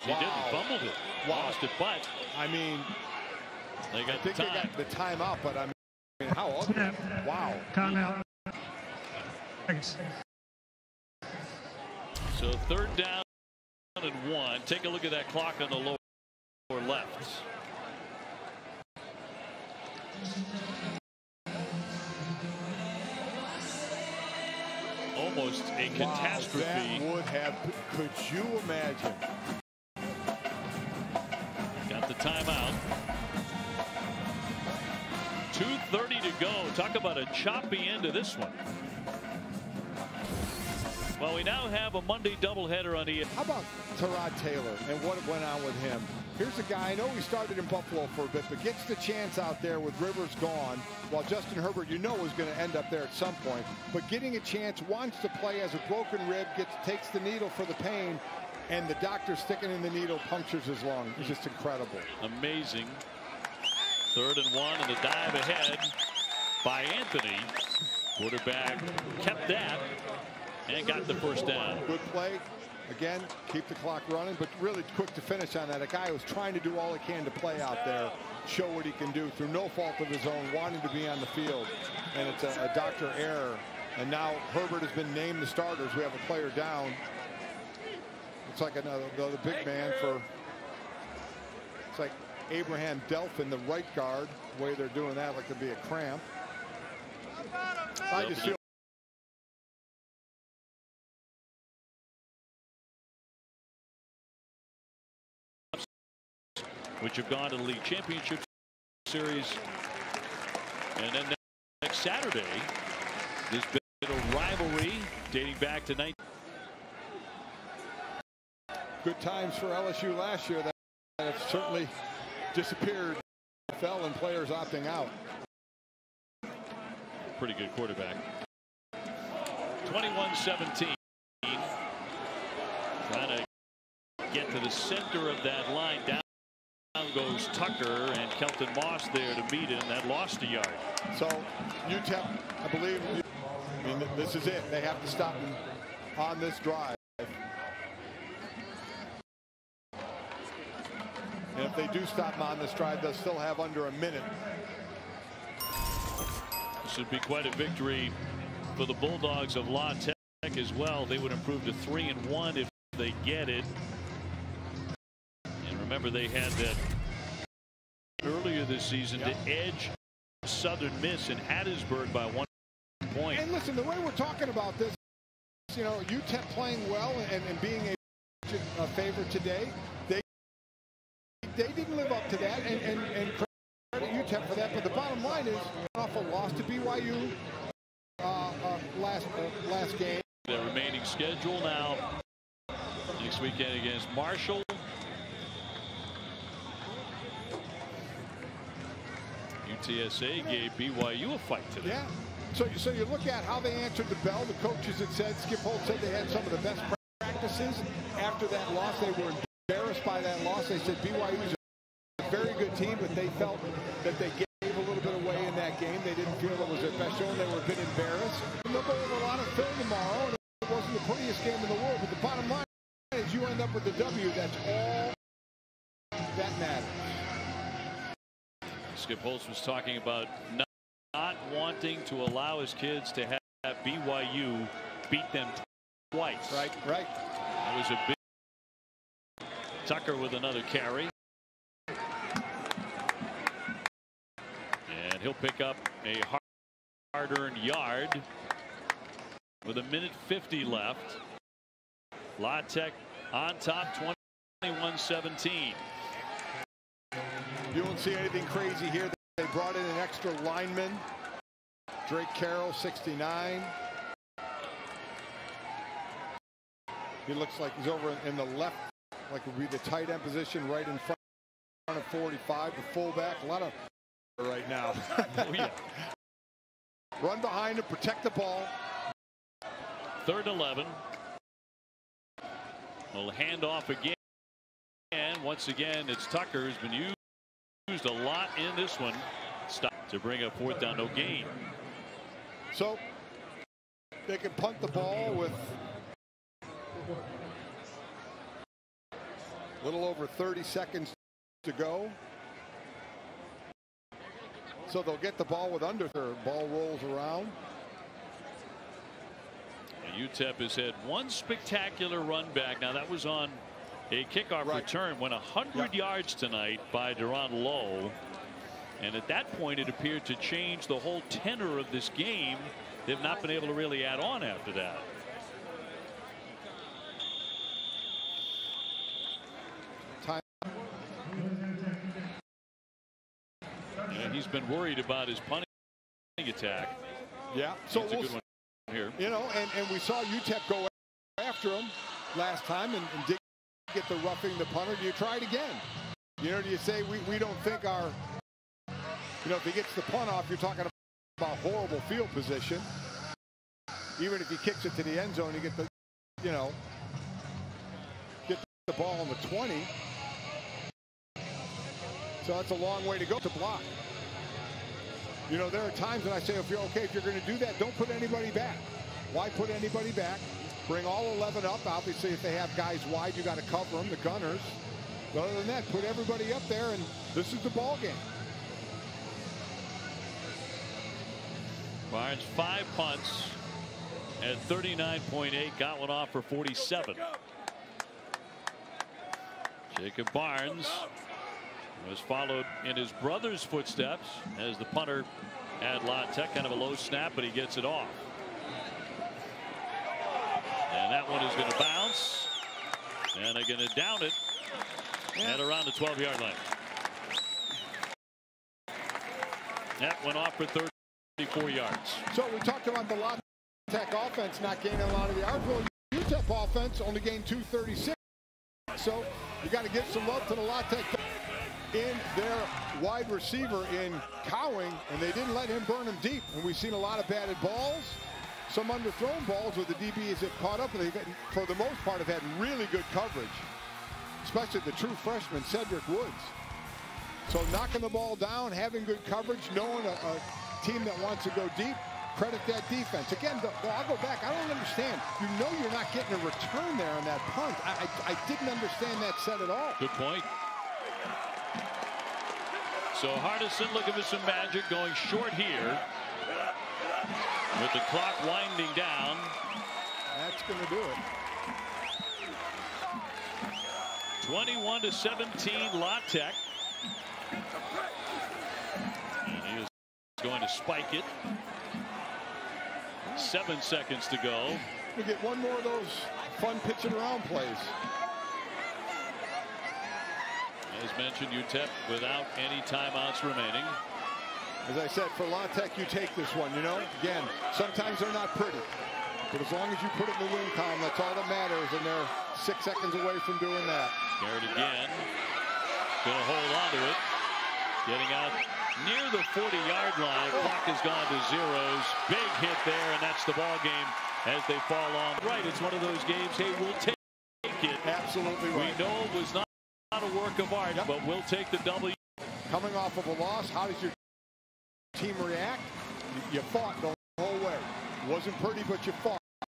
He didn't fumble it. Lost it, but I mean, they got they got the timeout, but I mean, how ugly. Wow. Timeout. So 3rd down and 1. Take a look at that clock on the lower left. Almost a catastrophe. That would have. Could you imagine? Got the timeout. 2:30 to go. Talk about a choppy end to this one. Well, we now have a Monday doubleheader on the. How about Tyrod Taylor and what went on with him? Here's a guy, I know he started in Buffalo for a bit, but gets the chance out there with Rivers gone, while Justin Herbert, you know, is going to end up there at some point. But getting a chance, wants to play, as a broken rib, takes the needle for the pain, and the doctor sticking in the needle punctures his lung. It's just incredible. Amazing. 3rd and 1, and the dive ahead by Anthony. Quarterback kept that and got the first down. Good play. Again, keep the clock running, but really quick to finish on that. A guy who's trying to do all he can to play out there, show what he can do through no fault of his own, wanting to be on the field. And it's a doctor error. And now Herbert has been named the starters. We have a player down. It's like the big man for, it's like Abraham Delphin, the right guard. The way they're doing that, like it'd be a cramp. I just feel which have gone to the league championship series. And then next Saturday, this bit of rivalry dating back to 19. Good times for LSU last year that have certainly disappeared. Fell and players opting out. Pretty good quarterback. 21-17. Trying to get to the center of that line. Down goes Tucker, and Kelton Moss there to meet him. That lost a yard. So UTEP, I believe, I mean, this is it. They have to stop him on this drive. And if they do stop him on this drive, they'll still have under a minute. This would be quite a victory for the Bulldogs of La Tech as well. They would improve to 3-1 if they get it. And remember, they had that earlier this season to edge Southern Miss in Hattiesburg by 1 point. And listen, the way we're talking about this you know, UTEP playing well and being a favorite today. They didn't live up to that, and credit UTEP for that. But the bottom line is, off a loss to BYU last game. The remaining schedule now next weekend against Marshall. UTSA gave BYU a fight today. Yeah. So you look at how they answered the bell. The coaches had said, Skip Holt said they had some of the best practices. After that loss, they were embarrassed by that loss. They said BYU is a very good team, but they felt that they gave a little bit away in that game. They didn't feel it was their best show, and they were a bit embarrassed. And they'll go with a lot of film tomorrow, and it wasn't the prettiest game in the world. But the bottom line is you end up with the W. That's all that matters. Skip Holtz was talking about not wanting to allow his kids to have BYU beat them twice. Right. That was a big. Tucker with another carry. And he'll pick up a hard-earned yard with 1:50 left. La Tech on top, 21-17. You won't see anything crazy here. They brought in an extra lineman. Drake Carroll, 69. He looks like he's over in the left, like would be the tight end position, right in front of 45, the fullback. A lot of right now. Oh, yeah. Run behind him, protect the ball. 3rd and 11. We'll hand off again. And once again, it's Tucker who's been used a lot in this one. Stop to bring up 4th down, no gain. So they can punt the ball with a little over 30 seconds to go. So they'll get the ball with under third. Ball rolls around. And UTEP has had one spectacular run back. Now that was on a kickoff return. Went 100 yards tonight by Deron Lowe. And at that point, it appeared to change the whole tenor of this game. They've not been able to really add on after that. Time. And he's been worried about his punting attack. Yeah, so it's a good one here. You know, and we saw UTEP go after him last time and did get the roughing the punter. Do you try it again? You know, do you say we don't think our, you know, if he gets the punt off, you're talking about horrible field position. Even if he kicks it to the end zone, you get the, you know, get the ball on the 20. So that's a long way to go to block. You know, there are times when I say, if you're going to do that, don't put anybody back. Why put anybody back? Bring all 11 up. Obviously, if they have guys wide, you got to cover them, the gunners. But other than that, put everybody up there, and this is the ball game. Barnes 5 punts at 39.8, got one off for 47. Jacob Barnes was followed in his brother's footsteps as the punter at La Tech. Kind of a low snap, but he gets it off. And that one is going to bounce. And they're going to down it at around the 12-yard line. That went off for 34 yards. So we talked about the La Tech offense not gaining a lot of yards. Well, UTEP offense only gained 236. So you got to give some love to the La Tech in their wide receiver in Cowing, and they didn't let him burn them deep. And we've seen a lot of batted balls, some underthrown balls where the DBs have caught up, and they've, for the most part, have had really good coverage, especially the true freshman, Cedric Woods. So knocking the ball down, having good coverage, knowing a team that wants to go deep, credit that defense. Again, I'll go back. I don't understand. You know you're not getting a return there on that punt. I didn't understand that set at all. Good point. So Hardison looking for some magic, going short here. With the clock winding down. That's going to do it. 21-17 La Tech. And he is going to spike it. 7 seconds to go. We get one more of those fun pitching around plays. As mentioned, UTEP without any timeouts remaining. As I said, for La Tech, you take this one, you know. Again, sometimes they're not pretty. But as long as you put it in the win column, that's all that matters. And they're 6 seconds away from doing that. Garrett again. Going to hold on to it. Getting out near the 40-yard line. Clock has gone to zeros. Big hit there, and that's the ball game as they fall on. Right, it's one of those games, hey, we'll take it. Absolutely right. We know it was not a work of art, but we'll take the W. Coming off of a loss, how does your team react? You fought the whole way. It wasn't pretty, but you fought.